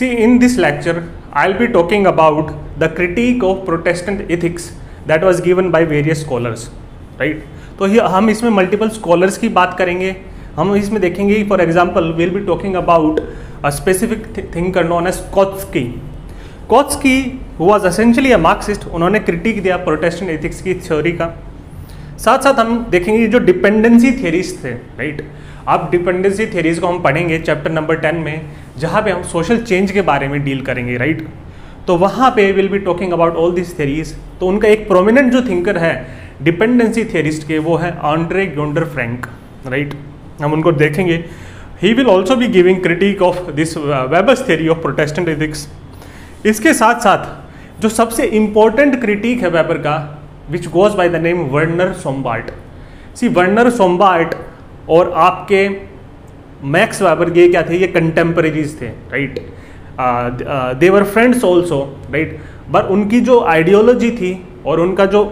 See, in this lecture, I'll be talking about the critique of Protestant ethics that was given by various scholars, right? तो हम इसमें multiple scholars की बात करेंगे. हम इसमें देखेंगे for example will be talking about a specific thinker known as Kautsky. Kautsky who was essentially a Marxist, उन्होंने क्रिटिक दिया प्रोटेस्टेंट एथिक्स की थ्योरी का. साथ साथ हम देखेंगे जो डिपेंडेंसी थियरीज थे, राइट. अब डिपेंडेंसी थियरीज को हम पढ़ेंगे चैप्टर नंबर 10 में, जहाँ पे हम सोशल चेंज के बारे में डील करेंगे, राइट. तो वहाँ पे will be talking about all this theories. तो उनका एक प्रोमिनेंट जो थिंकर है डिपेंडेंसी थियरिस्ट के, वो है आंड्रे गुंटर फ्रैंक, राइट. हम उनको देखेंगे. He will also be giving critic of this Weber's theory of Protestant ethics. इसके साथ साथ जो सबसे इंपॉर्टेंट क्रिटिक है वेबर का, which goes by the name Werner Sombart. See Werner Sombart और आपके मैक्स वेबर ये क्या थे, ये कंटेम्परेरीज थे, right. They were friends also, right. But उनकी जो आइडियोलॉजी थी और उनका जो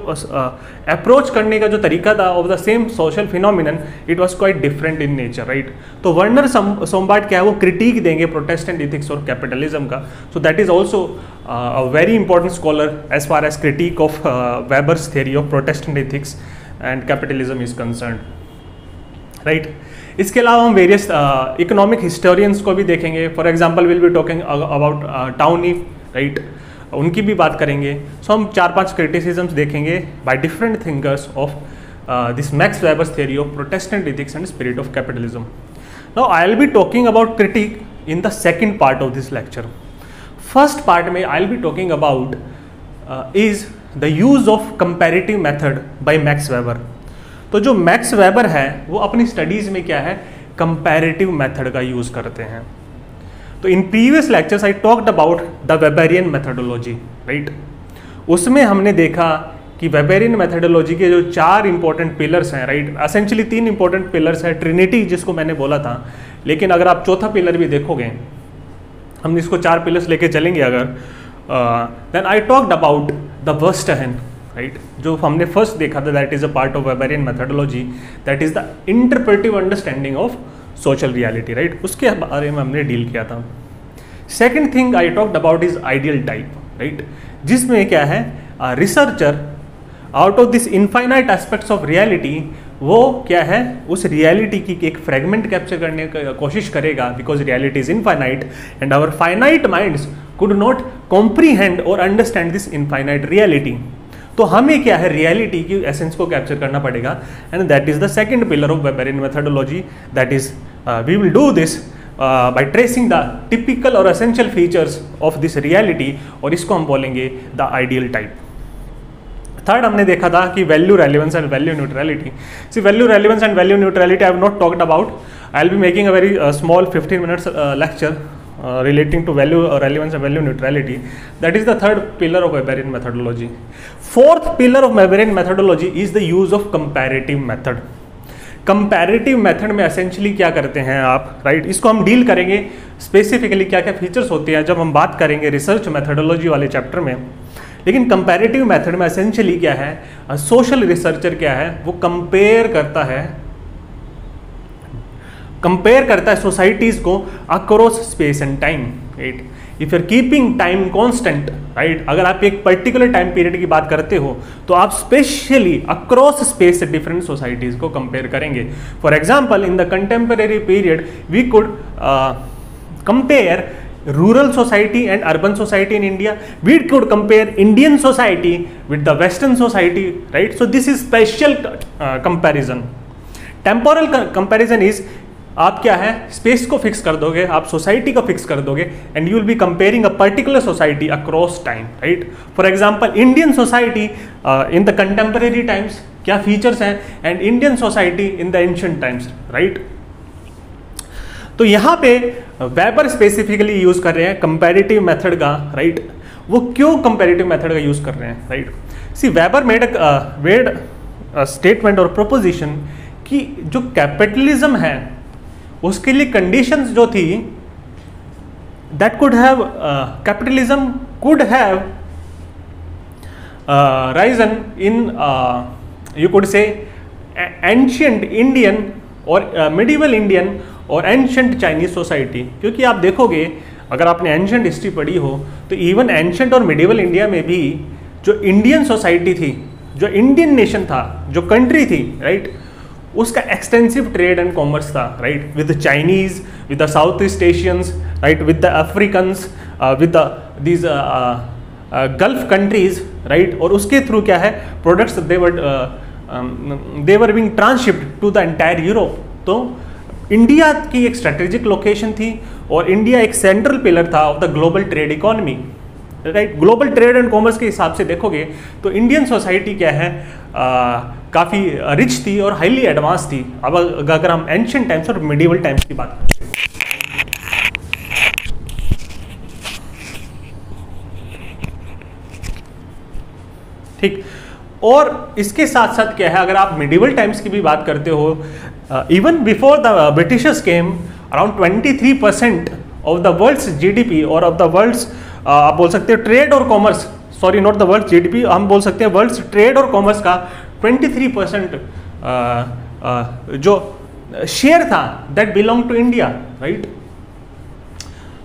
अप्रोच करने का जो तरीका था of the same social phenomenon, it was quite different in nature, right. तो वर्नर सोमबार्ट क्या है, वो क्रिटिक देंगे प्रोटेस्टेंट एथिक्स और कैपिटलिज्म का. So that is also a very important scholar as far as critic of Weber's theory of Protestant ethics and capitalism is concern, right. इसके अलावा हम वेरियस इकोनॉमिक हिस्टोरियंस को भी देखेंगे. For example will be talking about Tawney, right. उनकी भी बात करेंगे. सो हम 4-5 क्रिटिसिजम्स देखेंगे by different thinkers of this Max Weber's theory of Protestant ethics and spirit of capitalism. Now I will be talking about critique in the second part of this lecture. First part में I will be talking about is the use of comparative method by Max Weber. तो जो max weber है वो अपनी studies में क्या है, comparative method का यूज करते हैं. तो in previous lectures I talked about the Weberian methodology, right. उसमें हमने देखा कि वेबेरियन मेथडोलॉजी के जो 4 इंपॉर्टेंट पिलर्स हैं, राइट. एसेंशियली 3 इंपॉर्टेंट पिलर्स हैं, ट्रिनिटी जिसको मैंने बोला था. लेकिन अगर आप चौथा पिलर भी देखोगे, हम इसको 4 पिलर्स लेके चलेंगे अगर, then I talked about the Verstehen, right. जो हमने फर्स्ट देखा था, that is a part of Weberian methodology, that is the interpretive understanding of social reality, right. उसके बारे में हमने डील किया था. Second thing I talked about is ideal type, right. जिसमें क्या है, researcher out of this infinite aspects of reality, वो क्या है, उस रियलिटी की एक फ्रेगमेंट कैप्चर करने की कोशिश करेगा, because reality is infinite and our finite minds could not comprehend और अंडरस्टैंड दिस इनफाइनाइट रियलिटी. तो हमें क्या है, रियलिटी की एसेंस को कैप्चर करना पड़ेगा, and that is the second pillar of Weberian methodology. That is we will do this by tracing the typical और essential features of this reality, और इसको हम बोलेंगे द आइडियल टाइप. थर्ड हमने देखा था कि value relevance and value neutrality. See value relevance and value neutrality I have not talked about. I will be making a very small 15 minutes lecture relating to value relevance and value neutrality. That is the third pillar of Weberian methodology. Fourth pillar of Weberian methodology is the use of comparative method. Comparative method में essentially क्या करते हैं आप, right. इसको हम deal करेंगे specifically क्या क्या फीचर्स होते हैं जब हम बात करेंगे रिसर्च मेथडोलॉजी वाले चैप्टर में. लेकिन कंपैरेटिव मेथड में एसेंशियली क्या है, सोशल रिसर्चर क्या है, वो कंपेयर करता है सोसाइटीज को across space and time, right. If you are keeping time constant, right, अगर आप एक पर्टिकुलर टाइम पीरियड की बात करते हो तो आप स्पेशली अक्रॉस स्पेस से डिफरेंट सोसाइटीज को कंपेयर करेंगे. For example in the contemporary period we could compare rural society and urban society in India. We could compare Indian society with the Western society, right. So this is spatial comparison. Temporal comparison is आप क्या है, space को fix कर दोगे, आप society को fix कर दोगे, and you will B comparing a particular society across time, right. For example Indian society in the contemporary times क्या फीचर्स हैं, and Indian society in the ancient times, right. तो यहाँ पे वेबर स्पेसिफिकली यूज कर रहे हैं comparative method का, right. वो क्यों कंपैरेटिव मेथड का यूज कर रहे हैं, right. See Weber made a statement और प्रोपोजिशन कि जो कैपिटलिज्म है उसके लिए कंडीशंस जो थी, that could have capitalism could have risen in you could say ancient Indian और मिडिवल इंडियन और एंशिएंट चाइनीज सोसाइटी. क्योंकि आप देखोगे अगर आपने एंशंट हिस्ट्री पढ़ी हो तो इवन एंशंट और मिडिवल इंडिया में भी जो इंडियन सोसाइटी थी, जो इंडियन नेशन था, जो कंट्री थी, राइट, उसका एक्सटेंसिव ट्रेड एंड कॉमर्स था, right, with the Chinese, with the south east Asians, right, with the Africans, with these gulf countries, right, और उसके थ्रू क्या है products they were being transshipped to the entire Europe. तो India की एक strategic location थी और India एक सेंट्रल पिलर था of the global trade economy, right. Global trade and commerce के हिसाब से देखोगे तो इंडियन सोसाइटी क्या है, काफ़ी रिच थी और हाईली एडवांस थी। अब अगर हम एंशिएंट टाइम्स और मिडिवल टाइम्स की बात करते हैं, ठीक, और इसके साथ साथ क्या है, अगर आप मिडिवल टाइम्स की भी बात करते हो, even before the Britishers came around 23% of the world's GDP और ऑफ द वर्ल्ड्स, आप बोल सकते हो ट्रेड और commerce, sorry not the world GDP, हम बोल सकते हैं वर्ल्ड्स ट्रेड और कॉमर्स का 23% जो शेयर था that belong to India, right.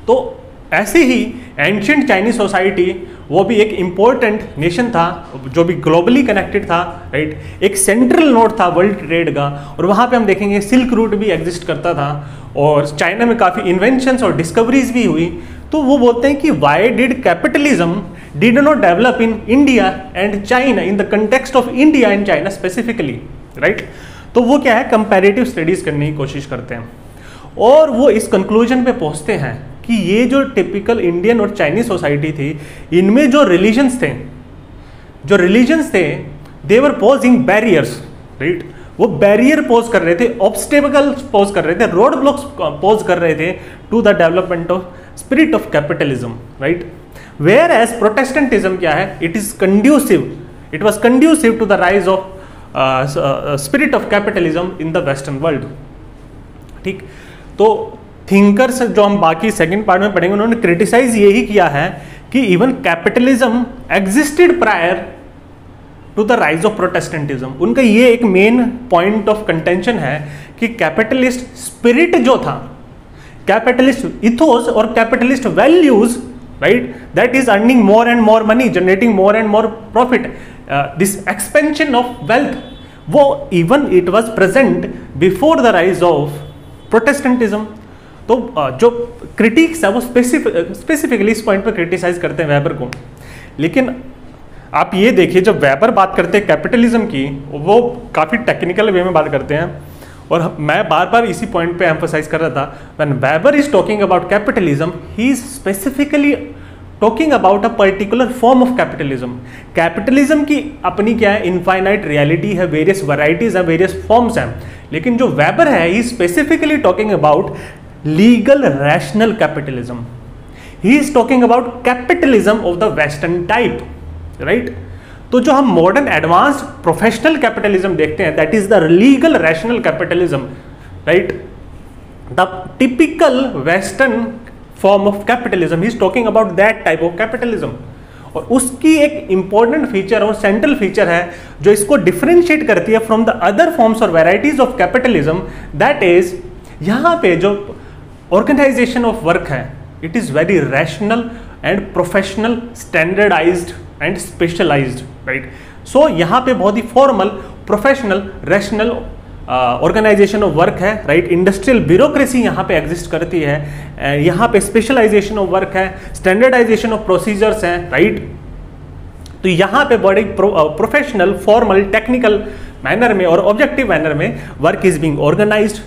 तो ऐसे ही एंशिएंट चाइनीज सोसाइटी वो भी एक इम्पोर्टेंट नेशन था जो भी ग्लोबली कनेक्टेड था, राइट, एक सेंट्रल नोड था वर्ल्ड ट्रेड का, और वहाँ पे हम देखेंगे सिल्क रूट भी एग्जिस्ट करता था और चाइना में काफ़ी इन्वेंशंस और डिस्कवरीज भी हुई। तो वो बोलते हैं कि why did capitalism did not develop in India and China in the context of India and China specifically, right. तो वो क्या है, कंपैरेटिव स्टडीज करने की कोशिश करते हैं और वो इस कंक्लूजन पे पहुंचते हैं कि ये जो टिपिकल इंडियन और चाइनीज सोसाइटी थी, इनमें जो रिलीजन्स थे दे वर पोजिंग बैरियर्स, राइट। वो बैरियर पोज कर रहे थे, ऑब्स्टेकल्स पोज कर रहे थे, रोड ब्लॉक्स पोज कर रहे थे to the development of spirit of capitalism, right. Whereas Protestantism क्या है, it was conducive to the rise of spirit of capitalism in the western world, ठीक। तो थिंकर्स जो हम बाकी सेकंड पार्ट में पढ़ेंगे, उन्होंने क्रिटिसाइज यही किया है कि even capitalism existed prior to the rise of Protestantism. उनका ये एक मेन पॉइंट ऑफ कंटेंशन है कि कैपिटलिस्ट स्पिरिट जो था, कैपिटलिस्ट इथोस और capitalist values, right, that is earning more and more money, generating more and more profit, this expansion of wealth, वो even it was present before the rise of Protestantism. तो जो critics है वो specifically इस point पर criticise करते हैं weber को। लेकिन आप ये देखिए, जब वेबर बात करते हैं कैपिटलिज्म की, वो काफ़ी टेक्निकल वे में बात करते हैं और मैं बार बार इसी पॉइंट पे एम्फसाइज कर रहा था, when Weber is talking about capitalism he is specifically talking about a particular form of capitalism. Capitalism की अपनी क्या है, इनफाइनाइट रियलिटी है, वेरियस वैरायटीज हैं, वेरियस फॉर्म्स हैं, लेकिन जो वेबर है he specifically talking about legal rational capitalism. He is talking about capitalism of the western type, right. तो जो हम मॉडर्न एडवांस्ड प्रोफेशनल कैपिटलिज्म देखते हैं, that is the legal rational capitalism, right, the typical western form of capitalism, he is talking about that type of capitalism. और उसकी एक important feature और central feature है जो इसको डिफरेंशिएट करती है फ्रॉम द अदर फॉर्म्स और varieties of capitalism, that is यहाँ पे जो ऑर्गेनाइजेशन ऑफ वर्क है, it is very rational and professional, standardised and specialised, right. So यहाँ पे बहुत ही formal, professional, rational organisation of work है, राइट। इंडस्ट्रियल ब्यूरोक्रेसी यहाँ पे एग्जिस्ट करती है, यहाँ पे स्पेशलाइजेशन ऑफ वर्क है, स्टैंडर्डाइजेशन ऑफ प्रोसीजर्स हैं, राइट। तो यहाँ पे बड़ी प्रोफेशनल, फॉर्मल, टेक्निकल मैनर में और ऑब्जेक्टिव मैनर में work is being organised,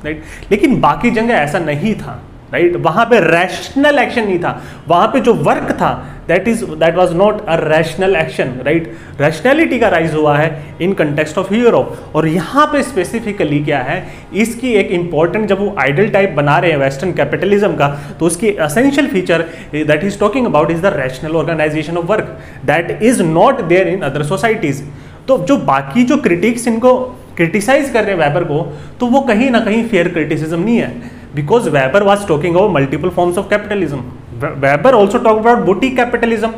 right. लेकिन बाकी जगह ऐसा नहीं था, राइट। वहां पे रैशनल एक्शन नहीं था, वहां पे जो वर्क था that was not a rational action, right. Rationality का राइज हुआ है इन कंटेक्स्ट ऑफ यूरोप। और यहाँ पे स्पेसिफिकली क्या है, इसकी एक इंपॉर्टेंट, जब वो आइडल टाइप बना रहे हैं वेस्टर्न कैपिटलिज्म का, तो उसकी essential feature that is talking about is the rational organisation of work that is not there in other societies. तो जो बाकी जो क्रिटिक्स इनको क्रिटिसाइज कर रहे हैं वेबर को, तो वो कहीं ना कहीं फेयर क्रिटिसिज्म नहीं है, because Weber was talking about multiple forms of capitalism. Weber also talk about boutique capitalism,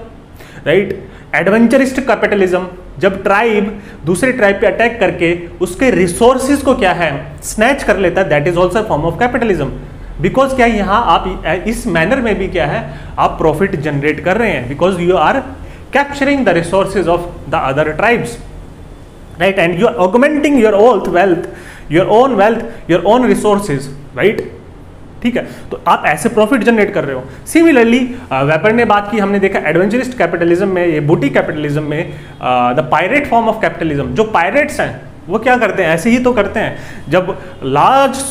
right, adventurist capitalism, जब ट्राइब दूसरे ट्राइब पे अटैक करके उसके रिसोर्सेज को क्या है, स्नैच कर लेता है, that is also form of capitalism, because क्या यहाँ आप इस मैनर में भी क्या है, आप प्रॉफिट जनरेट कर रहे हैं, because you are capturing the resources of the other tribes, right, and you are augmenting your own wealth, your own resources, right, ठीक है। तो आप ऐसे प्रॉफिट जनरेट कर रहे हो। सिमिलरली वेबर ने बात की, हमने देखा एडवेंचरिस्ट कैपिटलिज्म में, ये बूटी कैपिटलिज्म में, the pirate form of capitalism, जो पायरेट्स हैं वो क्या करते हैं, ऐसे ही तो करते हैं। जब large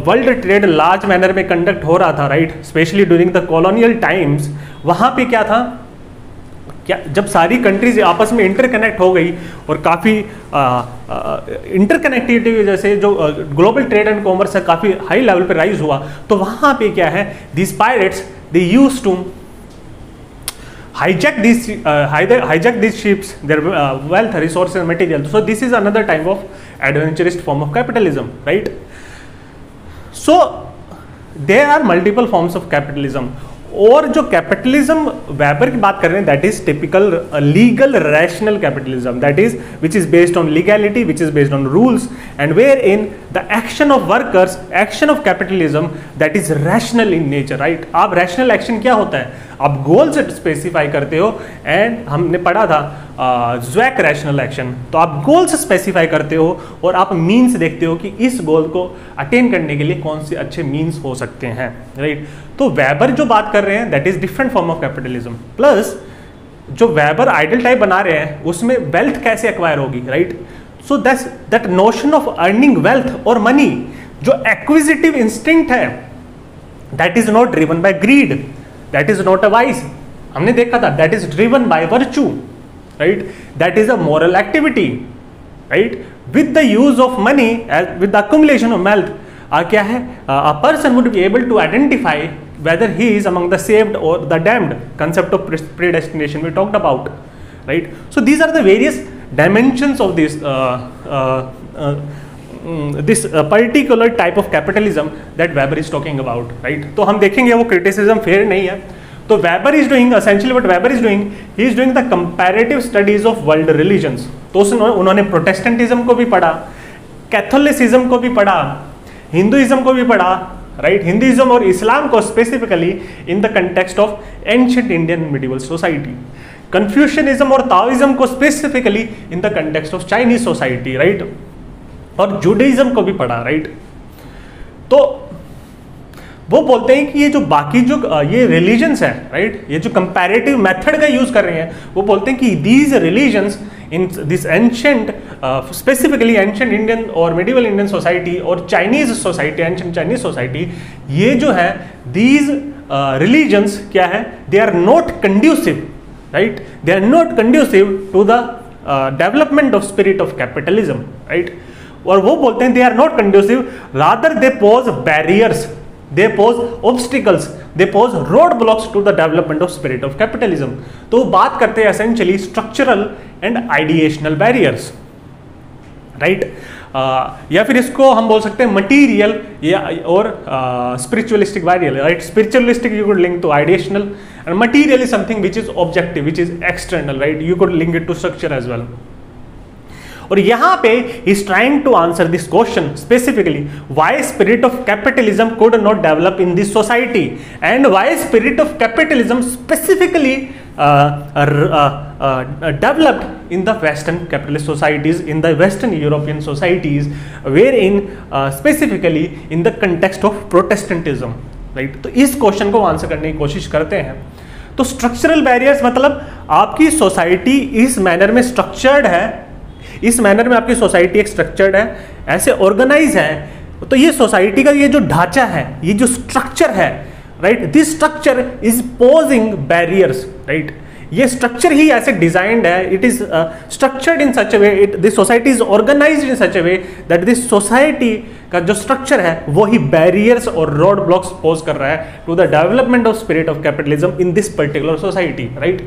world trade large manner में कंडक्ट हो रहा था, right, specially during the colonial times, वहाँ पे क्या था, क्या जब सारी कंट्रीज आपस में इंटरकनेक्ट हो गई और काफ़ी इंटरकनेक्टिविटी की वजह से जो ग्लोबल ट्रेड एंड कॉमर्स है काफ़ी हाई लेवल पे राइज हुआ, तो वहाँ पे क्या है, this pirates they used to hijack these ships, their wealth, resources, material. So this is another type of adventurist form of capitalism, right? So there are multiple forms of capitalism. और जो capitalism weber की बात कर रहे हैं, that is typical legal rational capitalism, that is which is based on legality, which is based on rules, and where in the action of workers, action of capitalism that is rational in nature, right. आप rational action क्या होता है, आप goals specify करते हो, and हमने पढ़ा था ज़्वैक रैशनल एक्शन, तो आप गोल्स स्पेसिफाई करते हो और आप मीन्स देखते हो कि इस गोल को अटेन करने के लिए कौन से अच्छे मीन्स हो सकते हैं, राइट। तो वेबर जो बात कर रहे हैं that is different form of capitalism, plus जो वेबर आइडल टाइप बना रहे हैं उसमें वेल्थ कैसे एक्वायर होगी, राइट। So that notion of earning wealth और मनी, जो एक्विजिटिव इंस्टिंक्ट है, that is not driven by greed, that is not a vice, हमने देखा था, that is driven by virtue, right, that is a moral activity, right, with the use of money, with the accumulation of wealth, क्या है, a person would be able to identify whether he is among the saved or the damned, concept of predestination we talked about, right. So these are the various dimensions of this particular type of capitalism that Weber is talking about, right. तो हम देखेंगे वो criticism fair नहीं है, तो Weber is doing essentially what Weber is doing, he is doing the comparative studies of world religions. तो उन्होंने Protestantism को भी पढ़ा, कैथोलिसिज्म को भी पढ़ा, हिंदुइज्म को भी पढ़ा, राइट, हिंदुइज्म और इस्लाम को specifically in the context of ancient Indian medieval society, Confucianism और ताओइज्म को specifically in the context of Chinese society, right, और जूडाइज्म को भी पढ़ा, राइट। तो वो बोलते हैं कि ये जो बाकी जो ये रिलीजन्स हैं, राइट, ये जो कंपैरेटिव मेथड का यूज कर रहे हैं, वो बोलते हैं कि these religions in this ancient, specifically ancient Indian और मिडिवल इंडियन सोसाइटी और Chinese society, ancient Chinese society, ये जो है दीज रिलीजन्स क्या है, they are not conducive, right, they are not conducive to the development of spirit of capitalism, right. और वो बोलते हैं they are not conducive, rather they pose barriers, they pose obstacles, they pose roadblocks to the development of spirit of capitalism. तो बात करते हैं essentially structural and ideational barriers, right? या फिर इसको हम बोल सकते हैं material या और spiritualistic barrier, right? Spiritualistic you could link to ideational, and material is something which is objective, which is external, right? You could link it to structure as well. और यहाँ पे is trying to answer this question specifically, why spirit of capitalism could not develop in this society, and why spirit of capitalism specifically developed in the Western capitalist societies, in the Western European societies, wherein specifically in the context of Protestantism, right? तो इस question को answer करने की कोशिश करते हैं। तो structural barriers मतलब आपकी सोसाइटी इस मैनर में स्ट्रक्चर्ड है, इस मैनर में आपकी सोसाइटी एक स्ट्रक्चर्ड है, ऐसे ऑर्गेनाइज है, तो ये सोसाइटी का ये जो ढांचा है, ये जो स्ट्रक्चर है, right, this structure is posing barriers, right, ये स्ट्रक्चर ही ऐसे डिजाइंड है, it is structured in such a way, this society is organised in such a way that this society का जो स्ट्रक्चर है वो ही बैरियर्स और रोड ब्लॉक्स पोज कर रहा है to the development of spirit of capitalism in this particular society, right.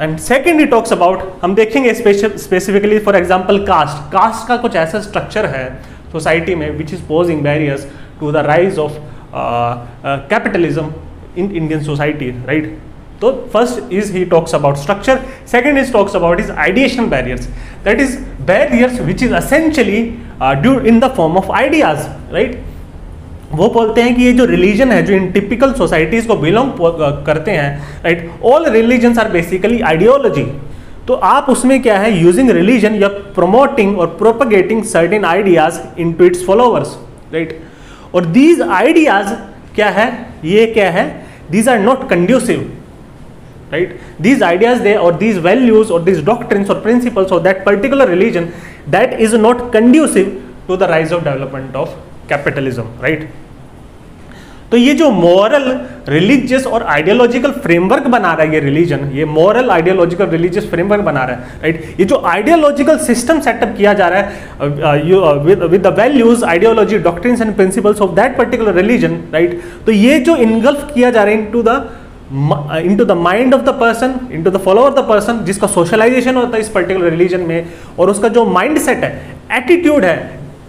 And second he talks about, हम देखेंगे स्पेसिफिकली फॉर एग्जांपल कास्ट का कुछ ऐसा स्ट्रक्चर है सोसाइटी में which is posing barriers to the rise of capitalism in Indian society, right. तो first is he talks about structure, second is talks about his ideational barriers, that is barriers which is essentially due in the form of ideas, right. वो बोलते हैं कि ये जो religion है, जो इन टिपिकल सोसाइटीज को बिलोंग करते हैं, right, all religions are basically ideology. तो आप उसमें क्या है, यूजिंग रिलीजन या प्रमोटिंग और propagating certain ideas into its followers, right. और दीज आइडियाज क्या है, ये क्या है, these are not conducive, right, these ideas they or these values or these doctrines or principles of that particular religion, that is not conducive to the rise of development of capitalism, right। तो ये जो moral, religious और ideological framework बना रहा है ये religion, ये moral, ideological, religious framework बना रहा है, राइट। ये जो आइडियोलॉजिकल सिस्टम सेटअप किया जा रहा है with the values, ideology, doctrines and principles of that particular religion, right. तो ये जो इनगल्फ किया जा रहा है into the mind of the person, into the follower of the person, जिसका सोशलाइजेशन होता है इस पर्टिकुलर रिलीजन में, और उसका जो माइंड सेट है, एटीट्यूड है,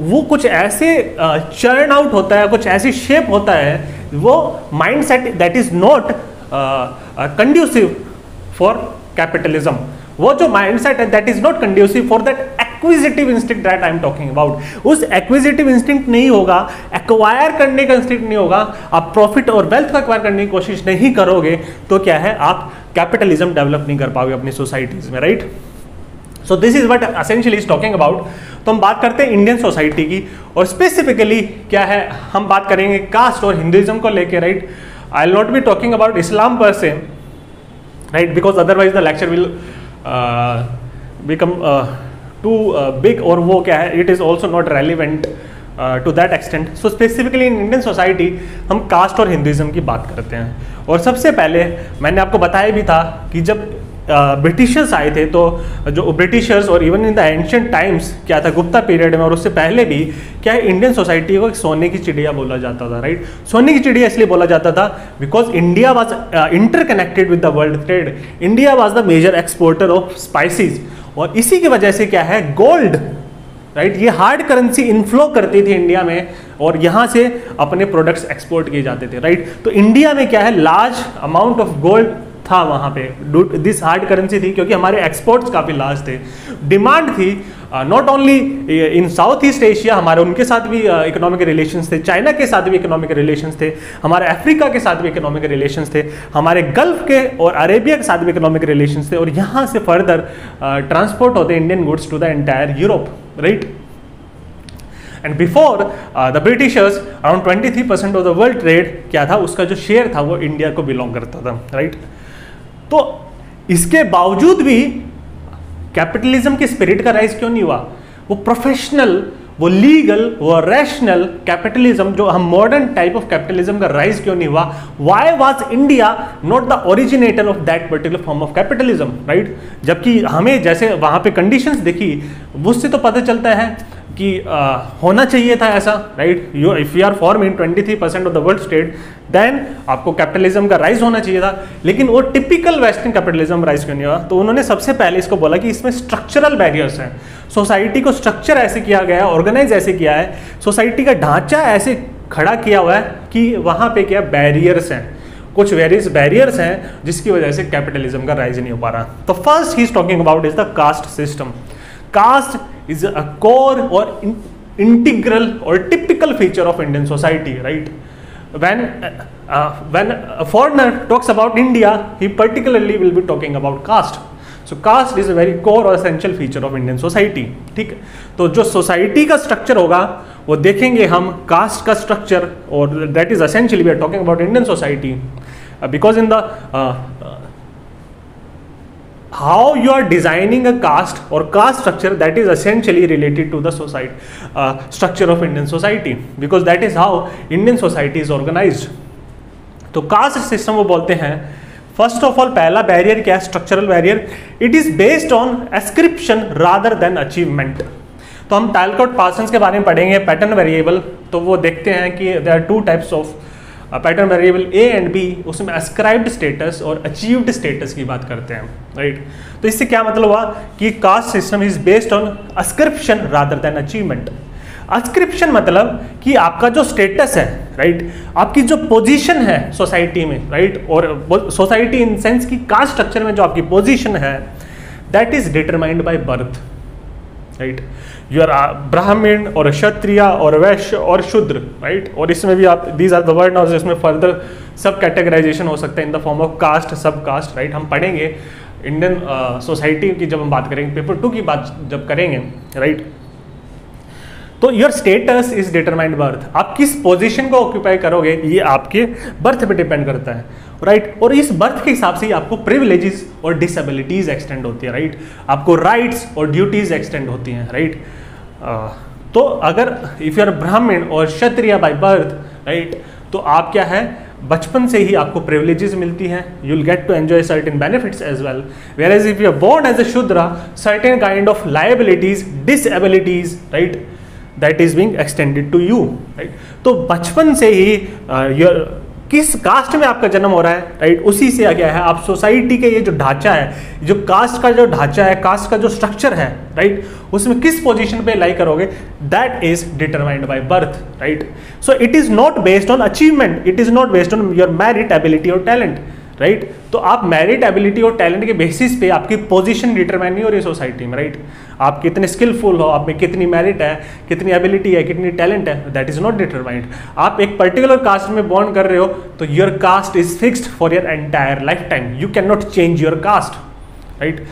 वो कुछ ऐसे चर्न आउट होता है, कुछ ऐसी शेप होता है, वो mind set that is not conducive for capitalism. वो जो माइंड सेट है that is not conducive for that acquisitive instinct that I am talking about. उस एक्विजिटिव इंस्टिंक्ट नहीं होगा, एक्वायर करने का इंस्टिंक्ट नहीं होगा, आप प्रॉफिट और वेल्थ को एक्वायर करने की कोशिश नहीं करोगे, तो क्या है, आप कैपिटलिज्म डेवलप नहीं कर पाओगे अपनी सोसाइटीज में, right. So this is what essentially is talking about. तो हम बात करते हैं इंडियन सोसाइटी की, और स्पेसिफिकली क्या है, हम बात करेंगे कास्ट और हिंदुइज्म को लेके, right. I will not be talking about Islam per se, right, because otherwise the lecture will become too big, और वो क्या है, it is also not relevant to that extent. So specifically in Indian society हम caste और Hinduism की बात करते हैं। और सबसे पहले मैंने आपको बताया भी था कि जब ब्रिटिशर्स आए थे, तो जो ब्रिटिशर्स और even in the ancient times क्या था, गुप्ता पीरियड में और उससे पहले भी क्या है, इंडियन सोसाइटी को एक सोने की चिड़िया बोला जाता था, राइट। सोने की चिड़िया इसलिए बोला जाता था because India was interconnected with the world trade. India was the major exporter of spices, और इसी की वजह से क्या है, गोल्ड, राइट, ये हार्ड करेंसी इनफ्लो करती थी इंडिया में, और यहाँ से अपने प्रोडक्ट्स एक्सपोर्ट किए जाते थे, राइट। तो इंडिया में क्या है, लार्ज अमाउंट ऑफ गोल्ड था वहाँ पे, दिस हार्ड करेंसी थी, क्योंकि हमारे एक्सपोर्ट्स काफ़ी लार्ज थे, डिमांड थी। Not only in south east Asia, हमारे उनके साथ भी इकोनॉमिक रिलेशंस थे, चाइना के साथ भी इकोनॉमिक रिलेशंस थे, हमारे अफ्रीका के साथ भी इकोनॉमिक रिलेशंस थे, हमारे गल्फ के और अरेबिया के साथ भी इकोनॉमिक रिलेशंस थे, और यहाँ से फर्दर ट्रांसपोर्ट होते Indian goods to the entire Europe, right. And before the Britishers around 23% of the world trade क्या था, उसका जो शेयर था वो इंडिया को बिलोंग करता था, राइट। तो इसके बावजूद भी कैपिटलिज्म की स्पिरिट का राइज क्यों नहीं हुआ? वो प्रोफेशनल, वो लीगल, वो रैशनल कैपिटलिज्म, जो हम मॉडर्न टाइप ऑफ कैपिटलिज्म का राइज क्यों नहीं हुआ? Why was India not the originator of that particular form of capitalism, right? जबकि हमें जैसे वहां पे कंडीशंस देखी, उससे तो पता चलता है कि होना चाहिए था ऐसा, right? If you are forming 23% of the world state, then आपको कैपिटलिज्म का राइज होना चाहिए था, लेकिन वो टिपिकल वेस्टर्न कैपिटलिज्म राइज क्यों नहीं हुआ? तो उन्होंने सबसे पहले इसको बोला कि इसमें स्ट्रक्चरल बैरियर्स हैं। सोसाइटी को स्ट्रक्चर ऐसे किया गया है, ऑर्गेनाइज ऐसे किया है, सोसाइटी का ढांचा ऐसे खड़ा किया हुआ है कि वहाँ पे क्या बैरियर्स हैं, कुछ वेरियस बैरियर्स हैं जिसकी वजह से कैपिटलिज्म का राइज नहीं हो पा रहा। तो first he is talking about is the caste system. Caste is a core or integral or typical feature of Indian society, right? When a foreigner talks about India, he particularly will be talking about caste. So caste is a very core or essential feature of Indian society. ठीक है, तो जो society का structure होगा वो देखेंगे हम cast का स्ट्रक्चर, और that is essentially we are talking about Indian society, because in the how you are designing a caste or caste structure, that is essentially related to the society structure of Indian society, because that is how Indian society is organized. तो caste system वो बोलते हैं, first of all पहला barrier क्या है? Structural barrier. It is based on ascription rather than achievement। तो हम Talcott Parsons के बारे में पढ़ेंगे, पैटर्न वेरिएबल, तो वो देखते हैं कि there are two types of pattern variable A and B, उसमें ascribed स्टेटस और अचीव्ड स्टेटस की बात करते हैं, राइट? तो इससे क्या मतलब हुआ कि caste system is based on ascription rather than achievement. ascription मतलब कि आपका जो स्टेटस है, राइट, आपकी जो पोजीशन है सोसाइटी में, राइट, और सोसाइटी इन सेंस की कास्ट स्ट्रक्चर में जो आपकी पोजीशन है, that is determined by birth, right. You are Brahmin और क्षत्रिय और वैश्य और शूद्र, राइट। और इसमें भी आप these are the word now, इसमें फर्दर सब कैटेगराइजेशन हो सकता है in the form of caste, sub caste, right. हम पढ़ेंगे इंडियन सोसाइटी की जब हम बात करेंगे, पेपर 2 की बात जब करेंगे, राइट। तो your status is determined birth, आप किस पोजीशन को ऑक्यूपाई करोगे ये आपके बर्थ पे डिपेंड करता है, राइट। और इस बर्थ के हिसाब से ही आपको प्रिविलेजेस और डिसेबिलिटीज एक्सटेंड होती है, राइट। आपको राइट्स और ड्यूटीज एक्सटेंड होती हैं, राइट। तो अगर इफ यू आर ब्राह्मण और क्षत्रिय बाय बर्थ, राइट, तो आप क्या है, बचपन से ही आपको प्रिविलेजेस मिलती हैं, you will get to enjoy certain benefits as well. Whereas if you are born as a Shudra, certain kind of liabilities, disabilities, right, that is being extended to you, right. तो बचपन से ही किस cast में आपका जन्म हो रहा है, राइट, उसी से क्या है, आप सोसाइटी के ये जो ढांचा है, जो कास्ट का जो ढांचा है, कास्ट का जो स्ट्रक्चर है, राइट, उसमें किस पोजीशन पे लाई करोगे, that is determined by birth, right. So it is not based on achievement, it is not based on your merit, ability और टैलेंट, राइट। तो आप मेरिट, एबिलिटी और टैलेंट के बेसिस पे आपकी पोजीशन डिटरमाइन नहीं हो रही सोसाइटी में, राइट। आप कितने स्किलफुल हो, आप में कितनी मेरिट है, कितनी एबिलिटी है, कितनी टैलेंट है, दैट इज नॉट डिटरमाइंड। आप एक पर्टिकुलर कास्ट में बॉर्न कर रहे हो तो your cast is fixed for your entire life time, you can not change your cast, right.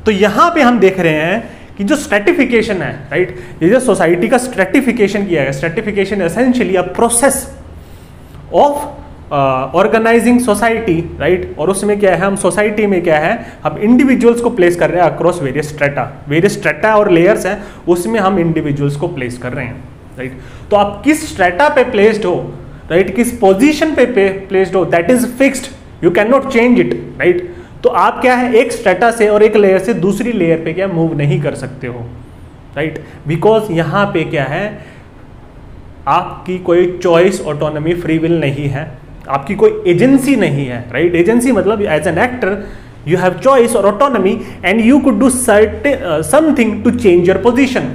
तो यहां पे हम देख रहे हैं कि जो स्ट्रेटिफिकेशन है, राइट, ये जो सोसाइटी का स्ट्रेटिफिकेशन किया है, stratification essentially a process of organising society, right. और उसमें क्या है, हम सोसाइटी में क्या है, हम इंडिविजुअल्स को प्लेस कर रहे हैं अक्रॉस वेरियस स्ट्रेटा और लेयर्स हैं, उसमें हम इंडिविजुअल्स को प्लेस कर रहे हैं, राइट। तो आप किस स्ट्रेटा पे प्लेस्ड हो, राइट, किस पोजीशन पे प्लेस्ड हो, that is fixed, you can not change it, right. तो आप क्या है, एक स्ट्रेटा से और एक लेयर से दूसरी लेयर पे क्या मूव नहीं कर सकते हो, राइट, बिकॉज यहाँ पे क्या है, आपकी कोई चॉइस, ऑटोनॉमी, फ्री विल नहीं है, आपकी कोई एजेंसी नहीं है, राइट। एजेंसी मतलब as an actor you have choice और autonomy and you could do something to change your position,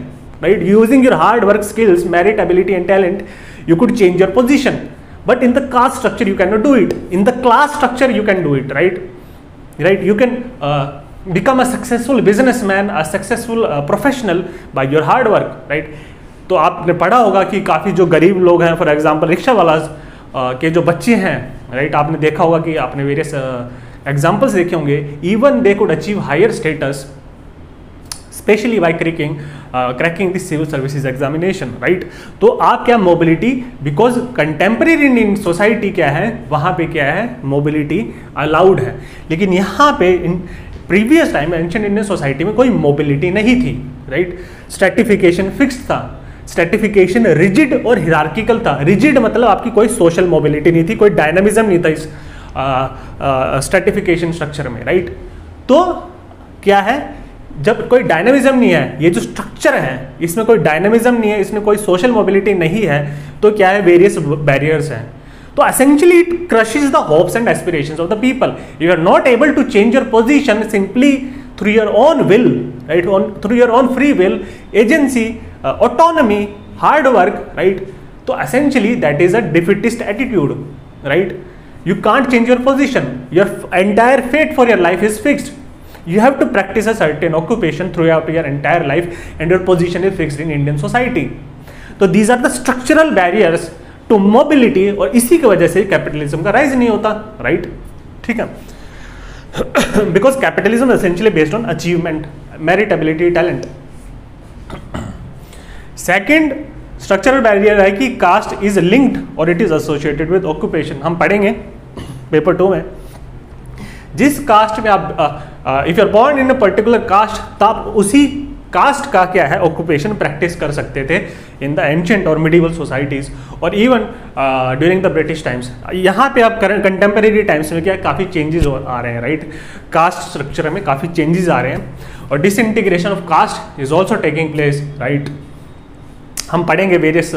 right, using your hard work, skills, merit, ability and talent, you could change your position, but in the caste structure you can not do it, in the class structure you can do it, right, you can become a successful businessman, a successful professional by your hard work, right। तो आपने पढ़ा होगा कि काफ़ी जो गरीब लोग हैं, फॉर एग्जांपल रिक्शा वाला के जो बच्चे हैं, राइट, आपने देखा होगा कि आपने वेरियस एग्जांपल्स देखे होंगे, even they could achieve higher status specially by cracking this civil services examination, right. तो आप क्या, mobility, because contemporary Indian society क्या है, वहाँ पे क्या है, मोबिलिटी अलाउड है, लेकिन यहाँ पे in previous time ancient Indian society में कोई मोबिलिटी नहीं थी, राइट। स्ट्रेटिफिकेशन फिक्स्ड था, स्ट्रेटिफिकेशन रिजिड और हिरार्किकल था। रिजिड मतलब आपकी कोई सोशल मोबिलिटी नहीं थी, कोई डायनामिज्म नहीं था इस स्ट्रेटिफिकेशन स्ट्रक्चर में, राइट। तो क्या है, जब कोई डायनामिज्म नहीं है, ये जो स्ट्रक्चर है इसमें कोई डायनामिज्म नहीं है, इसमें कोई सोशल मोबिलिटी नहीं है, तो क्या है, वेरियस बैरियर्स हैं। तो essentially it crushes the hopes and aspirations of the people. You are not able to change your position simply through your own will, right? Through your own free will, agency, autonomy, hard work, right? So essentially that is a defeatist attitude, right? You can't change your position. Your entire fate for your life is fixed. You have to practice a certain occupation throughout your entire life, and your position is fixed in Indian society. So these are the structural barriers to mobility, और इसी की वजह से capitalism का rise नहीं होता, right, ठीक है, because capitalism essentially based on achievement, merit, ability, talent. Second structural barrier है कि कास्ट इज लिंक्ड और it is associated with occupation. हम पढ़ेंगे पेपर 2 में, जिस कास्ट में आप if you are born in a particular caste, तो आप उसी कास्ट का क्या है, ऑक्यूपेशन प्रैक्टिस कर सकते थे इन द एंशिएंट और मिडिवल सोसाइटीज़, और even during the British times. यहाँ पे आप कंटेम्प्रेरी टाइम्स में क्या काफ़ी चेंजेस आ रहे हैं, राइट, कास्ट स्ट्रक्चर में काफ़ी चेंजेस आ रहे हैं, और disintegration of caste is also taking place, right. हम पढ़ेंगे वेरियस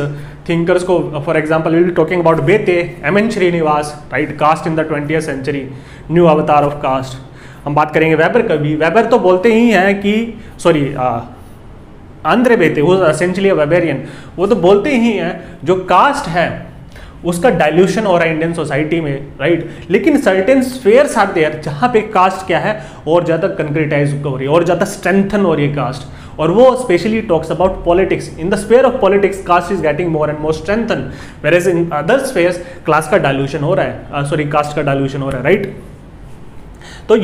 थिंकर्स को, for example will be talking about Beteille, M N. Srinivas, right, caste in the 20th century, new avatar of caste. हम बात करेंगे वेबर कभी, वेबर तो बोलते ही हैं कि सॉरी आंद्रे बेते, वो एसेंशियली अ वेबेरियन, वो तो बोलते ही हैं जो कास्ट है उसका डाइल्यूशन हो रहा है इंडियन सोसाइटी में, राइट, लेकिन सर्टेन स्फेयर्स आर देयर जहाँ पे कास्ट क्या है और ज़्यादा कंक्रीटाइज हो रही है और ज़्यादा स्ट्रेंथन हो रही है कास्ट, और वो specially talks about politics. In the sphere of politics caste is getting more and more strengthen, whereas in other spheres class का डाइल्यूशन हो रहा है, सॉरी कास्ट का डाइल्यूशन हो रहा है, राइट. तो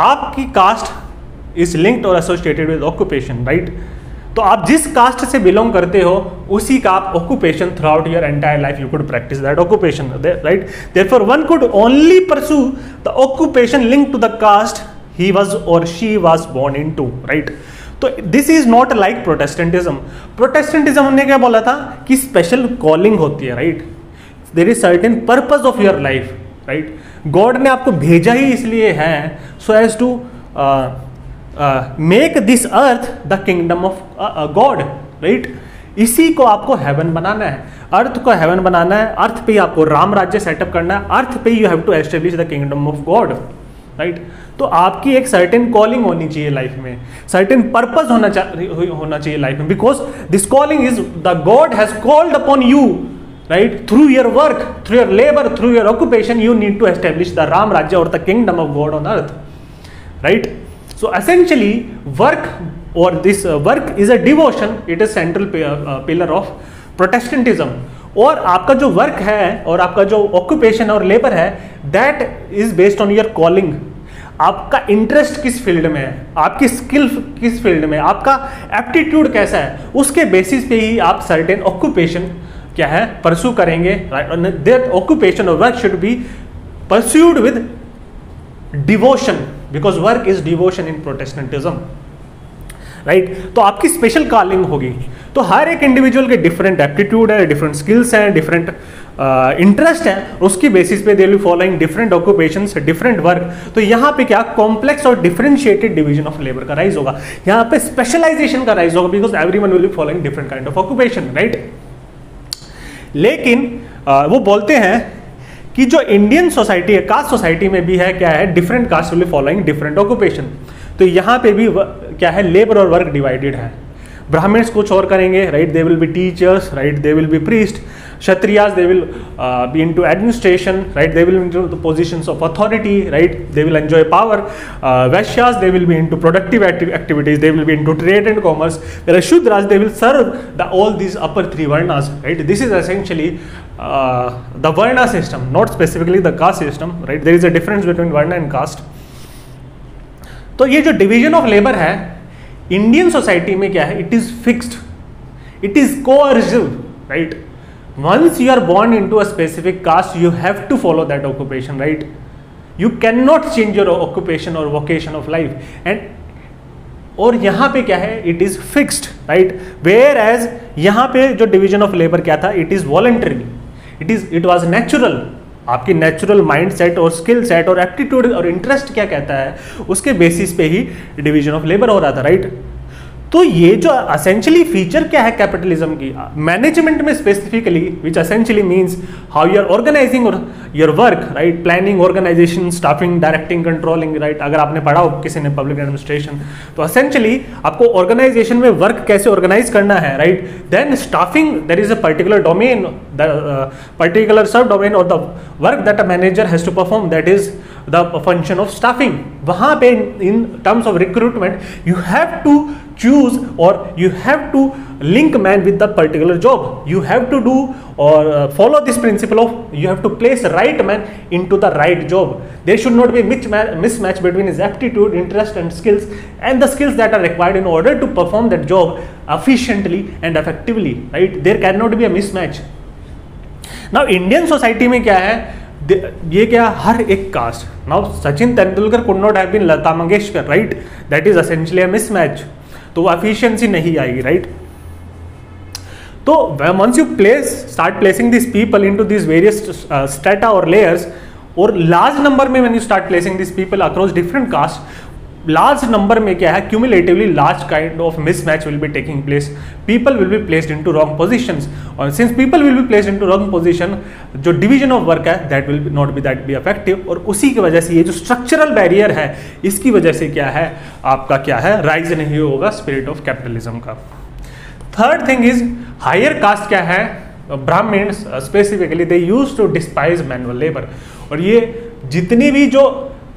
आपकी कास्ट इज लिंक्ड और एसोसिएटेड विद ऑक्यूपेशन, राइट. तो आप जिस कास्ट से बिलोंग करते हो उसी का आप occupation throughout your entire life you could practise that occupation, right. Therefore one could only pursue the occupation linked to the caste he was or she was born into, right. तो this is not like Protestantism. Protestantism हमने क्या बोला था कि special calling होती है, राइट. There is certain purpose of your life, right. God ने आपको भेजा ही इसलिए है so as to make this earth the kingdom of God, right. इसी को आपको हेवन बनाना है, अर्थ को हेवन बनाना है, अर्थ पे ही आपको राम राज्य सेटअप करना है, अर्थ पे you have to establish the kingdom of God, right. तो आपकी एक सर्टेन कॉलिंग होनी चाहिए लाइफ में, सर्टेन पर्पस होना चाहिए लाइफ में, because this calling is the God has called upon you, right. Through your work, through your labour, through your occupation you need to establish the Ram Rajya और the kingdom of God on earth, right. So essentially work और this work is a devotion, it is central pillar of Protestantism. और आपका जो work है और आपका जो occupation और लेबर है that is based on your calling. आपका इंटरेस्ट किस फील्ड में है, आपकी स्किल किस फील्ड में, आपका एप्टीट्यूड कैसा है, उसके बेसिस पे ही आप सर्टेन ऑक्यूपेशन क्या है परस्यू करेंगे. दैट ऑक्यूपेशन और work should be pursued with devotion because work is devotion in Protestantism, right. तो आपकी स्पेशल कॉलिंग होगी. तो हर एक इंडिविजुअल के डिफरेंट एप्टीट्यूड है, डिफरेंट स्किल्स हैं, डिफरेंट इंटरेस्ट है, उसकी बेसिस पे they will following different occupations, different work. तो यहाँ पे क्या कॉम्प्लेक्स और डिफरेंशिएटेड डिवीजन ऑफ लेबर का राइज होगा, यहाँ पे स्पेशलाइजेशन का राइज होगा because everyone will be following different kind of occupation, right. लेकिन वो बोलते हैं कि जो इंडियन सोसाइटी है, कास्ट सोसाइटी में भी है क्या है, different caste will be following different occupation. तो यहाँ पे भी क्या है लेबर और वर्क डिवाइडेड है. ब्राह्मण्स कुछ और करेंगे, right. They will be teachers, right. They will be priest. Kshatriyas they will be into administration, right. They will into the positions of authority, right. They will enjoy power. Vaishyas they will be into productive activities, they will be into trade and commerce. whereas Shudras they will serve the all these upper three varnas, right. this is essentially the varna system, not specifically the caste system, right. there is a difference between varna and caste. तो ये जो division of labour है Indian society में क्या है, it is fixed, it is coercive, right. Once you are born into a specific caste you have to follow that occupation, right. You can not change your occupation और vocation of life. And और यहाँ पे क्या है, it is fixed, right. Whereas यहाँ पे जो division of labour क्या था, it is voluntary, it was natural. आपकी नेचुरल माइंड सेट और स्किल सेट और एप्टीट्यूड और इंटरेस्ट क्या कहता है उसके बेसिस पे ही डिवीजन ऑफ लेबर हो रहा था, राइट. तो ये जो असेंशियली फीचर क्या है कैपिटलिज्म की मैनेजमेंट में specifically, which essentially means how you are organising your work, right. Planning, organisation, staffing, directing, controlling, right. अगर आपने पढ़ा हो किसी ने पब्लिक एडमिनिस्ट्रेशन, तो असेंशियली आपको ऑर्गेनाइजेशन में वर्क कैसे ऑर्गेनाइज करना है, right. Then staffing, there is a particular domain, particular sub domain और the work that a manager has to perform, that is the function of staffing. वहां पे in terms of recruitment you have to choose or you have to link man with the particular job. You have to do or follow this principle of you have to place right man into the right job. There should not be mismatch between his aptitude, interest and skills and the skills that are required in order to perform that job efficiently and effectively, right. There cannot be a mismatch. Now Indian society में क्या है, ये क्या हर एक caste, now Sachin Tendulkar could not have been Lata Mangeshkar, right. That is essentially a mismatch. तो वो efficiency नहीं आएगी, राइट. तो once you start placing this people into this various strata और लेयर्स, और लार्ज नंबर में when you start placing this people across different caste, large number में क्या है, cumulatively large kind of mismatch will be taking place. People will be placed into wrong positions, और since people will be placed into wrong position, जो division of work है that will not B that be effective. और उसी की वजह से ये जो स्ट्रक्चरल बैरियर है, इसकी वजह से क्या है, आपका क्या है, राइज नहीं होगा स्पिरिट ऑफ कैपिटलिज्म का. Third thing is higher caste क्या है, Brahmins specifically they used to despise manual labour. और ये जितनी भी जो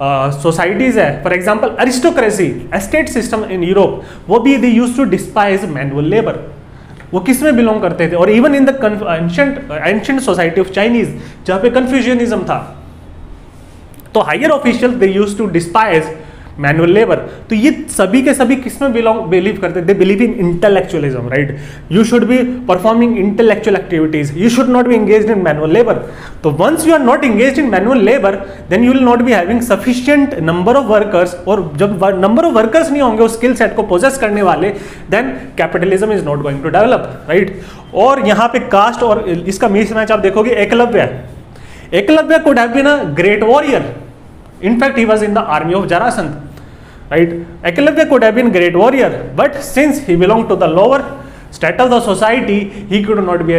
सोसाइटीज है, for example aristocracy, estate system in Europe, वो भी they used to despise manual labour. वो किस में बिलोंग करते थे? और even in the ancient society of Chinese, जहाँ पे कन्फ्यूजनिज्म था, तो higher official they used to despise manual labour. तो ये सभी के सभी किस में बिलीव करते? They believe in intellectualism, right? You should be performing intellectual activities, you should not be engaged in manual labour. तो once you are not engaged in manual labour, then you will not be having sufficient number of workers, और जब number of workers नहीं होंगे उस skill set को possess करने वाले, then capitalism is not going to develop, right? और यहाँ पे कास्ट और इसका मिसमैच आप देखोगे। Eklavya could have been a great warrior. In fact, he was in the army of Jarasandh, right? Eklavya could have been great warrior, but since he belonged to the lower strata of the society, he could not be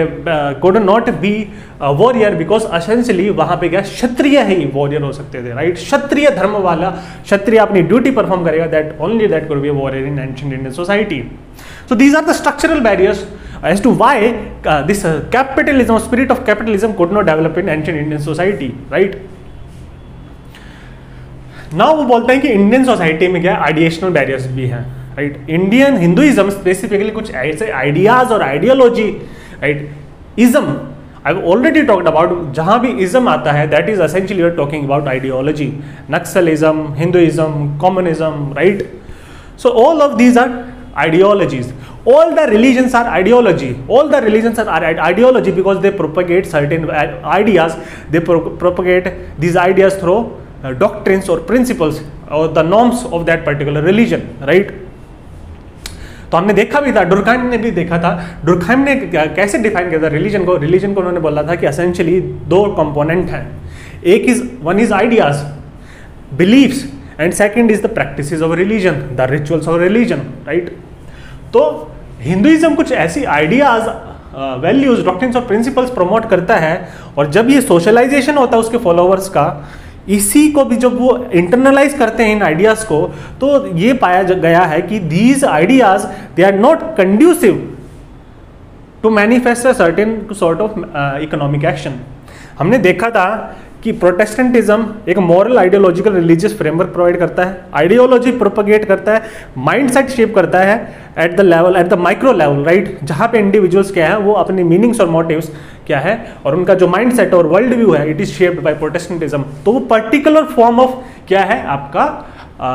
a warrior, because essentially वहाँ पे क्या क्षत्रिय ही warrior हो सकते थे, right? क्षत्रिय धर्म वाला क्षत्रिय अपनी duty perform करेगा, that could be a warrior in ancient Indian society. So these are the structural barriers as to why this capitalism, spirit of capitalism could not develop in ancient Indian society, right? Now वो बोलते हैं कि Indian society में क्या आइडिएशनल barriers भी हैं, right? Indian Hinduism specifically कुछ ऐसे आइडियाज और ideology, right? Ism I already talked about, जहां भी इज्म आता है that is essentially we are talking about ideology, Naxalism, Hinduism, communism, right? So all of these are ideologies. All the religions are ideology. All the religions are ideology because they propagate certain ideas. They propagate these ideas through doctrines or principles or the norms of that particular religion, right? तो हमने देखा भी था, डुरखाइम ने भी देखा था। डुरखाइम ने कैसे डिफाइन किया था रिलीजन को? रिलीजन को उन्होंने बोला था कि एसेंशियली दो कंपोनेंट हैं, one is ideas, beliefs, and second is the practices of religion, the rituals of religion, right? तो हिंदुइज्म कुछ ऐसी आइडियाज, वैल्यूज, डॉक्ट्रिन्स और प्रिंसिपल्स प्रमोट करता है, और जब ये सोशलाइजेशन होता है उसके फॉलोअर्स का, इसी को भी जब वो इंटरनलाइज करते हैं इन आइडियाज को, तो ये पाया गया है कि these ideas they are not conducive to manifest a certain sort of economic action. हमने देखा था कि प्रोटेस्टेंटिज्म एक moral, ideological, religious framework provide करता है, आइडियोलॉजी प्रोपगेट करता है, माइंडसेट शेप करता है at the micro level, right? जहाँ पे इंडिविजुअल्स क्या है वो अपनी मीनिंग्स और मोटिव्स क्या है, और उनका जो माइंडसेट और वर्ल्ड व्यू है, it is shaped by Protestantism. तो वो पर्टिकुलर फॉर्म ऑफ क्या है आपका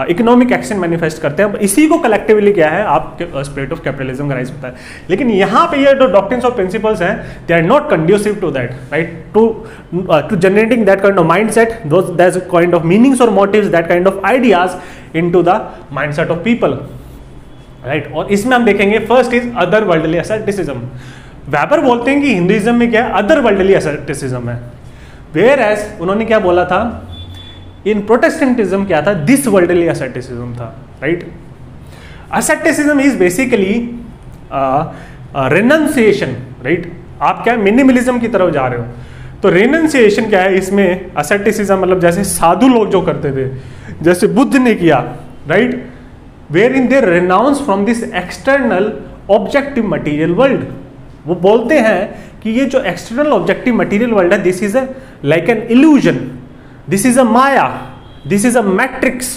इकोनॉमिक एक्शन मैनिफेस्ट करते हैं, इसी को कलेक्टिवली क्या है आपके स्पिरिट ऑफ कैपिटलिज्म का राइज होता है। लेकिन यहाँ पे ये जो डॉक्ट्रिन्स और प्रिंसिपल्स हैं, they are not conducive to that, right? To generating that kind of mindset, that kind of meanings और motives, that kind of ideas into the mindset of people, right? और इसमें हम देखेंगे first is other worldly asceticism. Weber बोलते हैं कि Hinduism में क्या है, अदर वर्ल्डली एसेटिसिज्म है, वेयर एज उन्होंने क्या बोला था, इन प्रोटेस्टेंटिज्म क्या था, दिस वर्ल्डली एसेटिसिज्म था, right? Asceticism is basically renunciation, right? आप क्या मिनिमलिज्म की तरफ जा रहे हो, तो रेनंसिएशन क्या है इसमें, एसेटिसिज्म मतलब जैसे साधु लोग जो करते थे, जैसे बुद्ध ने किया, right? Wherein they renounce from this external objective material world. वो बोलते हैं कि ये जो एक्सटर्नल ऑब्जेक्टिव मटीरियल वर्ल्ड है, this is a like an illusion, this is a maya, this is a matrix,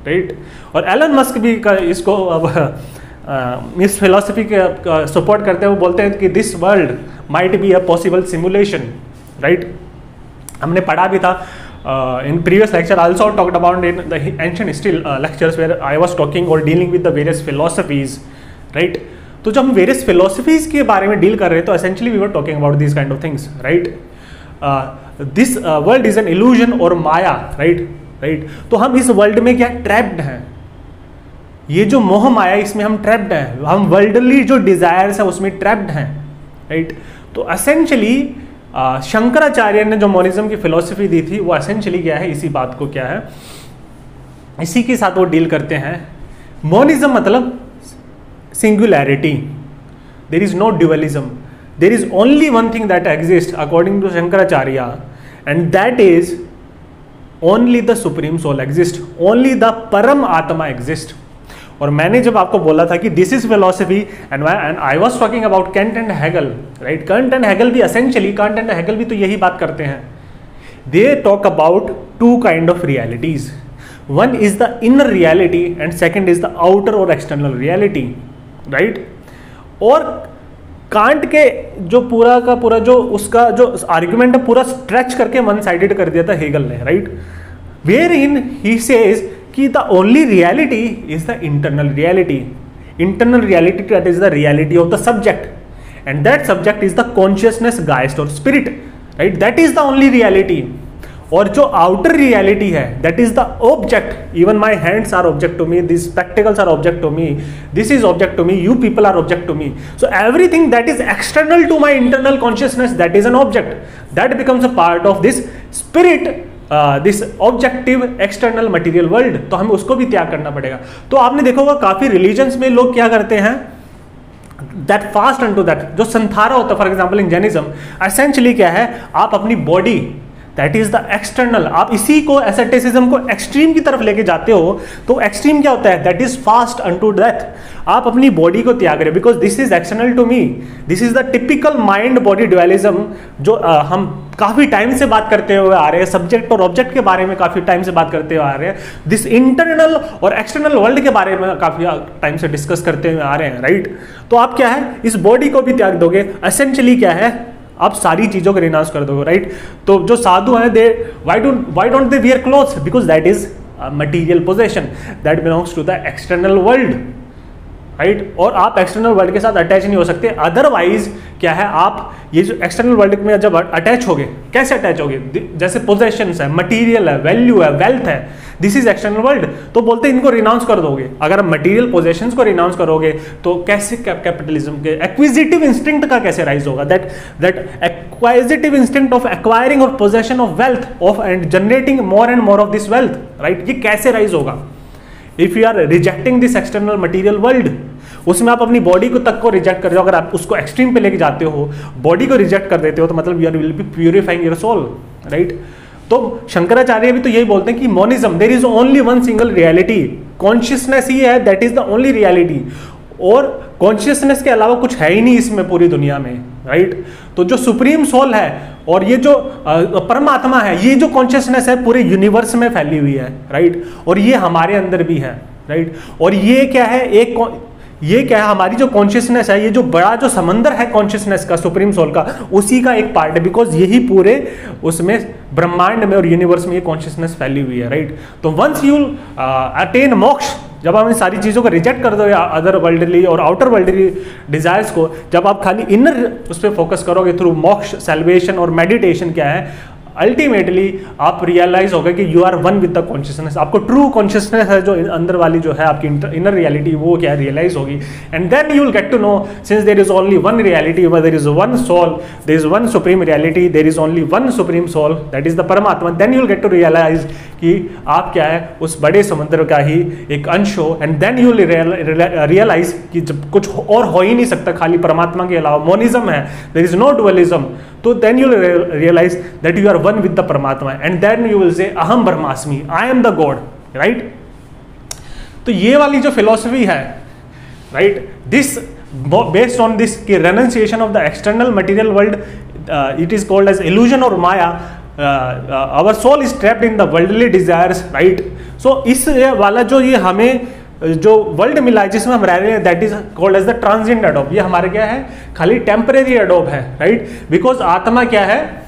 right? और एलन मस्क भी इसको अब इस फिलॉसफी के सपोर्ट करते हैं। वो बोलते हैं कि this world might be a possible simulation, right? हमने पढ़ा भी था in previous lecture, I also talked about in the ancient history lectures where I was talking or dealing with the various philosophies, right? तो जब हम various philosophies के बारे में deal कर रहे हैं, तो essentially we were talking about these kind of things, right? This world is an illusion or maya, right? तो हम इस world में क्या trapped हैं, ये जो मोह माया इसमें हम trapped हैं, हम worldly जो desires है उसमें trapped हैं, right? तो essentially शंकराचार्य ने जो मोनिज्म की फिलॉसफी दी थी, वो एसेंशियली क्या है, इसी बात को क्या है, इसी के साथ वो डील करते हैं। मोनिज्म मतलब singularity, there is no dualism, there is only one thing that exist according to Shankaracharya, and that is only the supreme soul exist, only the Paramatma exist. और मैंने जब आपको बोला था कि this is philosophy and I was talking about Kant and Hegel, right? Kant and Hegel भी essentially, Kant and Hegel भी तो यही बात करते हैं, they talk about two kind of realities. One is the inner reality and second is the outer और external reality, right. और Kant के जो पूरा का पूरा जो उसका जो आर्ग्यूमेंट है पूरा स्ट्रेच करके वन साइडेड कर दिया था हेगल ने, right. Wherein he says कि the only reality is the internal reality, internal reality that is the reality of the subject, and that subject is the consciousness, geist or spirit, right? That is the only reality. और जो outer reality है that is the object, even my hands are object to me, these spectacles are object to me, this is object to me, you people are object to me, so everything that is external to my internal consciousness, that is an object, that becomes a part of this spirit, this objective external material world. तो हमें उसको भी त्याग करना पड़ेगा। तो आपने देखा होगा काफी रिलीजन्स में लोग क्या करते हैं, दैट फास्ट अनटू दैट, जो संथारा होता है for example in Jainism, essentially क्या है, आप अपनी body that is the external, आप इसी को एसेटिसिज्म को एक्सट्रीम की तरफ लेके जाते हो, तो एक्सट्रीम क्या होता है, that is fast unto death, आप अपनी बॉडी को त्याग रहे, because this is external to me, this is the typical mind body dualism जो हम काफी टाइम से बात करते हुए आ रहे हैं, सब्जेक्ट और ऑब्जेक्ट के बारे में काफी टाइम से बात करते हुए आ रहे हैं, दिस इंटरनल और एक्सटर्नल वर्ल्ड के बारे में काफी टाइम से डिस्कस करते हुए आ रहे हैं, राइट। तो आप क्या है, इस बॉडी को भी त्याग दोगे, एसेंशियली क्या है, आप सारी चीजों को रिनाउंस कर दोगे, राइट। तो जो साधु हैं, they why don't they wear clothes, because that is material possession that belongs to the external world, right. और आप एक्सटर्नल वर्ल्ड के साथ अटैच नहीं हो सकते, अदरवाइज क्या है, आप ये जो एक्सटर्नल वर्ल्ड में जब अटैच होगे, कैसे अटैच होगे, जैसे पोजेशंस है, मटेरियल है, वैल्यू है, वेल्थ है, दिस इज एक्सटर्नल वर्ल्ड, तो बोलते हैं इनको रिनाउंस कर दोगे। अगर आप मटेरियल पोजेशंस को रिनाउंस करोगे तो कैसे कैपिटलिज्म के एक्विजिटिव इंस्टिंक्ट का कैसे राइज होगा, that acquisitive instinct of acquiring और possession of wealth of and generating more and more of this wealth, right. ये कैसे राइज होगा, if you are rejecting this external material world, उसमें आप अपनी बॉडी को तक को रिजेक्ट कर रहे हो, अगर आप उसको एक्सट्रीम पे लेके जाते हो, बॉडी को रिजेक्ट कर देते हो, तो मतलब you are will be purifying your soul, right. तो शंकराचार्य भी तो यही बोलते हैं कि monism, there is only one single reality, consciousness ही है, that is the only reality, और कॉन्शियसनेस के अलावा कुछ है ही नहीं इसमें पूरी दुनिया में, राइट। तो जो सुप्रीम सोल है और ये जो परमात्मा है, ये जो कॉन्शियसनेस है पूरे यूनिवर्स में फैली हुई है, राइट। और ये हमारे अंदर भी है, राइट। और ये क्या है, ये क्या है, हमारी जो कॉन्शियसनेस है, ये जो बड़ा जो समंदर है कॉन्शियसनेस का, सुप्रीम सोल का, उसी का एक पार्ट है, बिकॉज यही पूरे उसमें ब्रह्मांड में और यूनिवर्स में ये कॉन्शियसनेस फैली हुई है, राइट। तो वंस यू अटेन मोक्ष, जब हम इन सारी चीज़ों को रिजेक्ट कर दो, अदर वर्ल्डली और आउटर वर्ल्डली डिजायर्स को, जब आप खाली इनर उस पर फोकस करोगे थ्रू मोक्ष, सेल्वेशन और मेडिटेशन, क्या है, अल्टीमेटली आप रियलाइज होगा कि you are one with the consciousness, आपको ट्रू कॉन्शियसनेस है जो अंदर वाली जो है आपकी इनर रियलिटी, वो क्या रियलाइज होगी, and then you will get to know since there is only one reality, there is one soul, there is one supreme reality, there is only one supreme soul, that is the Paramatma, then you will get to realise कि आप क्या है, उस बड़े समुद्र का ही एक अंश हो, and then you will realise कि जब कुछ और हो ही नहीं सकता खाली परमात्मा के अलावा, मोनिज्म है, देयर इज नो डुअलिज्म, तो then you will realise that you are one with the Paramatma, and then you will say aham brahmasmi, I am the God, right। तो ये वाली जो फिलोसफी है, right, this based on this कि renunciation of the external material world, it is called as illusion or maya, our soul is trapped in the worldly desires, right। so इस वाला जो ये हमें जो वर्ल्ड मिला है जिसमें हम रह रहे हैं, that is called as the transient अडोब, ये हमारे क्या है, खाली टेम्परेरी अडोब है, राइट। बिकॉज आत्मा क्या है,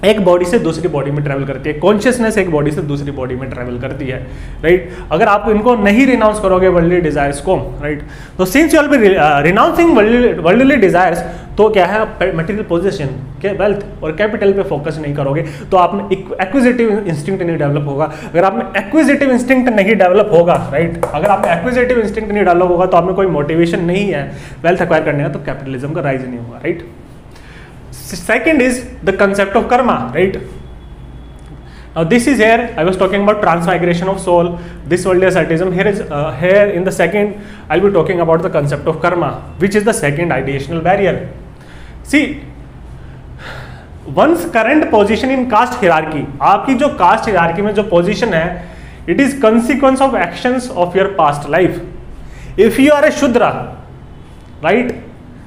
एक बॉडी से दूसरी बॉडी में ट्रैवल करती है, कॉन्शियसनेस एक बॉडी से दूसरी बॉडी में ट्रैवल करती है, राइट। अगर आप इनको नहीं रिनाउंस करोगे वर्ल्डली डिजायर्स को, राइट, तो since you will B renouncing worldly desires, तो क्या है, मटेरियल पोजीशन के वेल्थ और कैपिटल पे फोकस नहीं करोगे, तो आप में एक्विजिटिव इंस्टिंक्ट नहीं डेवलप होगा। अगर आप में एक्विजिटिव इंस्टिंक्ट नहीं डेवलप होगा, राइट, अगर आप में एक्विजिटिव इंस्टिंक्ट नहीं डेवलप होगा, तो आप में कोई मोटिवेशन नहीं है वेल्थ एक्वायर करने का, तो कैपिटलिज्म का राइज नहीं होगा, right. Second is the concept of karma, right? Now this is here I was talking about transmigration of soul, this worldly asceticism. Here in the second I'll be talking about the concept of karma, which is the second ideational barrier. See, one's current position in caste hierarchy, आपकी जो caste hierarchy में जो position है, it is consequence of actions of your past life. If you are a Shudra, right,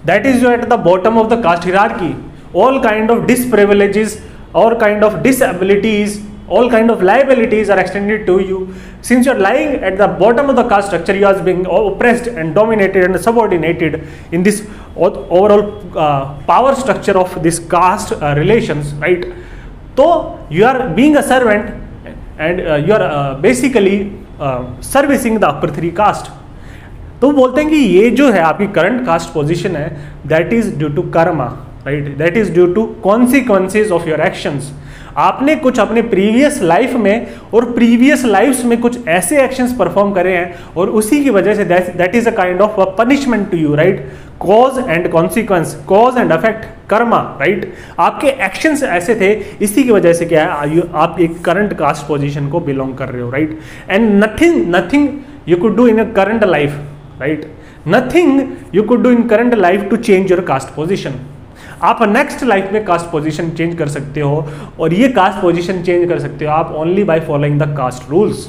that is you are at the bottom of the caste hierarchy. All kind of disprivileges, all kind of disabilities, all kind of liabilities are extended to you. Since you are lying at the bottom of the caste structure, you are being oppressed and dominated and subordinated in this overall power structure of this caste relations, right? So you are being a servant and you are basically servicing the upper 3 caste. तो बोलते हैं कि ये जो है आपकी current caste position है, that is due to karma, right, that is due to consequences of your actions. आपने कुछ अपने प्रीवियस लाइफ में और प्रीवियस लाइफ्स में कुछ ऐसे एक्शंस परफॉर्म करे हैं और उसी की वजह से that is a kind of punishment to you, right. Cause and consequence, cause and effect, karma, right. आपके एक्शंस ऐसे थे, इसी की वजह से क्या है आप एक करंट कास्ट पोजीशन को बिलोंग कर रहे हो, right. And nothing you could do in a current life, right, nothing you could do in current life to change your caste position. आप नेक्स्ट लाइफ में कास्ट पोजीशन चेंज कर सकते हो और ये कास्ट पोजीशन चेंज कर सकते हो आप only by following the caste rules,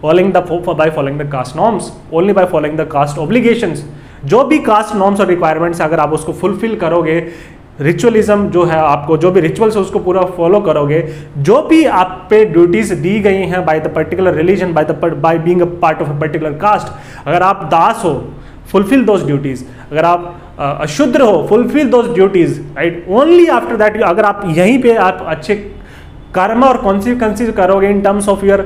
by following the caste norms, only by following the caste obligations. जो भी कास्ट नॉर्म्स और रिक्वायरमेंट्स अगर आप उसको फुलफिल करोगे, रिचुअलिज्म जो है आपको जो भी रिचुअल्स है उसको पूरा फॉलो करोगे, जो भी आप पे ड्यूटीज दी गई हैं by the particular religion, by being a part of a particular cast, अगर आप दास हो फुलफिल दोज ड्यूटीज, अगर आप अशुद्र हो fulfil those duties, right. Only after that अगर आप यहीं पे आप अच्छे कर्म और कॉन्सिक्वेंसेज करोगे इन terms of your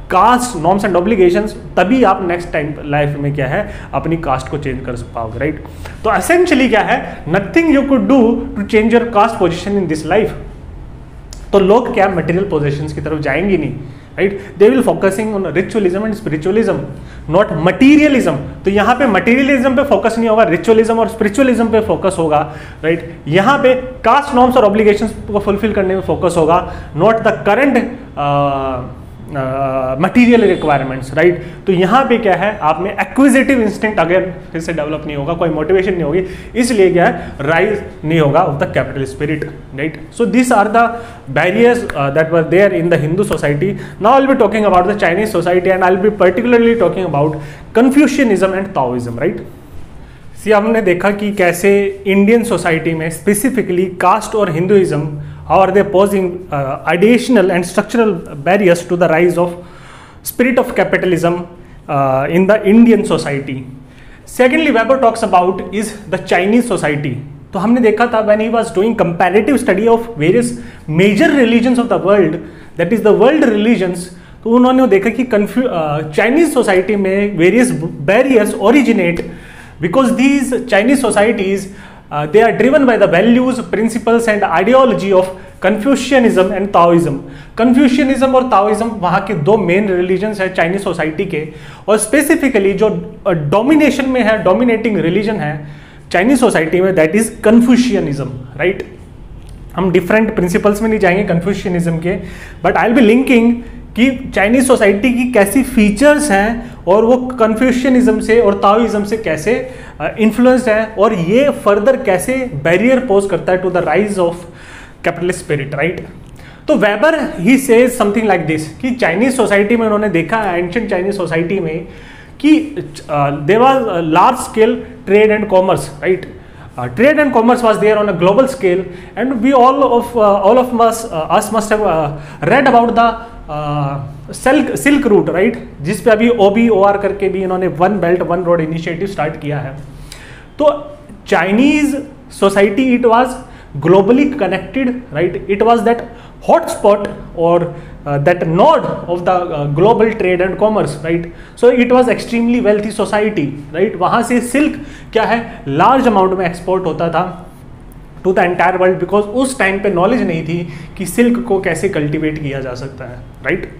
cast norms and obligations, तभी आप नेक्स्ट टाइम लाइफ में क्या है अपनी कास्ट को चेंज कर पाओगे, राइट। तो एसेंशियली क्या है, nothing you could do to change your caste position in this life. तो लोग क्या मटेरियल पोजीशंस की तरफ जाएंगे नहीं, right, they will focusing on ritualism and spiritualism, not materialism. तो यहाँ पे मटीरियलिज्म पे फोकस नहीं होगा, रिचुअलिज्म और स्पिरिचुअलिज्म पे फोकस होगा, राइट। यहाँ पे कास्ट नॉर्म्स और ऑब्लिगेशंस को फुलफिल करने में फोकस होगा, not the current material requirements, right. तो यहाँ पे क्या है आप में एक्विजिटिव इंस्टिंक्ट अगर फिर से डेवलप नहीं होगा, कोई मोटिवेशन नहीं होगी, इसलिए क्या है राइज नहीं होगा of the capital spirit, right. So this are the barriers that were there in the Hindu society. Now I will be talking about the Chinese society and I will be particularly talking about Confucianism and Taoism, right. See हमने देखा कि कैसे Indian society में specifically caste और Hinduism how are they posing additional and structural barriers to the rise of spirit of capitalism in the Indian society. Secondly, Weber talks about is the Chinese society. तो हमने देखा था when he was doing comparative study of various major religions of the world, that is the world religions, तो उन्होंने देखा कि Chinese society में various barriers originate because these Chinese societies they are driven by the values, principles and ideology of Confucianism and Taoism. Confucianism और Taoism वहाँ के दो main religions है चाइनीज सोसाइटी के, और स्पेसिफिकली जो डोमिनेशन में है, डोमिनेटिंग रिलीजन है चाइनीज सोसाइटी में, दैट इज कन्फ्यूशियनिज्म, राइट। हम डिफरेंट प्रिंसिपल्स में नहीं जाएंगे कन्फ्यूशियनिज्म के, but I will B linking कि चाइनीज सोसाइटी की कैसी फीचर्स हैं और वो कन्फ्यूशियनिज्म से और ताओइज्म से कैसे इन्फ्लुएंस्ड है और ये फर्दर कैसे बैरियर पोज करता है to the rise of capitalist spirit, right. तो Weber he says something like this कि चाइनीज सोसाइटी में उन्होंने देखा एंशिएंट चाइनीज सोसाइटी में कि there was large scale trade and commerce, right. Trade and commerce was there on a global scale, and we all of us must have read about the silk route, right, जिस पे अभी OBOR करके भी इन्होंने one belt one road initiative start किया है। तो Chinese society it was globally connected, right, it was that hotspot or that node of the global trade and commerce, right, so it was extremely wealthy society, right। वहाँ से silk क्या है large amount में export होता था to the entire world, because उस time पे knowledge नहीं थी कि सिल्क को कैसे कल्टिवेट किया जा सकता है, right.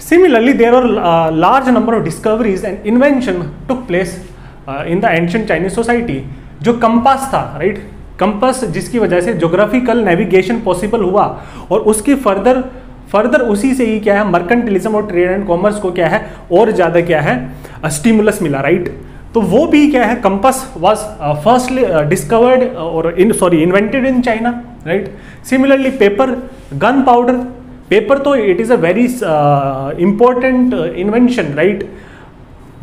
Similarly there are large number of discoveries and invention took place in the ancient Chinese society. जो कंपास था, राइट, कंपास जिसकी वजह से ज्योग्राफिकल नेविगेशन पॉसिबल हुआ और उसकी फर्दर उसी से ही क्या है मर्केंटिलिज्म और ट्रेड एंड कॉमर्स को क्या है और ज़्यादा क्या है स्टिमुलस मिला, राइट। तो वो भी क्या है कंपास वाज फर्स्टली डिस्कवर्ड और invented in China, right. Similarly paper, gunpowder, paper तो it is a very important invention, right,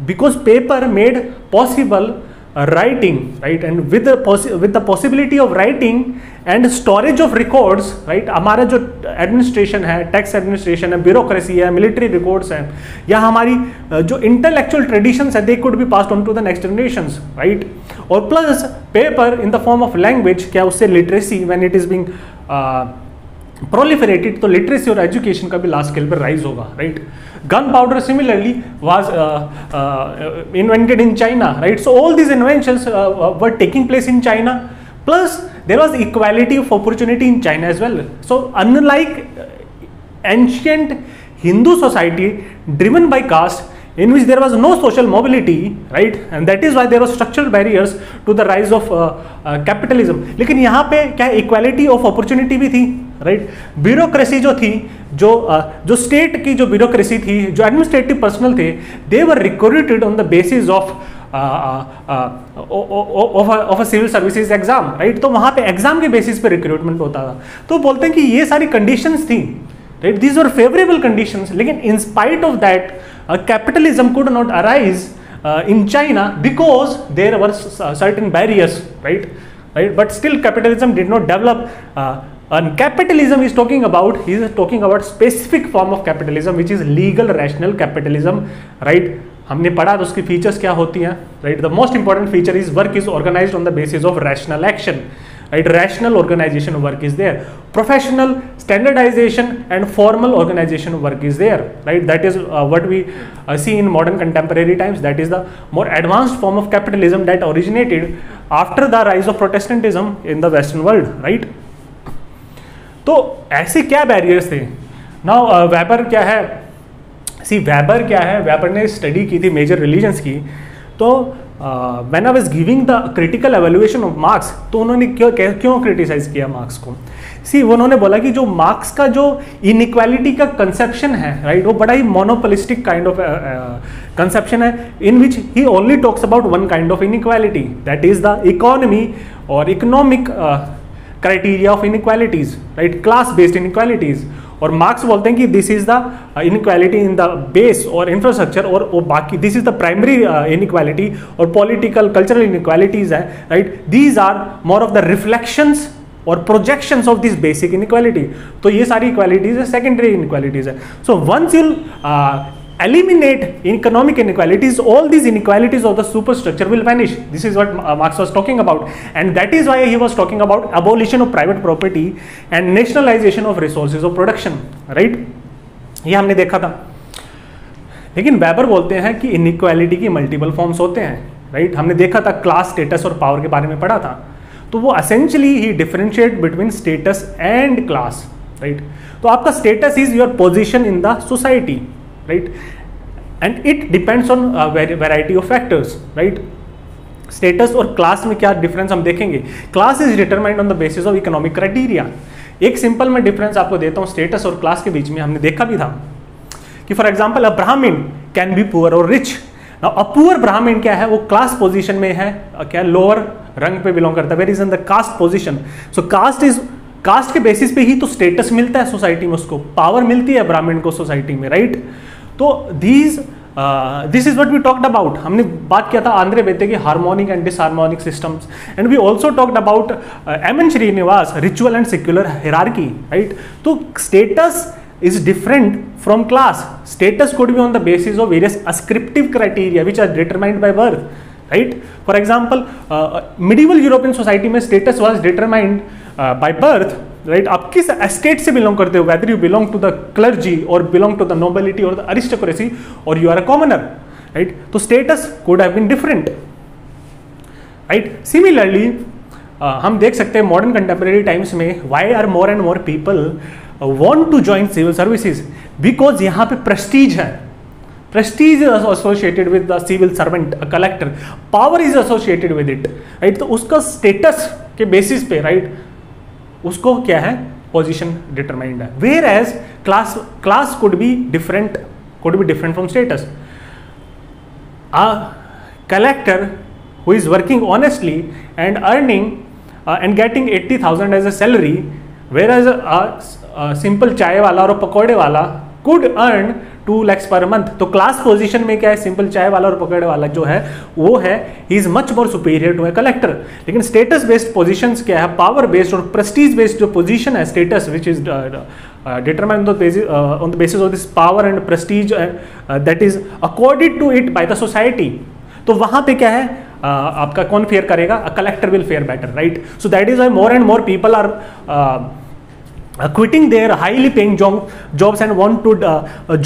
because paper made possible writing, right, and with the possibility of writing and storage of records, right, हमारा जो administration है, tax administration है, bureaucracy है, military records हैं, या हमारी जो इंटेलेक्चुअल ट्रेडिशंस है, they could be passed on to the next generations, right. और plus paper in the form of language, क्या उससे literacy when it is being proliferated, तो लिटरेसी और एजुकेशन का भी लार्ज स्केल पर राइज होगा, right. Gunpowder similarly was invented in China, right. So all these inventions were taking place in China, plus there was equality of opportunity in China as well. So unlike ancient Hindu society driven by caste, in which there was no social mobility, right, and that is why there were structural barriers to the rise of capitalism. लेकिन यहाँ पे क्या equality of opportunity भी थी, right. Bureaucracy जो थी, जो state की जो ब्यूरोक्रेसी थी, जो एडमिनिस्ट्रेटिव पर्सनल थे, they were recruited on the basis of a civil services exam, right. तो वहाँ पे एग्जाम के बेसिस पे रिक्रूटमेंट होता था. तो बोलते हैं कि ये सारी कंडीशंस थी, right. These were favourable conditions, लेकिन in spite of that capitalism could not arise in China because there were certain barriers, right. But still capitalism did not develop. And capitalism is talking about specific form of capitalism which is legal rational capitalism, right. हमने पढ़ा तो उसकी features क्या होती हैं, right. The most important feature is work is organised on the basis of rational action, right. Rational organization work is there, professional standardization and formal organization work is there, right. That is what we see in modern contemporary times. That is the more advanced form of capitalism that originated after the rise of Protestantism in the Western world, right. तो ऐसे क्या barriers थे. Now weber क्या है, weber क्या है, weber ने study की थी मेजर रिलीजन्स की. तो when I was giving the critical evaluation of marks, तो उन्होंने क्यों क्रिटिसाइज किया मार्क्स को. उन्होंने बोला कि जो मार्क्स का जो इनइक्वालिटी का कंसेप्शन है, राइट, वो बड़ा ही मोनोपोलिस्टिक काइंड ऑफ कंसेप्शन है, in which he only talks about one kind of inequality, that is the economy और economic criteria of inequalities, right, class based inequalities. और मार्क्स बोलते हैं कि this is the inequality in the base और infrastructure, और बाकी this is the primary inequality, और political cultural inequalities है, right. These are more of the reflections और projections of this basic inequality. तो ये सारी इक्वालिटीज है, सेकेंडरी इनइक्वालिटीज है. So once you eliminate economic inequalities, all these inequalities of the superstructure will vanish. This is what Marx was talking about, and that is why he was talking about abolition of private property and nationalization of resources of production, right. ये हमने देखा था. लेकिन weber बोलते हैं कि inequality की multiple forms होते हैं, राइट. हमने देखा था क्लास, स्टेटस और पावर के बारे में पढ़ा था. तो वो essentially he differentiate between status and class, right. तो आपका status is your position in the society, right, and it depends on variety of factors, right. Status और क्लास में क्या डिफरेंस हम देखेंगे. Class is determined on the basis of economic criteria. एक simple मैं difference आपको देता हूँ स्टेटस और क्लास के बीच में. हमने देखा भी था कि फॉर एग्जांपल अ ब्राह्मण कैन बी पुअर और रिच. नाउ अ पुअर ब्राह्मण क्या है, वो क्लास पोजीशन में है, क्या लोअर रंग पे बिलोंग करता है, where is in the caste position. So caste के बेसिस पे ही तो स्टेटस मिलता है सोसाइटी में, उसको पावर मिलती है ब्राह्मण को सोसाइटी में, राइट. तो this is what we talked about. हमने बात किया था आंद्रे बेते के harmonic and disharmonic systems, and we also talked about M N. Srinivas ritual and secular hierarchy, right. तो status is different from class. Status could be on the basis of various ascriptive criteria which are determined by birth, right. For example medieval European society में status was determined by birth, right. आप किस estate से belong करते हो, whether you belong to the clergy और belong to the nobility और the aristocracy और you are a commoner, right. तो status could have been different, right. Similarly हम देख सकते हैं मॉडर्न कंटेम्परेरी टाइम्स में why are more and more people want to join civil services, because यहाँ पे प्रेस्टीज है. Prestige is associated with the civil servant, a collector. Power is associated with it, right. तो उसका status के basis पे, right, उसको क्या है, position determined है. Whereas class could be different from status. A collector who is working honestly and earning and getting 80,000 as a salary, whereas a simple चाय वाला और पकौड़े वाला could earn 2 lakhs per month. तो क्लास पोजीशन में क्या है, सिंपल चाय वाला और पकड़ वाला जो है वो है ही is much more superior to a collector. लेकिन स्टेटस बेस्ड पोजीशंस क्या है, पावर बेस्ड और प्रेस्टीज बेस्ड जो पोजीशन है, status which is determined on the basis of this power and prestige that is accorded to it by the society। तो वहां पे क्या है, आपका कौन फेयर करेगा, a collector will fare better, right. So that is why more and more people are quitting their highly paying jobs and want to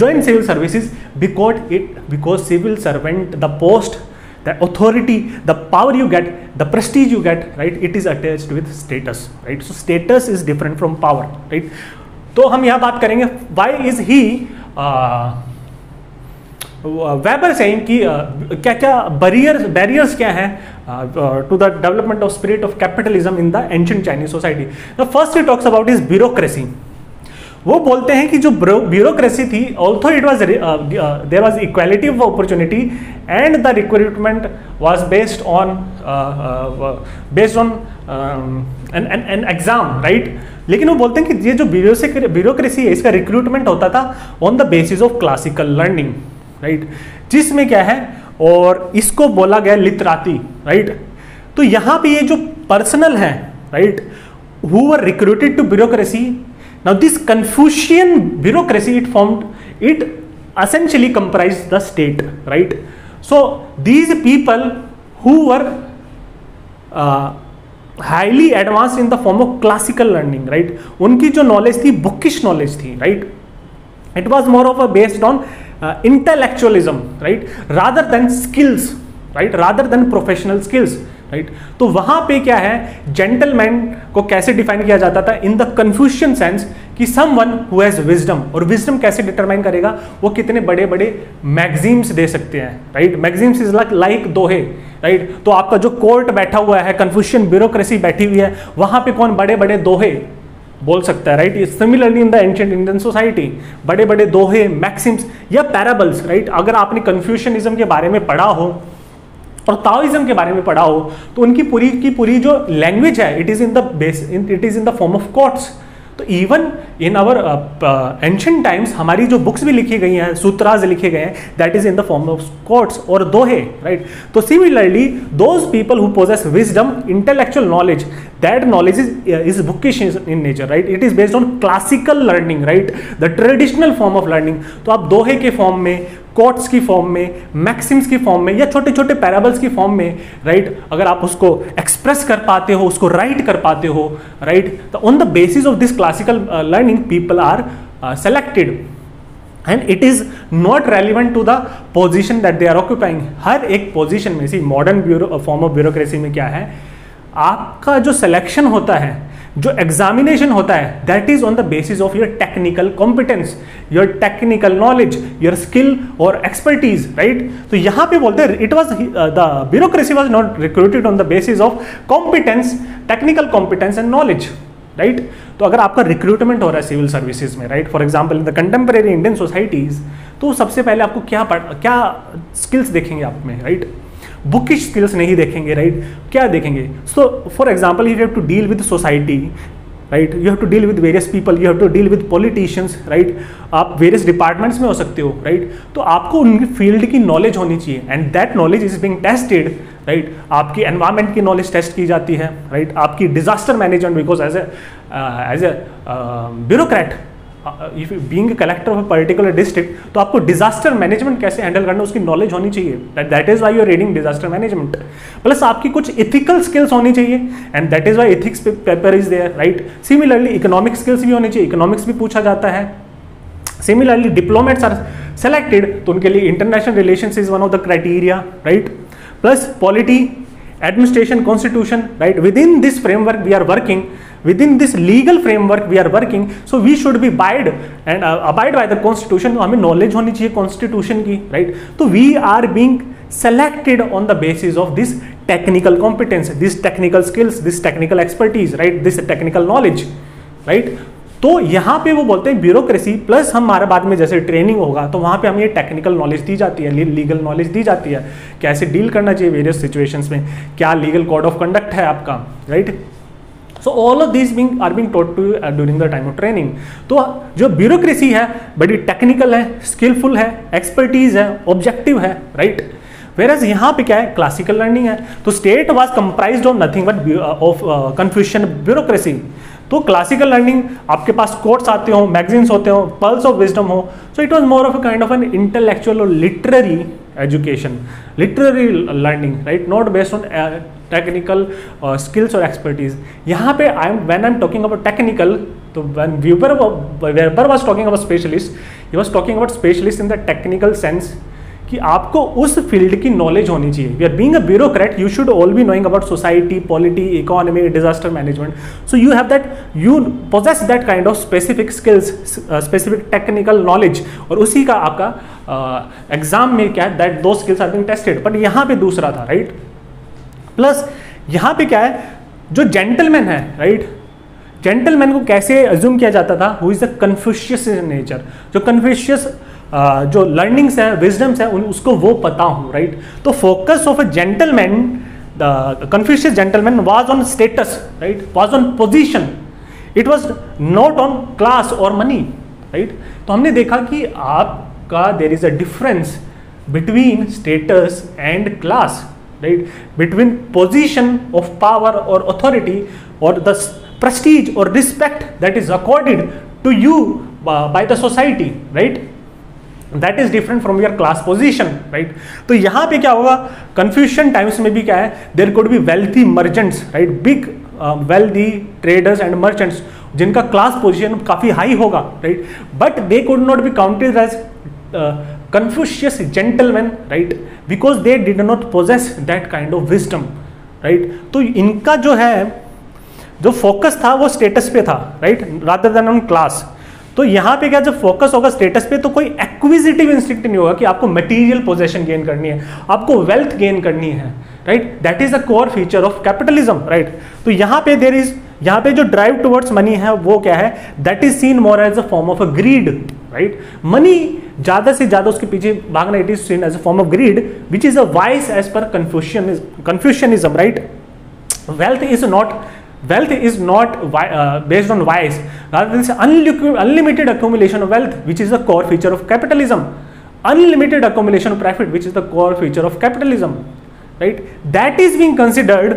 join civil services because civil servant, the post, the authority, the power you get, the prestige you get, right, it is attached with status, right। So status is different from power, right। तो हम यहाँ बात करेंगे why is he Weber saying कि क्या क्या barriers क्या हैं to the development of spirit of capitalism in the ancient Chinese society. The first he talks about is bureaucracy. वो बोलते हैं कि जो ब्यूरोक्रेसी थी, although it was there was equality of opportunity and the recruitment was based on an exam, right. लेकिन वो बोलते हैं कि ये जो ब्यूरोक्रेसी है, इसका रिक्रूटमेंट होता था on the basis of classical learning, right, जिसमें क्या है, और इसको बोला गया लिटराती, राइट। तो यहां पे ये जो पर्सनल है, right, who were recruited to bureaucracy, now this Confucian bureaucracy it essentially comprised the state, right। So these people who were highly advanced in the form of classical learning, right, उनकी जो knowledge थी bookish knowledge थी, right, it was more of a based on intellectualism, right, rather than skills, right, rather than professional skills, right। तो वहां पे क्या है, gentleman को कैसे डिफाइन किया जाता था इन द कन्फ्यूशियन सेंस कि समवन हु हैज विजडम, और विजडम कैसे डिटरमाइन करेगा, वो कितने बड़े बड़े मैगजीम्स दे सकते हैं, राइट। मैगजीम्स इज लाइक दोहे, राइट। तो आपका जो कोर्ट बैठा हुआ है, कन्फ्यूशियन ब्यूरोक्रेसी बैठी हुई है, वहां पे कौन बड़े बड़े दोहे बोल सकता है, right. Similarly in the ancient Indian society बड़े बड़े दोहे, मैक्सिम्स या पैराबल्स, राइट। अगर आपने कन्फ्यूशनिज्म के बारे में पढ़ा हो और ताओइज्म के बारे में पढ़ा हो, तो उनकी पूरी की पूरी जो लैंग्वेज है, it is in the form of quotes. तो even in our ancient times हमारी जो बुक्स भी लिखी गई हैं, सूत्राज लिखे गए हैं, that is in the form of quotes और दोहे, राइट। तो similarly those people who possess wisdom, intellectual knowledge, that knowledge is bookish in nature, right. It is based on classical learning, right, the traditional form of learning. तो आप दोहे के form में, quotes की form में, Maxim's की form में, या छोटे छोटे पैराबल्स की फॉर्म में, राइट, अगर आप उसको एक्सप्रेस कर पाते हो, उसको राइट कर पाते हो, राइट, तो on the basis of this classical learning people are selected and it is not relevant to the position that they are occupying. हर एक पोजिशन में, see modern form of bureaucracy में क्या है, आपका जो सिलेक्शन होता है, जो एग्जामिनेशन होता है, that is on the basis of your technical competence, your technical knowledge, your skill और एक्सपर्टीज, राइट। तो यहां पे बोलते हैं it was the bureaucracy was not recruited on the basis of competence, technical competence and knowledge, right. तो अगर आपका recruitment हो रहा है सिविल सर्विसेज में, right, for example in the contemporary Indian societies, तो सबसे पहले आपको क्या स्किल्स देखेंगे आप में, राइट। बुकिश स्किल्स नहीं देखेंगे, राइट, क्या देखेंगे। So for example you have to deal with society, right, you have to deal with various people, you have to deal with politicians, right. आप वेरियस डिपार्टमेंट्स में हो सकते हो, राइट। तो आपको उनकी फील्ड की नॉलेज होनी चाहिए and that knowledge is being tested, right. आपकी एनवायरमेंट की नॉलेज टेस्ट की जाती है, राइट। आपकी disaster management, because as a bureaucrat, if being collector of a particular district, तो आपको डिजास्टर मैनेजमेंट कैसे हैंडल करना उसकी नॉलेज होनी चाहिए, that is why you are reading disaster management. Plus आपकी कुछ इथिकल स्किल्स होनी चाहिए and that is why ethics paper is there, right. Similarly economic skills भी होनी चाहिए, इकोनॉमिक्स भी पूछा जाता है। सिमिलरली डिप्लोमेट्स आर सेलेक्टेड, तो उनके लिए international relations is one of the criteria, right. Plus polity, administration, constitution, right. Within this framework we are working, within this legal framework we are working, so we should be abide by the constitution। तो हमें knowledge होनी चाहिए constitution की, right। तो we are being selected on the basis of this technical competence, this technical skills, this technical expertise, right, this technical knowledge, right। तो यहाँ पे वो बोलते हैं ब्यूरोक्रेसी प्लस हमारे बाद में जैसे ट्रेनिंग होगा, तो वहाँ पे हमें ये टेक्निकल नॉलेज दी जाती है, लीगल नॉलेज दी जाती है, कैसे डील करना चाहिए वेरियस सिचुएशंस में, क्या लीगल कोड ऑफ कंडक्ट है आपका, right. So all of these are being taught to during the time of training. तो जो ब्यूरोक्रेसी है बड़ी टेक्निकल है, स्किलफुल है, एक्सपर्टीज है, ऑब्जेक्टिव है, राइट। वेरएज यहाँ पे क्या है, क्लासिकल लर्निंग है। तो state was comprised of nothing but of confusion bureaucracy. तो क्लासिकल लर्निंग आपके पास कोट्स आते हो, मैगजीन्स होते हो, पल्स ऑफ विजडम हो, so it was more of a kind of an intellectual और literary education, literary learning, right, not based on technical skills और expertise. यहाँ पे when I am talking about technical, तो when Weber was talking about specialist, he was talking about specialist in the technical sense कि आपको उस field की knowledge होनी चाहिए। We are being a bureaucrat, you should all be knowing about society, polity, economy, disaster management. So you have that, you possess that kind of specific skills, specific technical knowledge, और उसी का आपका exam में क्या है, that दो skills are being tested. But यहाँ पे दूसरा था, राइट। प्लस यहाँ पे क्या है, जो जेंटलमैन है, राइट, जेंटलमैन को कैसे अज्यूम किया जाता था, who is the Confucius in nature, जो कन्फ्यूशियस जो लर्निंग्स है, विजडम्स है, उसको वो पता हूँ, राइट। तो focus of a gentleman, the Confucius gentleman was on status, right, was on position, it was not on class और मनी, राइट। तो हमने देखा कि आपका there is a difference between status and class, right, between position of power और authority और the prestige और respect that is accorded to you by the society, right, that is different from your class position, right. तो यहाँ पे क्या होगा, confusion times में भी क्या है, there could be wealthy merchants, right, big wealthy traders and merchants जिनका क्लास पोजीशन काफी हाई होगा, right, but they could not be counted as Confucius gentleman, right, because they did not possess that kind of wisdom, right. तो इनका जो है, जो focus था वो स्टेटस पे था, right, rather than on class. तो यहाँ पे क्या, जब फोकस होगा स्टेटस पे, तो कोई एक्विजिटिव इंस्टिंक्ट नहीं होगा कि आपको मटेरियल पोजेशन गेन करनी है, आपको वेल्थ गेन करनी है, right. That is a core feature of capitalism, right. तो यहाँ पे देयर इज, यहाँ पे जो ड्राइव टुवर्ड्स मनी है वो क्या है, that is seen more as a form of a greed, right. Money ज्यादा से ज्यादा उसके पीछे भागना, it is seen as a form of greed which is a vice as per Confucianism, right. Wealth is not based on vice, rather it's unlimited accumulation of wealth, which is the core feature of capitalism. Unlimited accumulation of profit, which is the core feature of capitalism, right? That is being considered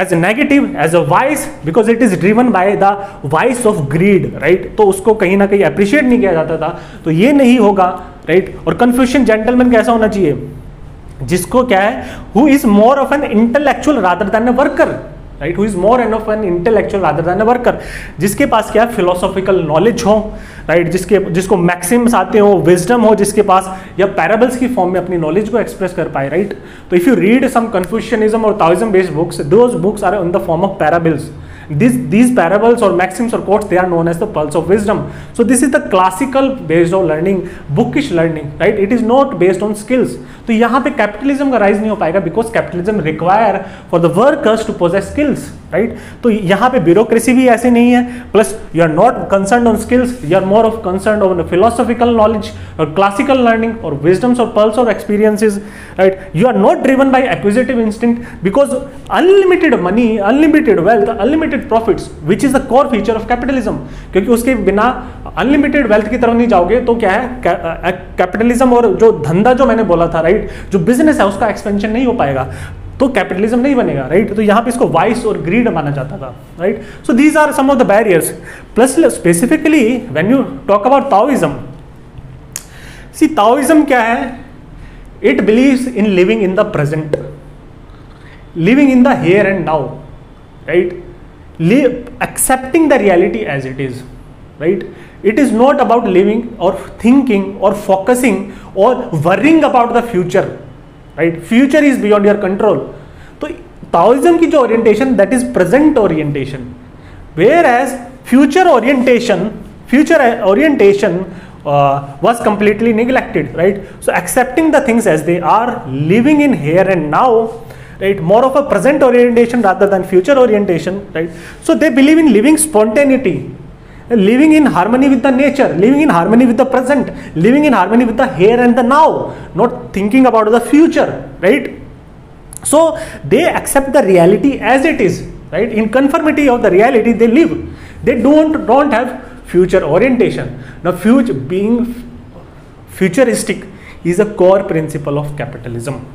as a negative, as a vice, because it is driven by the vice of greed, right? तो उसको कहीं ना कहीं appreciate नहीं किया जाता था, तो ये नहीं होगा, right? और Confucian gentleman कैसा होना चाहिए, जिसको क्या है, who is more of an intellectual rather than a worker, right, who is more end of an intellectual rather than a worker, जिसके पास क्या फिलोसॉफिकल नॉलेज हो, राइट, जिसको मैक्सिम्स आते हो, विजडम हो जिसके पास, या पैराबल्स की फॉर्म में अपनी नॉलेज को एक्सप्रेस कर पाए, राइट। तो if you read some Confucianism और Taoism based books, those books are in the form of parables. These parables or maxims or quotes, they are known as the pearls of wisdom. So this is the classical based on learning, bookish learning, right? It is not based on skills. तो यहाँ पे capitalism का rise नहीं हो पाएगा because capitalism require for the workers to possess skills, right? तो यहाँ पे ब्यूरोक्रेसी भी ऐसे नहीं है, plus you are not concerned on skills, you are more of concerned on philosophical knowledge or classical learning or wisdoms or pearls or experiences, right? You are not driven by acquisitive instinct because unlimited money, unlimited wealth, unlimited profits which is the core feature of capitalism. क्योंकि उसके बिना unlimited wealth की तरफ नहीं जाओगे तो क्या है, कैपिटलिज्म और जो धंधा जो मैंने बोला था, राइट, जो बिजनेस है उसका एक्सपेंशन नहीं हो पाएगा, तो कैपिटलिज्म नहीं बनेगा, राइट. तो यहाँ पे इसको वाइस और ग्रीड माना जाता था, right. So these are some of the barriers. Plus specifically when you talk about Taoism, see Taoism क्या है, it believes in living in the present, living in the here and now, right. Accepting the reality as it is, right? It is not about living or thinking or focusing or worrying about the future, right? Future is beyond your control. तो Taoism की जो orientation, that is present orientation, whereas future orientation was completely neglected, right? So accepting the things as they are, living in here and now, right, more of a present orientation rather than future orientation, right. So they believe in living spontaneity, living in harmony with the nature, living in harmony with the present, living in harmony with the here and the now, not thinking about the future, right. So they accept the reality as it is, right? In conformity of the reality they live. They don't have future orientation. Now being futuristic is a core principle of capitalism,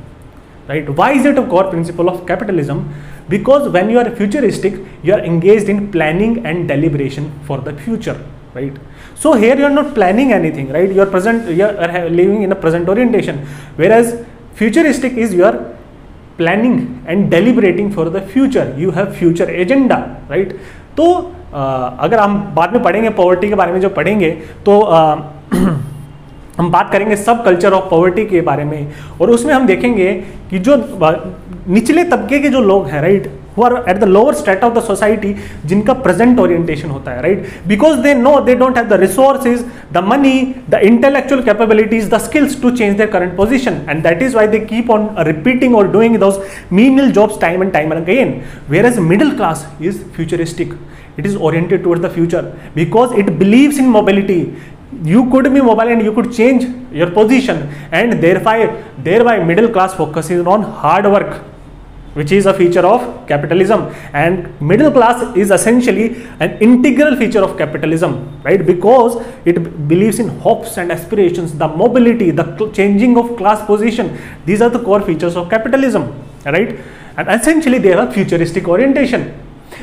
right? Why is it a core principle of capitalism? Because when you are futuristic, you are engaged in planning and deliberation for the future, right? So here you are not planning anything, right? You are living in a present orientation, whereas futuristic is you are planning and deliberating for the future. You have future agenda, right? तो अगर हम बाद में पढ़ेंगे poverty के बारे में, जो पढ़ेंगे तो हम बात करेंगे सब कल्चर ऑफ पॉवर्टी के बारे में, और उसमें हम देखेंगे कि जो निचले तबके के जो लोग हैं, right, who are at the lower strata of the society, जिनका present orientation होता है, right? Because they know they don't have the resources, the money, the intellectual capabilities, the skills to change their current position, and that is why they keep on repeating or doing those menial jobs time and time and again. Whereas middle class is futuristic. It is oriented towards the future because it believes in mobility. You could be mobile and you could change your position, and thereby middle class focuses on hard work, which is a feature of capitalism. And middle class is essentially an integral feature of capitalism, right? Because it believes in hopes and aspirations, the mobility, the changing of class position. These are the core features of capitalism, right? And essentially they have a futuristic orientation.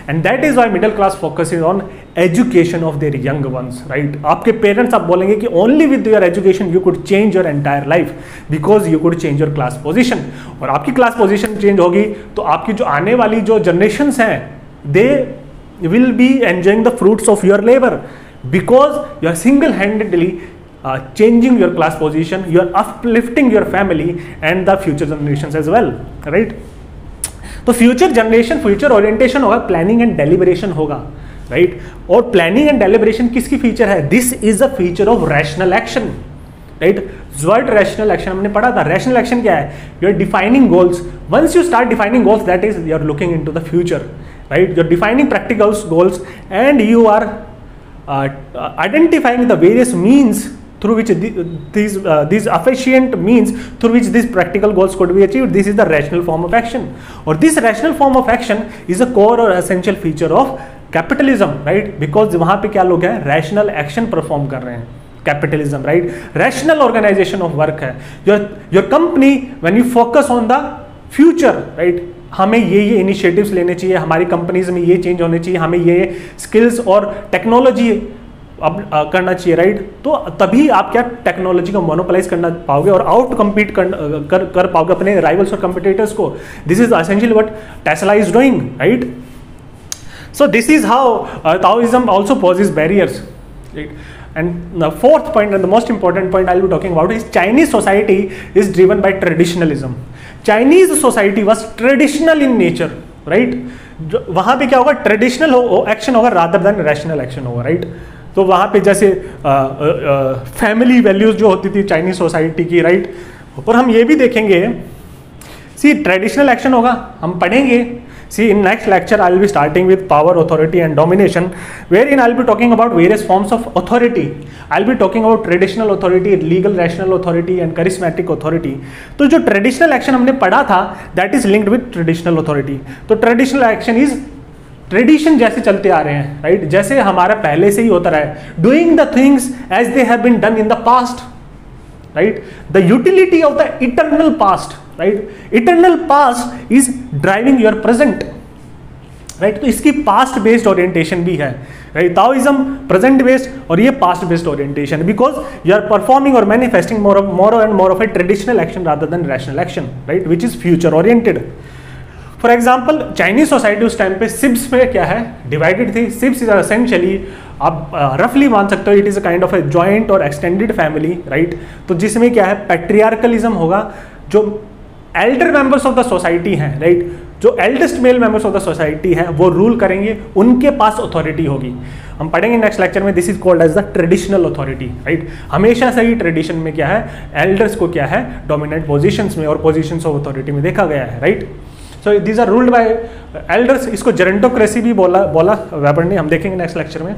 And that is why middle class focuses on education of their young ones, right? आपके parents आप बोलेंगे कि only with your education you could change your entire life because you could change your class position. और आपकी class position change होगी तो आपकी जो आने वाली जो generations हैं, they will be enjoying the fruits of your labor because you are single-handedly changing your class position, you are uplifting your family and the future generations as well, right? तो future generation, future orientation होगा, planning and deliberation होगा, right? और planning and deliberation किसकी feature है? This is a feature of rational action, right? Word rational action हमने पढ़ा था. Rational action क्या है? You are defining goals. Once you start defining goals, that is you are looking into the future, right? You are defining practical goals and you are identifying the various means through which these efficient means through which these practical goals could be achieved. This is the rational form of action, or this rational form of action is a core or essential feature of capitalism, right? Because वहाँ पे क्या लोग हैं? rational action perform कर रहे हैं. Capitalism, right? Rational organization of work है. Your company when you focus on the future, right? हमें ये इनिशिएटिव्स लेने चाहिए, हमारी कंपनीज में ये चेंज होने चाहिए, हमें ये स्किल्स और टेक्नोलॉजी अब करना चाहिए, राइट? तो तभी आप क्या टेक्नोलॉजी को मोनोपोलाइज करना पाओगे और आउट कम्पीट कर पाओगे अपने राइवल्स और कंपिटिटर्स को. This is essentially what Tesla is doing, right? So this is how Taoism also poses barriers, right? And the fourth point and the most important point I'll be talking about is Chinese society is driven by traditionalism. Chinese society was traditional in nature, right? वहाँ पे क्या होगा? Traditional action होगा rather than rational action होगा, right? तो वहाँ पे जैसे फैमिली वैल्यूज जो होती थी चाइनीज सोसाइटी की, राइट? और हम ये भी देखेंगे, सी ट्रेडिशनल एक्शन होगा, हम पढ़ेंगे. See, in next lecture I will be starting with power, authority and domination, wherein I will be talking about various forms of authority. I will be talking about traditional authority, legal rational authority and charismatic authority. तो जो traditional action हमने पढ़ा था, that is linked with traditional authority. तो traditional action is tradition जैसे चलते आ रहे हैं, राइट? जैसे हमारा पहले से ही होता रहा है, doing the things as they have been done in the past, right? The utility of the eternal past, right? Eternal past is driving your present, right? तो इसकी पास्ट बेस्ड ओरिएंटेशन भी है, राइट? ताओइज्म प्रेजेंट बेस्ड और ये past based orientation, because you are performing और manifesting more and more of a traditional action rather than rational action, right? Which is future oriented. For example Chinese society उस time पे सिब्स में क्या है? Divided थी. सिब्स इज एसेंशियली, आप रफली मान सकते हो, it is a kind of a joint और एक्सटेंडेड फैमिली, राइट? तो जिसमें क्या है? पैट्रियार्कलिज्म होगा. जो Elder members of the society हैं, राइट? जो eldest male members of the society हैं वो रूल करेंगे, उनके पास अथॉरिटी होगी. हम पढ़ेंगे नेक्स्ट लेक्चर में. This is called as the traditional authority, right? हमेशा से ही ट्रेडिशन में क्या है? एल्डर्स को क्या है? डोमिनेंट पोजीशंस में और पोजीशंस ऑफ अथॉरिटी में देखा गया है, right? So these are ruled by elders. इसको जेरेंटोक्रेसी भी बोला वेबर ने, हम देखेंगे नेक्स्ट लेक्चर में.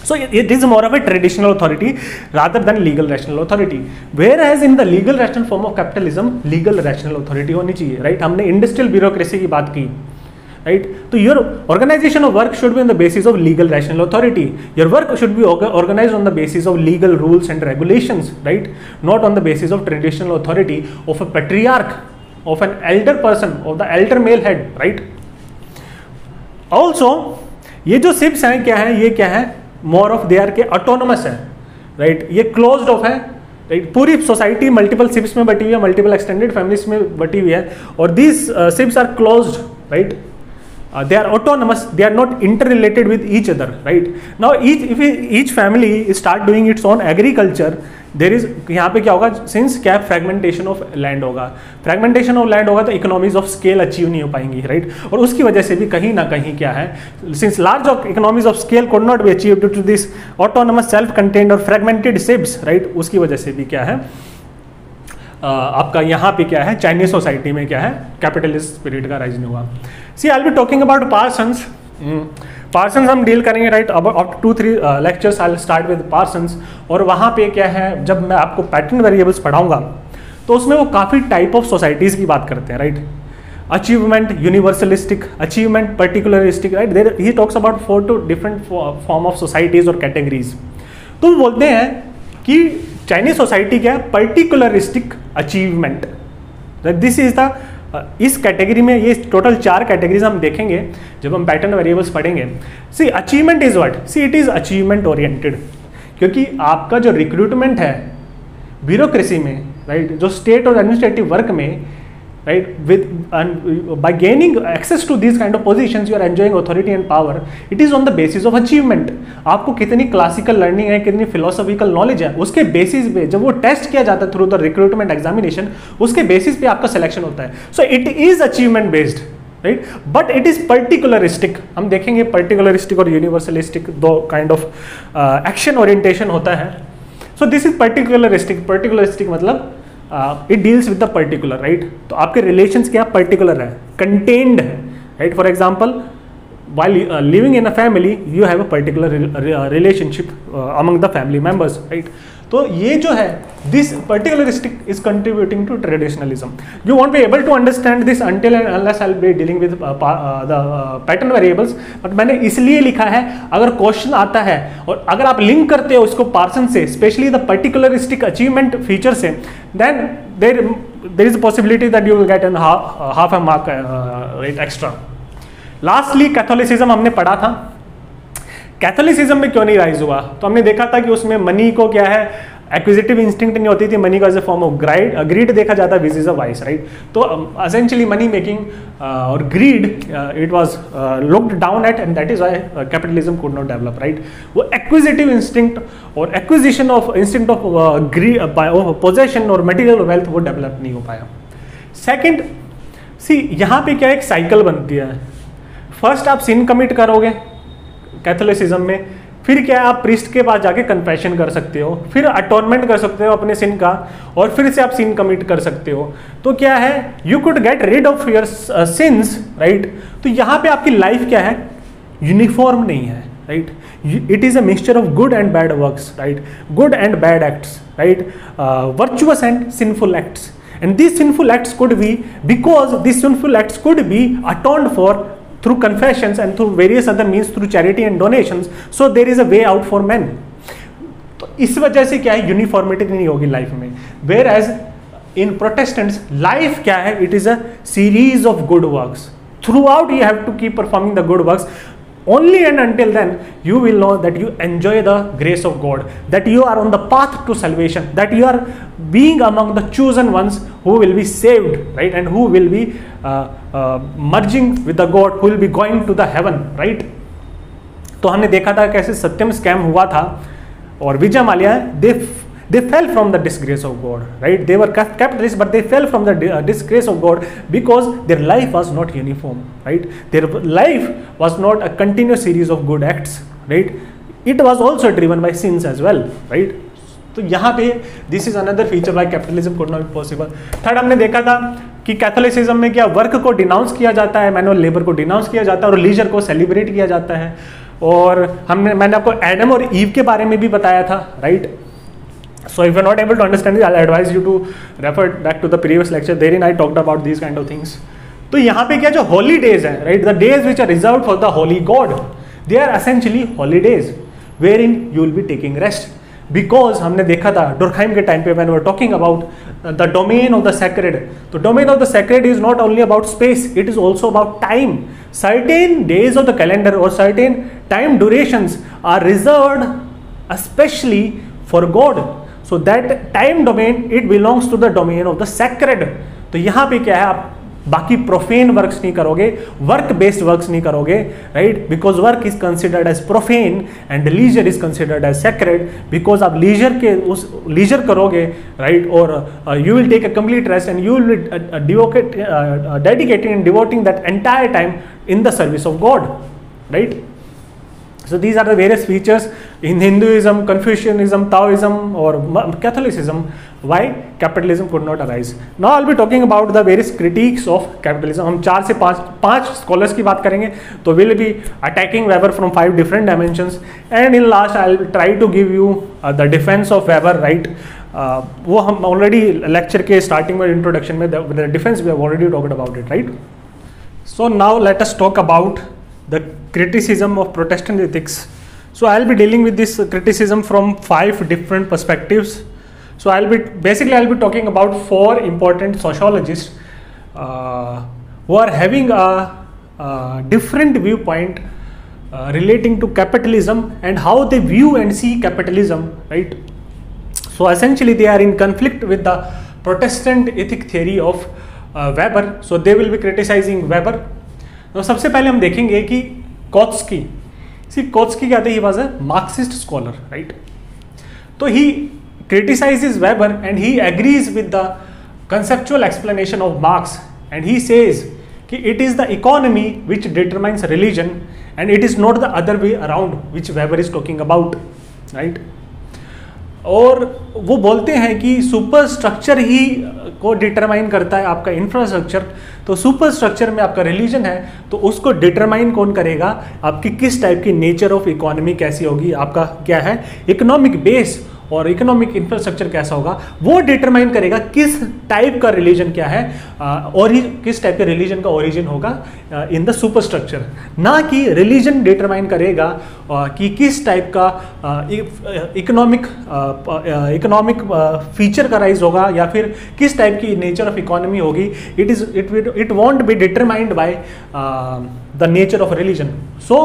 So it is more of a traditional authority rather than legal rational authority. Whereas in the legal rational form of capitalism, legal rational authority होनी चाहिए, right? हमने industrial bureaucracy की बात की. right? So your organization of work should be on the basis of legal rational authority. Your work should be organized on the basis of legal rules and regulations, right? Not on the basis of traditional authority of a patriarch, of an elder person, of the elder male head, right? Also ये जो sips हैं क्या है, ये क्या है, more of they are के autonomous है, राइट? ये क्लोज्ड ऑफ है, राइट? पूरी सोसाइटी मल्टीपल सिप्स में बटी हुई है, मल्टीपल एक्सटेंडेड फैमिलीज में बटी हुई है, और these ships are closed, right? They are autonomous, they are not interrelated with each other, right? Now if each family start doing its own agriculture, there is यहाँ पे क्या होगा, since क्या fragmentation of land होगा, fragmentation of land होगा तो economies of scale achieve नहीं हो पाएंगी, right? और उसकी वजह से भी कहीं ना कहीं क्या है, since large economies of scale could not be achieved due to this autonomous self-contained or fragmented SIBs, right? उसकी वजह से भी क्या है, आपका यहाँ पे क्या है, चाइनीज सोसाइटी में क्या है, कैपिटलिस्ट स्पिरिट का राइज नहीं हुआ. See I will be talking about Parsons. Parsons हम डील करेंगे, right? About 2-3 lectures I will start with Parsons. और वहाँ पे क्या है, जब मैं आपको पैटर्न वेरिएबल्स पढ़ाऊंगा तो उसमें वो काफ़ी टाइप ऑफ सोसाइटीज़ की बात करते हैं, right? Achievement universalistic, achievement particularistic, right? There he talks about 4 to different form of societies और कैटेगरीज. तो वो बोलते हैं कि चाइनीज सोसाइटी क्या है, particularistic achievement. This is the, इस कैटेगरी में ये टोटल 4 कैटेगरीज हम देखेंगे जब हम पैटर्न वेरिएबल्स पढ़ेंगे. See achievement is what, see it is achievement oriented, क्योंकि आपका जो रिक्रूटमेंट है ब्यूरोक्रेसी में, राइट, जो स्टेट और एडमिनिस्ट्रेटिव वर्क में, right, with by gaining access to these kind of positions you are enjoying authority and power. It is on the basis of achievement. आपको कितनी क्लासिकल लर्निंग है, कितनी philosophical knowledge है, उसके basis पे जब वो टेस्ट किया जाता है थ्रू द रिक्रूटमेंट एग्जामिनेशन, उसके बेसिस पे आपका सिलेक्शन होता है. So it is achievement based, right? But it is particularistic. हम देखेंगे पर्टिकुलरिस्टिक और यूनिवर्सलिस्टिक दो काइंड ऑफ एक्शन ओरिएंटेशन होता है. सो दिस इज पर्टिकुलरिस्टिक. पर्टिकुलरिस्टिक मतलब it deals with the particular, right? तो आपके रिलेशंस क्या पर्टिकुलर है, कंटेन्ड है, right? For example while living in a family you have a particular relationship among the family members, right? तो ये जो है, this particularistic is contributing to traditionalism. You won't be able to understand this until and unless I'll be dealing with the pattern variables. But मैंने इसलिए लिखा है, अगर question आता है और अगर आप लिंक करते हो उसको पार्सन से, स्पेशली द पर्टिकुलरिस्टिक अचीवमेंट फीचर से, then there is a possibility that you will get half a mark right extra. Lastly Catholicism हमने पढ़ा था. कैथोलिसिज्म में क्यों नहीं राइज हुआ, तो हमने देखा था कि उसमें मनी को क्या है, एक्विजिटिव इंस्टिंक्ट नहीं होती थी, मनी को as a form of greed देखा जाता, which is a vice, right? तो एसेंशियली मनी मेकिंग और greed it was looked down at, and that is why capitalism could not develop, right? वो एक्विजिटिव इंस्टिंक्ट और acquisition of instinct of possession और material wealth वो develop नहीं हो पाया. Second, सी यहाँ पे क्या एक साइकिल बनती है. फर्स्ट आप सिन कमिट करोगे कैथोलिसिज्म में, फिर क्या है, आप प्रीस्ट के पास जाके कन्फेशन कर सकते हो, फिर अटोनमेंट कर सकते हो अपने सिन का, और फिर से आप सिन कमिट कर सकते हो. तो क्या है, you could get rid of your sins, right? तो यहाँ पे आपकी लाइफ क्या है, यूनिफॉर्म नहीं है, right? It is a mixture of good and bad works, right? Good and bad acts, right? Virtuous and sinful acts. And these sinful acts could be, because these sinful acts could be atoned for through confessions and through various other means, through charity and donations, so there is a way out for men. तो इस वजह से क्या है, uniformity नहीं होगी life में. Whereas in Protestants life क्या है, it is a series of good works. Throughout you have to keep performing the good works. Only and until then you will know that you enjoy the grace of God, that you are on the path to salvation, that you are being among the chosen ones who will be saved, right? And who will be merging with the God, who will be going to the heaven, right? तो हमने देखा था कैसे सत्यम scam हुआ था, और Vijay Mallya they fell from the disgrace of God, right? They were capitalists, but they fell from the disgrace of God because their life was not uniform, right? Their life was not a continuous series of good acts, right? It was also driven by sins as well, right? तो यहाँ पे this is another feature why capitalism could not be possible. Third, हमने देखा था कि Catholicism में क्या work को डिनाउंस किया जाता है, मैनुअल लेबर को डिनाउंस किया जाता है, और लीजर को सेलिब्रेट किया जाता है. और मैंने आपको एडम और ईव के बारे में भी बताया था, right? So if you're not able to understand it, I'll advise you to refer back to the previous lecture. Therein I talked about these kind of things. तो यहाँ पे क्या जो हॉलीडेज है, right, the days which are reserve for the holy God, they are essentially holidays wherein you will be taking rest. Because हमने देखा था Durkheim के टाइम पे when we are talking about the domain of the sacred, तो domain of the sacred is not only about space, it is also about time. Certain days of the calendar or certain time durations are reserved especially for God. So that time domain, it belongs to the domain of the sacred. तो यहाँ पे क्या है, आप बाकी profane works नहीं करोगे, work based works नहीं करोगे, right, because work is considered as profane and leisure is considered as sacred. Because आप लीजर के उस लीजर करोगे, राइट, और you will take a complete rest and you will dedicating and devoting that entire time in the service of God, right? So these are the various features in Hinduism, Confucianism, Taoism or Catholicism why capitalism could not arise. Now I'll be talking about the various critiques of capitalism. हम 4 से 5 scholars की बात करेंगे, तो we'll be attacking Weber from 5 different dimensions, and in last I'll try to give you the defense of Weber, right? वो हम already lecture के starting में introduction में the defense we have already talked about it, right? So now let us talk about the criticism of Protestant ethics. So I'll be dealing with this criticism from 5 different perspectives. So I'll be talking about 4 important sociologists who are having a different viewpoint relating to capitalism and how they view and see capitalism, right? So essentially they are in conflict with the Protestant ethic theory of Weber, so they will be criticizing Weber. तो सबसे पहले हम देखेंगे कि कोत्स्की क्या था, he was a Marxist scholar, right? तो he criticizes Weber and he agrees with the conceptual explanation of Marx, and he says कि it is the economy which determines religion and it is not the other way around which Weber is talking about, right? और वो बोलते हैं कि super structure ही को determine करता है आपका इंफ्रास्ट्रक्चर। तो सुपर स्ट्रक्चर में आपका रिलीजन है, तो उसको डिटरमाइन कौन करेगा, आपकी किस टाइप की नेचर ऑफ इकोनॉमी कैसी होगी, आपका क्या है इकोनॉमिक बेस और इकोनॉमिक इंफ्रास्ट्रक्चर कैसा होगा, वो डिटरमाइन करेगा किस टाइप का रिलीजन क्या है, और किस टाइप के रिलीजन का ओरिजिन होगा इन द सुपर स्ट्रक्चर। ना कि रिलीजन डिटरमाइन करेगा कि किस टाइप का इकोनॉमिक फीचर का राइज होगा या फिर किस टाइप की नेचर ऑफ इकोनॉमी होगी। It won't be determined by the nature of religion. So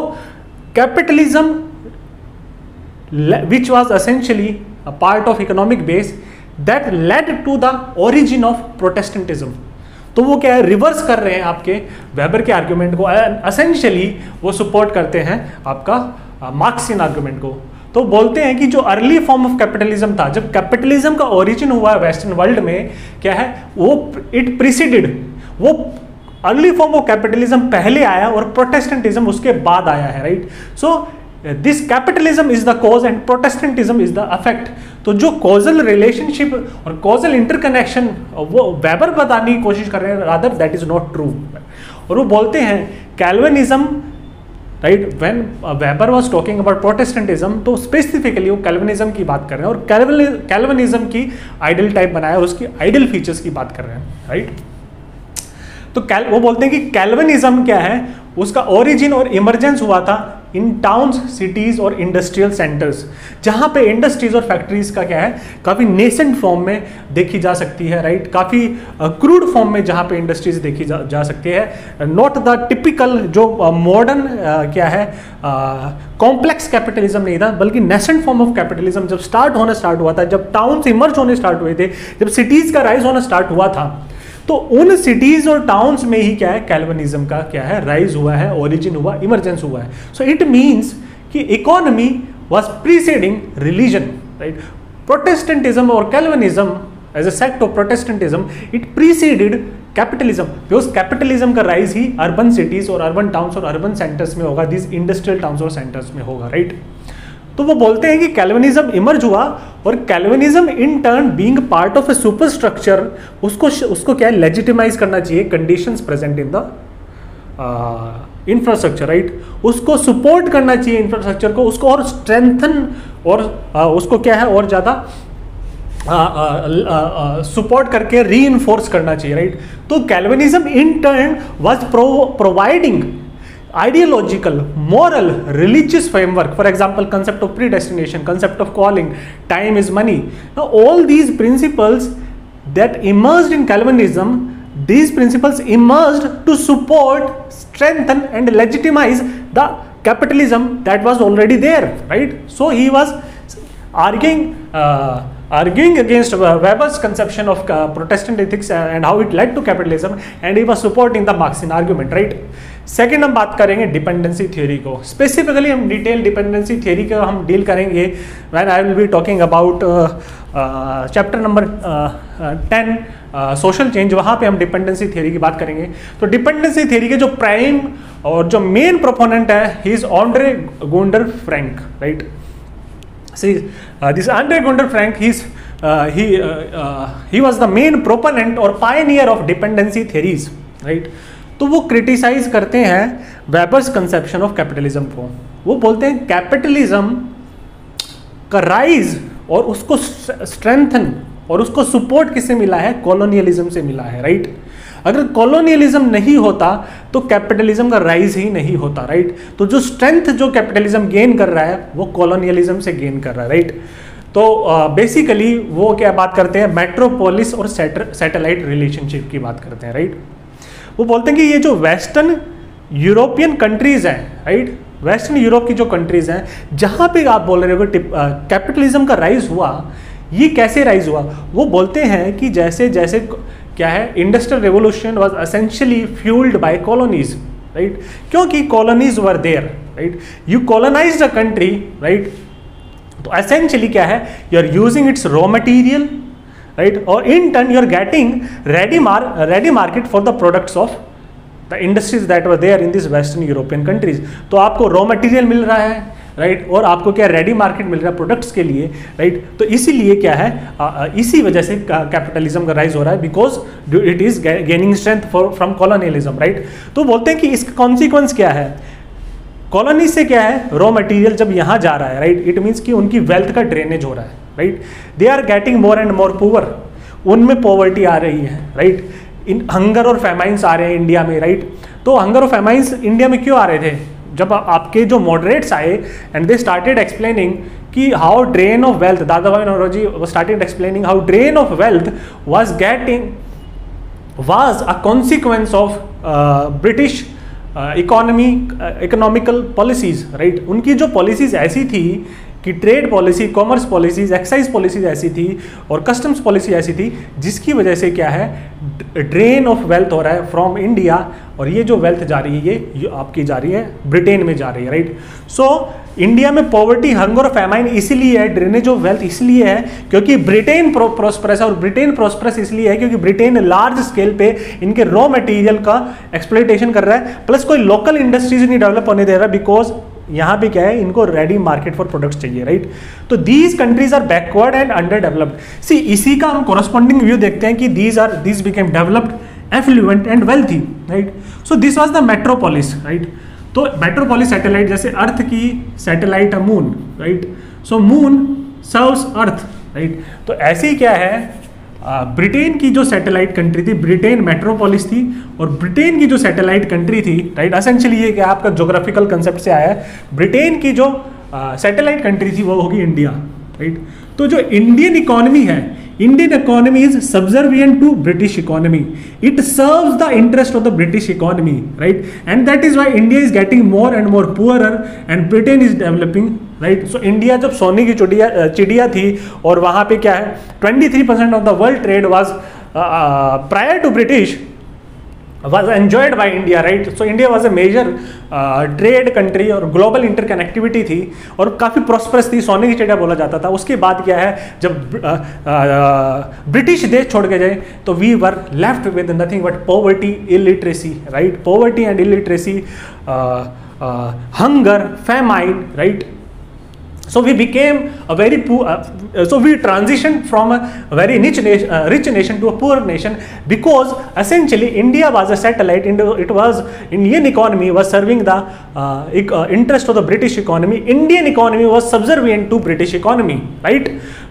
capitalism which was essentially a part of economic base that led to the origin of Protestantism. तो वो क्या है, रिवर्स कर रहे हैं आपके वेबर के आर्ग्यूमेंट को, एसेंशियली वो सपोर्ट करते हैं आपका मार्क्सियन आर्ग्यूमेंट को। तो बोलते हैं कि जो अर्ली फॉर्म ऑफ कैपिटलिज्म था, जब कैपिटलिज्म का ओरिजिन हुआ है वेस्टर्न वर्ल्ड में, क्या है वो इट प्रीसीडेड, वो अर्ली फॉर्म ऑफ कैपिटलिज्म पहले आया और प्रोटेस्टेंटिज्म उसके बाद आया है, right? So this capitalism is the cause and Protestantism is the affect. तो जो कॉजल रिलेशनशिप और कॉजल इंटरकनेक्शन वो वेबर बताने की कोशिश कर रहे हैं, rather that is not true. और वो बोलते हैं Calvinism, right, when Weber was talking about Protestantism, तो स्पेसिफिकली वो कैल्विनिज्म की बात कर रहे हैं और कैल्विनिज्म की आइडियल टाइप बनाया और उसकी आइडियल फीचर्स की बात कर रहे हैं, राइट? तो वो बोलते हैं कि कैल्विनिज्म क्या है, उसका ओरिजिन और इमरजेंस हुआ था इन टाउन्स, सिटीज और इंडस्ट्रियल सेंटर्स, जहां पे इंडस्ट्रीज और फैक्ट्रीज का क्या है काफी नेसेंट फॉर्म में देखी जा सकती है, राइट? काफी क्रूड फॉर्म में जहां पे इंडस्ट्रीज देखी जा सकती है, नॉट द टिपिकल जो मॉडर्न क्या है कॉम्प्लेक्स कैपिटलिज्म नहीं था, बल्कि नेसेंट फॉर्म ऑफ कैपिटलिज्म जब स्टार्ट हुआ था, जब टाउन्स इमर्ज होने स्टार्ट हुए थे, जब सिटीज का राइज होना स्टार्ट हुआ था, तो उन सिटीज और टाउन्स में ही क्या है कैल्विनिज्म का क्या है राइज हुआ है, ओरिजिन हुआ, इमरजेंस हुआ है। सो इट मीन्स कि economy was preceding religion, right? Protestantism और Calvinism as a sect of Protestantism it preceded capitalism, because capitalism का राइज ही अर्बन सिटीज और अर्बन टाउन्स और अर्बन सेंटर्स में होगा, दिस इंडस्ट्रियल टाउन्स और सेंटर्स में होगा, राइट? तो वो बोलते हैं कि कैल्विनिज्म इमर्ज हुआ और Calvinism in turn being part of A super structure, उसको क्या लेजिटिमाइज करना चाहिए conditions present in the infrastructure, right? उसको सपोर्ट करना चाहिए इंफ्रास्ट्रक्चर को, उसको और स्ट्रेंथन और उसको क्या है और ज़्यादा सपोर्ट करके री इन्फोर्स करना चाहिए, राइट। तो Calvinism in turn was providing ideological, moral, religious framework, for example concept of predestination, concept of calling, time is money. Now all these principles that emerged in Calvinism, these principles emerged to support, strengthen and legitimize the capitalism that was already there, right? So he was arguing against Weber's conception of Protestant ethics and how it led to capitalism, and he was supporting the Marxian argument, right? Second हम बात करेंगे dependency theory को, specifically हम detail dependency theory को हम deal करेंगे when I will be talking about chapter number 10 social change, वहाँ पे हम डिपेंडेंसी थ्योरी की बात करेंगे। तो डिपेंडेंसी थ्योरी के जो प्राइम और जो मेन प्रोपोनेंट है ही is Andre Gunder Frank, right. See this Andre Gunder Frank he was the main proponent और pioneer of dependency theories, right. तो वो क्रिटिसाइज करते हैं वेबर्स कंसेप्शन ऑफ कैपिटलिज्म को। वो बोलते हैं कैपिटलिज्म का राइज और उसको स्ट्रेंथन और उसको सपोर्ट किससे मिला है? कॉलोनियलिज्म से मिला है, राइट। अगर कॉलोनियलिज्म नहीं होता तो कैपिटलिज्म का राइज ही नहीं होता, राइट। तो जो स्ट्रेंथ जो कैपिटलिज्म गेन कर रहा है वो कॉलोनियलिज्म से गेन कर रहा है, राइट। तो बेसिकली वो क्या बात करते हैं? मेट्रोपोलिस और सैटेलाइट रिलेशनशिप की बात करते हैं, राइट। वो बोलते हैं कि ये जो वेस्टर्न यूरोपियन कंट्रीज हैं, राइट, वेस्टर्न यूरोप की जो कंट्रीज हैं जहां पे आप बोल रहे हो कैपिटलिज्म का राइज हुआ, ये कैसे राइज हुआ? वो बोलते हैं कि जैसे जैसे क्या है, industrial revolution was essentially fuelled by colonies, right, क्योंकि colonies were there, right. You colonise the country, right, तो एसेंशियली क्या है, you are using its raw material, right, or in turn you are getting ready market for the products of the industries that were there in these western European countries। तो आपको raw material मिल रहा है, right, और आपको क्या ready market मिल रहा है products के लिए, राइट। तो इसीलिए क्या है, इसी वजह से कैपिटलिज्म का राइज हो रहा है, because it is gaining strength from colonialism, right. तो बोलते हैं कि इसका कॉन्सिक्वेंस क्या है? कॉलोनी से क्या है, रॉ मटेरियल जब यहाँ जा रहा है, राइट, इट मीन्स कि उनकी वेल्थ का ड्रेनेज हो रहा है, right. They are getting more and more poor, उनमें पॉवर्टी आ रही है, राइट। इन हंगर और फेमाइंस आ रहे हैं इंडिया में, राइट। तो हंगर और फेमाइंस इंडिया में क्यों आ रहे थे? जब आपके जो मॉडरेट्स आए एंड दे स्टार्टेड एक्सप्लेनिंग कि how drain of wealth, Dadabhai Naoroji started explaining how drain of wealth was a consequence of British economical policies, right. उनकी जो पॉलिसीज ऐसी थी कि trade policy, commerce policies, excise policies ऐसी थी और कस्टम्स पॉलिसी ऐसी थी जिसकी वजह से क्या है, ड्रेन ऑफ वेल्थ हो रहा है फ्रॉम इंडिया, और ये जो वेल्थ जा रही है ये आपकी जा रही है ब्रिटेन में जा रही है, राइट। सो इंडिया में पॉवर्टी, हंगर और फैमाइन इसीलिए है, ड्रेनेज ऑफ वेल्थ इसलिए है क्योंकि ब्रिटेन प्रोस्परस है, और ब्रिटेन प्रोस्परस इसलिए है क्योंकि ब्रिटेन लार्ज स्केल पे इनके रॉ मटेरियल का एक्सप्लॉइटेशन कर रहा है, प्लस कोई लोकल इंडस्ट्रीज नहीं डेवलप होने दे रहा, बिकॉज यहाँ पे क्या है, इनको रेडी मार्केट फॉर प्रोडक्ट्स चाहिए, राइट। तो these countries are backward and underdeveloped. See इसी का हम कोरस्पॉन्डिंग व्यू देखते हैं कि these became developed, affluent and wealthy, right. So this was the metropolis, right. तो मेट्रोपोलिस सैटेलाइट, जैसे अर्थ की सैटेलाइट है moon, right. So moon serves earth, right. तो ऐसे ही क्या है, ब्रिटेन की जो सैटेलाइट कंट्री थी, ब्रिटेन मेट्रोपोलिस थी, और ब्रिटेन की जो सैटेलाइट कंट्री थी, राइट, एसेंशियली ये क्या आपका ज्योग्राफिकल कंसेप्ट से आया है, ब्रिटेन की जो सैटेलाइट कंट्री थी वो होगी इंडिया, राइट। तो जो इंडियन इकोनॉमी है, Indian economy is subservient to British economy, it serves the interest of the British economy, right, and that is why India is getting more and more poorer and Britain is developing, right. So India जब सोने की चिड़िया थी और वहां पे क्या है, 23% of the world trade was prior to British was enjoyed by India, right? So India was a major trade country और global interconnectivity थी और काफ़ी prosperous थी, सोने की चिड़िया बोला जाता था। उसके बाद क्या है, जब ब्रिटिश देश छोड़ के जाए तो we were left with nothing but poverty, illiteracy, right? Poverty and illiteracy, hunger, famine, right? So we became a very poor, so we transitioned from a very rich nation to a poor nation, because essentially India was a satellite. It was, Indian economy was serving the interest of the British economy. Indian economy was subservient to British economy, right?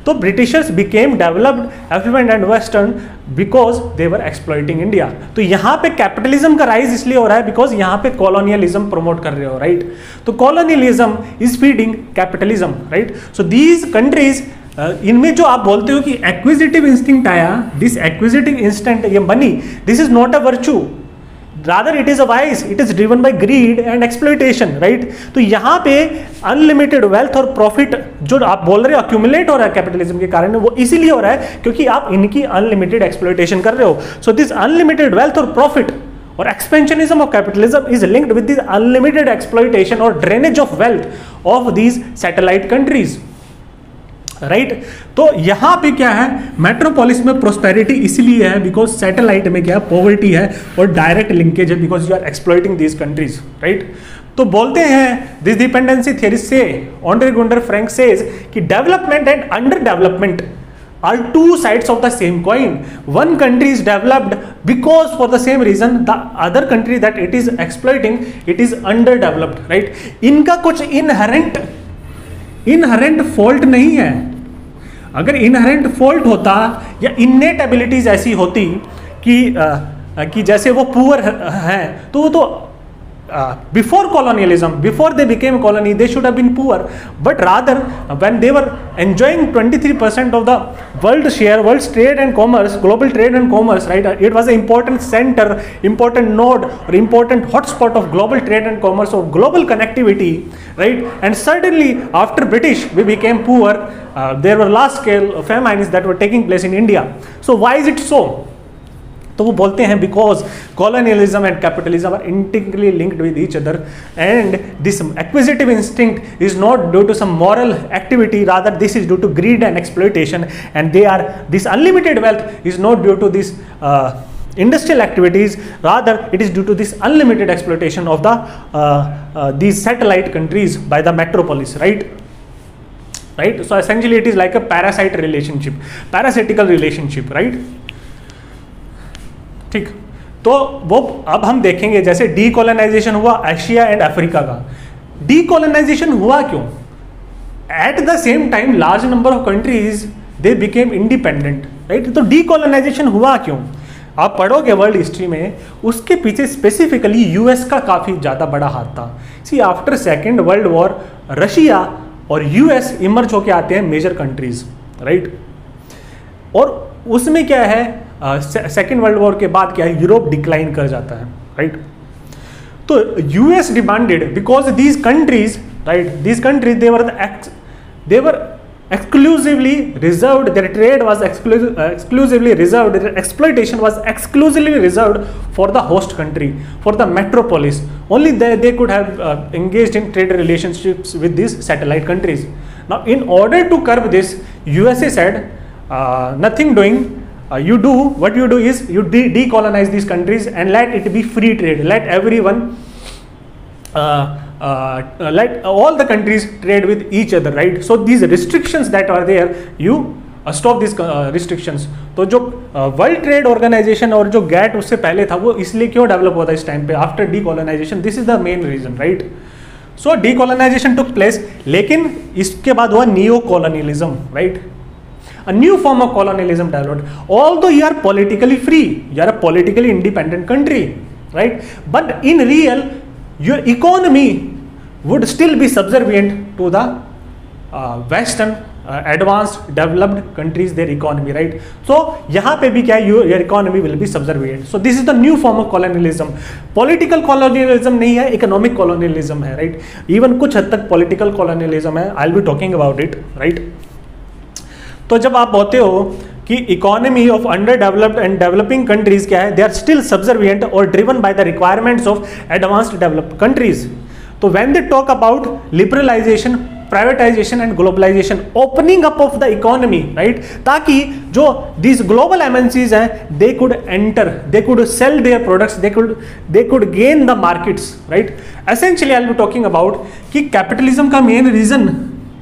तो Britishers became developed affluent and western because they were exploiting India. तो यहाँ पे capitalism का rise इसलिए हो रहा है because यहाँ पे कॉलोनियलिज्म प्रमोट कर रहे हो, राइट। तो colonialism is feeding capitalism, right. So these countries, इनमें जो आप बोलते हो कि एक्विजिटिव इंस्टिंक्ट आया, दिस एक्विजिटिव इंस्टिंक्ट, ये money, this is not a virtue, rather it is a vice, it is driven by greed and exploitation, right। तो यहाँ पे अनलिमिटेड वेल्थ और प्रॉफिट जो आप बोल रहे हो अक्यूमुलेट हो रहा है कैपिटलिज्म के कारण, वो इसीलिए हो रहा है क्योंकि आप इनकी अनलिमिटेड एक्सप्लॉइटेशन कर रहे हो। सो दिस अनलिमिटेड वेल्थ और प्रॉफिट और expansionism of capitalism is linked with this unlimited exploitation और drainage of wealth of these satellite countries, right. तो यहां पे क्या है, मेट्रोपोलिस में प्रोस्पेरिटी इसलिए है बिकॉज सैटेलाइट में क्या है, पॉवर्टी है और डायरेक्ट लिंकेज है because you are exploiting these countries, right. तो बोलते हैं दिस डिपेंडेंसी थ्योरी से ऑन्ड्रे गुंडर फ्रैंक सेज कि development and under development are two sides of the same coin. One country is developed because for the same reason the other country that it is exploiting, it is underdeveloped, right। इनका कुछ inherent fault नहीं है। अगर inherent fault होता या innate abilities ऐसी होती कि जैसे वो पुअर हैं तो वो तो before colonialism, before they became a colony, they should have been poor, but rather when they were enjoying 23% of the world share, world's trade and commerce, global trade and commerce, right, it was an important center, important node or important hotspot of global trade and commerce, of global connectivity, right, and suddenly after British we became poor, there were large scale famines that were taking place in India। So why is it so? तो वो बोलते हैं because colonialism and capitalism are integrally linked with each other and this acquisitive instinct is not due to some moral activity, rather this is due to greed and exploitation, and they are this unlimited wealth is not due to this industrial activities, rather it is due to this unlimited exploitation of the these satellite countries by the metropolis, right। So essentially it is like a parasitical relationship, right। ठीक, तो वो अब हम देखेंगे जैसे decolonisation हुआ Asia and Africa का। Decolonisation हुआ क्यों? At the same time large number of countries they became independent, right. तो डीकोलोनाइजेशन हुआ क्यों? आप पढ़ोगे वर्ल्ड हिस्ट्री में, उसके पीछे स्पेसिफिकली यूएस का काफी ज्यादा बड़ा हाथ था। See after second world war Russia और यूएस इमर्ज होके आते हैं मेजर कंट्रीज, राइट। और उसमें क्या है, सेकेंड वर्ल्ड वॉर के बाद क्या है, यूरोप डिक्लाइन कर जाता है, राइट। तो US demanded because these countries, right, these countries they were exclusively reserved, their trade was exclusively reserved, their exploitation was exclusively reserved for the host country, for the metropolis. Only they could have engaged in trade relationships with these satellite countries. Now in order to curb this, USA said nothing doing, you do what you do is you decolonize these countries and let it be free trade, let everyone let all the countries trade with each other, right। So these restrictions that are there, you stop these restrictions। तो जो world trade organisation और जो gate उससे पहले था वो इसलिए क्यों डेवलप हुआ था इस टाइम पे, after decolonization, this is the main reason, right. So decolonization took place, लेकिन इसके बाद हुआ neo colonialism, right. A new form of colonialism developed. Although you are politically free, you are a politically independent country, right? But in real, your economy would still be subservient to the Western advanced developed countries, their economy, right? So यहाँ पे भी क्या है, your economy will be subservient. So this is the new form of colonialism. Political colonialism नहीं है, economic colonialism है, right? Even कुछ हद तक political colonialism है. I'll be talking about it, right? तो जब आप बोलते हो कि economy of underdeveloped and developing countries क्या है, दे आर स्टिल सब्जर्विएंट और driven by the requirements of advanced developed countries. तो when they talk about liberalisation, privatisation and globalisation, opening up of the economy, right, ताकि जो these global MNCs हैं they could enter, they could sell their products, they could gain the markets, right. Essentially I will be talking about कि capitalism का main reason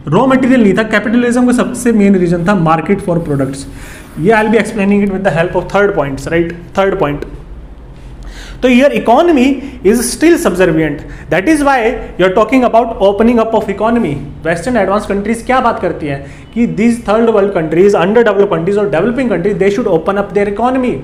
raw material नहीं था, capitalism का सबसे main reason था market for products. ये I will be explaining it with the help of third points, right. Third point, तो your economy is still subservient, that is why you are talking about opening up of economy. Western advance countries क्या बात करती है कि these third world countries, under developed countries और developing countries, they should open up there economy.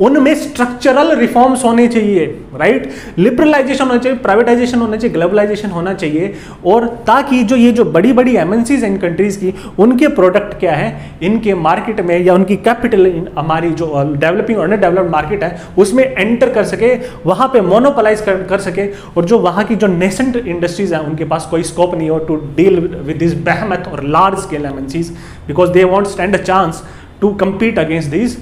उनमें structural reforms होने चाहिए, right, liberalisation होना चाहिए, प्राइवेटाइजेशन होना चाहिए, ग्लोबलाइजेशन होना चाहिए, और ताकि जो बड़ी बड़ी एमएनसीज इन कंट्रीज की, उनके प्रोडक्ट क्या है इनके मार्केट में, या उनकी कैपिटल हमारी जो डेवलपिंग और अंडर डेवलप्ड मार्केट है उसमें एंटर कर सके, वहां पे मोनोपोलाइज कर सके, और जो वहां की जो नेसेंट इंडस्ट्रीज हैं उनके पास कोई स्कोप नहीं हो to deal with this behemoth और large scale MNCs, because they won't stand a chance to compete against these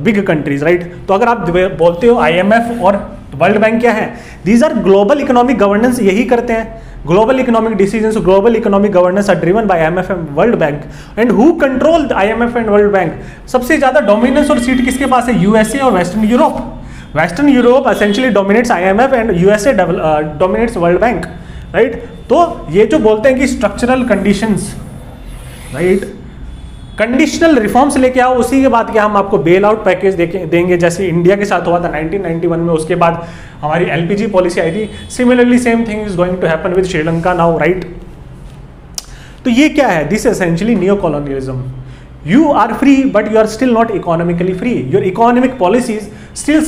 big countries, right? तो अगर आप बोलते हो IMF और वर्ल्ड बैंक क्या है, these are global economic governance, यही करते हैं। Global economic decisions, global economic governance are driven by IMF and World Bank. And who control the IMF and World Bank? सबसे ज़्यादा डोमिनेंस और सीट किसके पास है? USA और western Europe. Western Europe essentially dominates IMF and USA dominates World Bank, right? तो ये जो बोलते हैं कि structural conditions, right, conditional reforms लेके आओ, उसी के बाद क्या हम आपको बेल आउट पैकेज देंगे, जैसे इंडिया के साथ हुआ था 1991 में, उसके बाद हमारी LPG पॉलिसी आई थी। Similarly same thing is going to happen with Sri Lanka now, right. तो ये क्या है? This essentially neo colonialism. You are free but you are still not economically free. Your economic policies still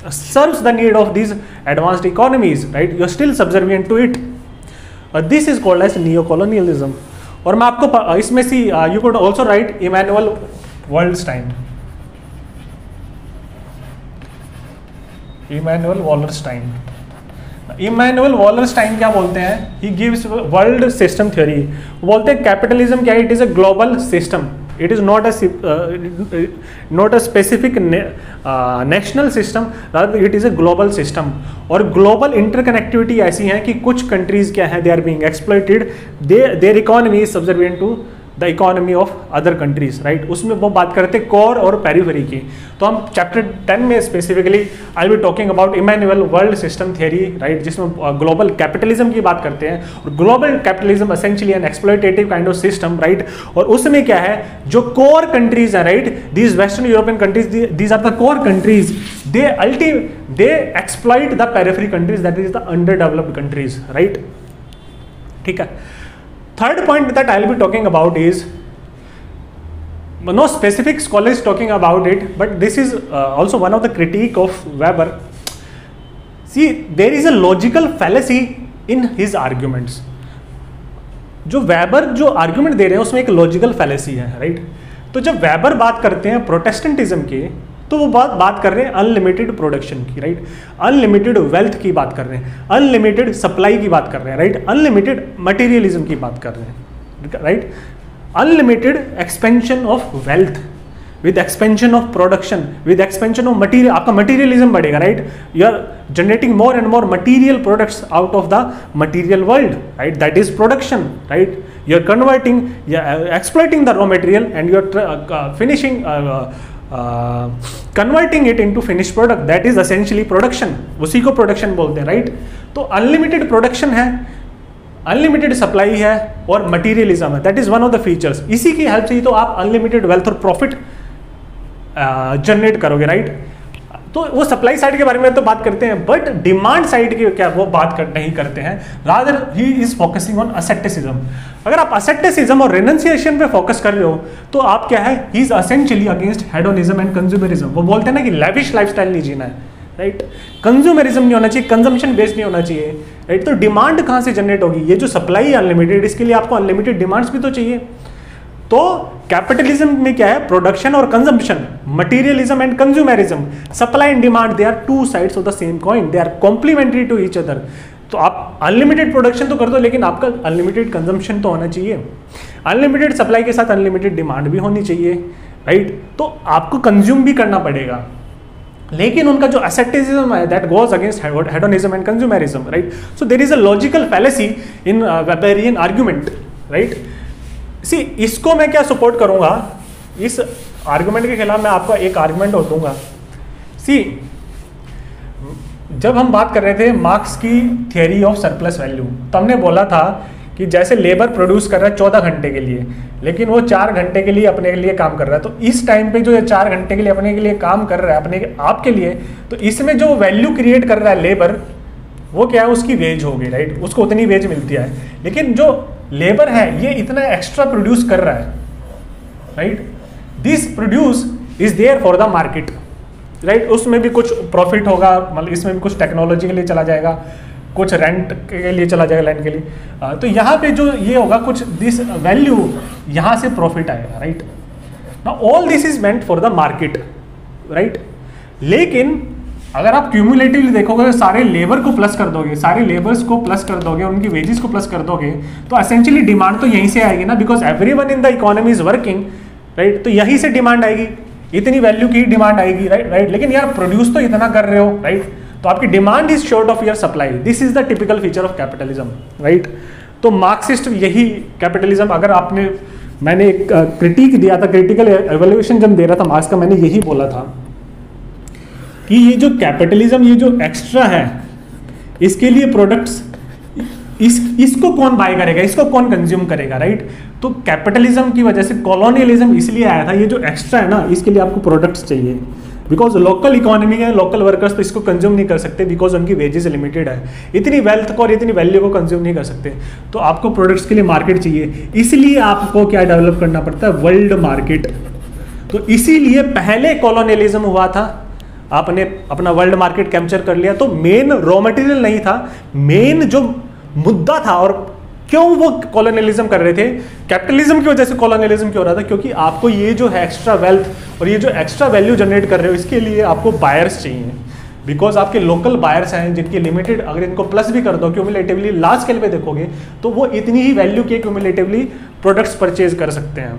serves the need of these advanced economies, right? You're still subservient to it. This is called as neo-colonialism. और मैं आपको इसमें से you could also write Immanuel Wallerstein. Immanuel Wallerstein क्या बोलते हैं? He gives world system theory. बोलते हैं कैपिटलिज्म क्या है? It is a global system. It is not a specific national system, rather it is a global system. और global interconnectivity ऐसी है कि कुछ countries क्या है, they are being exploited, their economy is subservient to the economy of other countries, right? उसमें वो बात करते हैं कोर और पेरिफेरी की। तो हम चैप्टर 10 में specifically I will talking about Immanuel world system theory, right, जिसमें ग्लोबल कैपिटलिज्म की बात करते हैं। और global capitalism essentially an exploitative kind of system, right. और उसमें क्या है, जो कोर कंट्रीज हैं, right, these western European countries, these are the core countries, they exploit the periphery countries, that is the under developed countries, right. ठीक है। Third point that I'll be talking about is, no specific scholar is talking about it, but this is also one of the critique of Weber. See, there is a logical fallacy in his arguments. जो weber जो argument दे रहे हैं उसमें एक logical fallacy है, right. तो जब weber बात करते हैं प्रोटेस्टेंटिज्म के, तो वो बात कर रहे हैं अनलिमिटेड प्रोडक्शन की, राइट, अनलिमिटेड वेल्थ की बात कर रहे हैं, अनलिमिटेड सप्लाई की बात कर रहे हैं, राइट, अनलिमिटेड मटेरियलिज्म की बात कर रहे हैं, right, unlimited expansion of wealth with expansion of production with expansion of material. आपका मटीरियलिज्म बढ़ेगा, right, you are generating more and more material products out of the material world, right, that is production, right, you are converting, exploiting the raw material and you are finishing converting it into finish product, that is essentially production, उसी को production बोलते हैं, right. तो unlimited production है, unlimited supply है और materialism है, that is one of the features. इसी की हेल्प से ही तो आप अनलिमिटेड वेल्थ और प्रॉफिट जनरेट करोगे, राइट। तो वो सप्लाई साइड के बारे में तो बात करते हैं, बट डिमांड साइड की क्या वो बात नहीं करते हैं, rather he is focusing on asceticism. अगर आप असेप्टिसिज्म और रेनंसिएशन पे फोकस कर रहे हो तो आप क्या है, he is essentially against hedonism and consumerism. वो बोलते हैं ना कि लैविश लाइफस्टाइल नहीं जीना है, राइट, कंज्यूमरिज्म नहीं होना चाहिए, कंजम्पशन बेस्ड नहीं होना चाहिए, राइट। तो डिमांड कहाँ से जनरेट होगी? ये जो सप्लाई है अनलिमिटेड, इसके लिए आपको अनलिमिटेड डिमांड्स भी तो चाहिए। तो कैपिटलिज्म में क्या है, प्रोडक्शन और consumption, materialism and consumerism, supply and demand, they are two sides of the same coin, they are complementary to each other. तो आप अनलिमिटेड प्रोडक्शन तो कर दो, लेकिन आपका अनलिमिटेड कंजम्पशन तो होना चाहिए, अनलिमिटेड सप्लाई के साथ अनलिमिटेड डिमांड भी होनी चाहिए, राइट। तो आपको कंज्यूम भी करना पड़ेगा, लेकिन उनका जो एसेप्टिसिज्म है that goes against hedonism and consumerism, right. So there is a logical fallacy in Weberian argument, right. See, इसको मैं क्या सपोर्ट करूंगा, इस आर्गुमेंट के खिलाफ मैं आपको एक आर्गुमेंट और दूंगा। सी, जब हम बात कर रहे थे मार्क्स की थियरी ऑफ सरप्लस वैल्यू, तो हमने बोला था कि जैसे लेबर प्रोड्यूस कर रहा है 14 घंटे के लिए, लेकिन वो 4 घंटे के लिए अपने के लिए काम कर रहा है, तो इस टाइम पे जो 4 घंटे के लिए अपने के लिए काम कर रहा है अपने आपके लिए, तो इसमें जो वैल्यू क्रिएट कर रहा है लेबर, वो क्या है, उसकी वेज होगी, राइट, उसको उतनी वेज मिलती है। लेकिन जो लेबर है ये इतना एक्स्ट्रा प्रोड्यूस कर रहा है, right, this produce is there for the market, right, उसमें भी कुछ प्रॉफिट होगा, मतलब इसमें भी कुछ टेक्नोलॉजी के लिए चला जाएगा, कुछ रेंट के लिए चला जाएगा, लैंड के लिए। तो यहाँ पे जो ये होगा कुछ दिस वैल्यू यहाँ से प्रॉफिट आएगा, right. Now all this is meant for the market, right. लेकिन अगर आप क्यूमुलेटिवली देखोगे, सारे लेबर को प्लस कर दोगे, सारे लेबर्स को प्लस कर दोगे, उनकी वेजेस को प्लस कर दोगे, तो एसेंशियली डिमांड तो यहीं से आएगी ना, because everyone in the economy is working, right. तो यहीं से डिमांड आएगी, इतनी वैल्यू की डिमांड आएगी, राइट। लेकिन यार प्रोड्यूस तो इतना कर रहे हो, राइट, तो आपकी demand is short of your supply. This is the typical feature of capitalism, right. तो मार्क्सिस्ट यही कैपिटलिज्म, अगर आपने, मैंने एक क्रिटिक दिया था, क्रिटिकल एवेल्युएशन जब दे रहा था मार्क्स का, मैंने यही बोला था कि ये जो कैपिटलिज्म, ये जो एक्स्ट्रा है, इसके लिए प्रोडक्ट्स, इसको कौन बाय करेगा, इसको कौन कंज्यूम करेगा, राइट। तो कैपिटलिज्म की वजह से कॉलोनियलिज्म इसलिए आया था, ये जो एक्स्ट्रा है ना, इसके लिए आपको प्रोडक्ट्स चाहिए, बिकॉज लोकल इकोनॉमी है, लोकल वर्कर्स तो इसको कंज्यूम नहीं कर सकते, बिकॉज उनकी वेजेस लिमिटेड है, इतनी वेल्थ को और इतनी वैल्यू को कंज्यूम नहीं कर सकते, तो आपको प्रोडक्ट्स के लिए मार्केट चाहिए। इसलिए आपको क्या डेवलप करना पड़ता है, वर्ल्ड मार्केट। तो इसीलिए पहले कॉलोनियलिज्म हुआ था, आपने अपना वर्ल्ड मार्केट कैप्चर कर लिया, तो मेन रॉ मटेरियल नहीं था, मेन जो मुद्दा था, और क्यों वो कॉलोनियलिज्म कर रहे थे, कैपिटलिज्म की वजह से कॉलोनियलिज्म क्यों हो रहा था, क्योंकि आपको ये जो है एक्स्ट्रा वेल्थ और ये जो एक्स्ट्रा वैल्यू जनरेट कर रहे हो, इसके लिए आपको बायर्स चाहिए, बिकॉज आपके लोकल बायर्स हैं जिनकी लिमिटेड, अगर इनको प्लस भी कर दो क्यूमुलेटिवली लार्ज स्केल पे देखोगे, तो वो इतनी ही वैल्यू के क्यूमुलेटिवली प्रोडक्ट्स परचेज कर सकते हैं।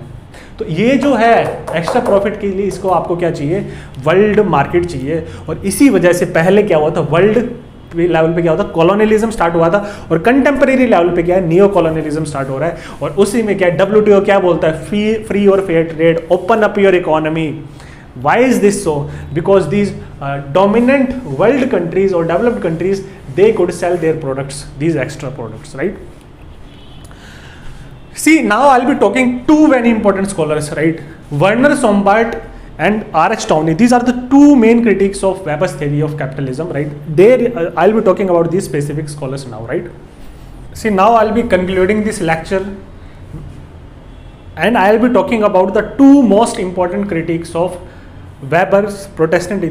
तो ये जो है एक्स्ट्रा प्रॉफिट के लिए, इसको आपको क्या चाहिए, वर्ल्ड मार्केट चाहिए। और इसी वजह से पहले क्या हुआ था, वर्ल्ड लेवल पे क्या होता, कॉलोनियलिज्म स्टार्ट हुआ था, और कंटेम्परेरी लेवल पे क्या है, नियो कॉलोनियलिज्म स्टार्ट हो रहा है। और उसी में क्या है, WTO क्या बोलता है, फ्री और fair trade, open up your economy. Why is this so, because these dominant world countries और developed countries, they could sell their products, these extra products, right. See, now I'll be talking two very important scholars, right? Werner Sombart and R.H. Tawney. These are the two main critics of Weber's theory of capitalism, right? I'll be talking about these specific scholars now, right? See, now I'll be concluding this lecture, and I'll be talking about the two most important critiques of Weber's Protestant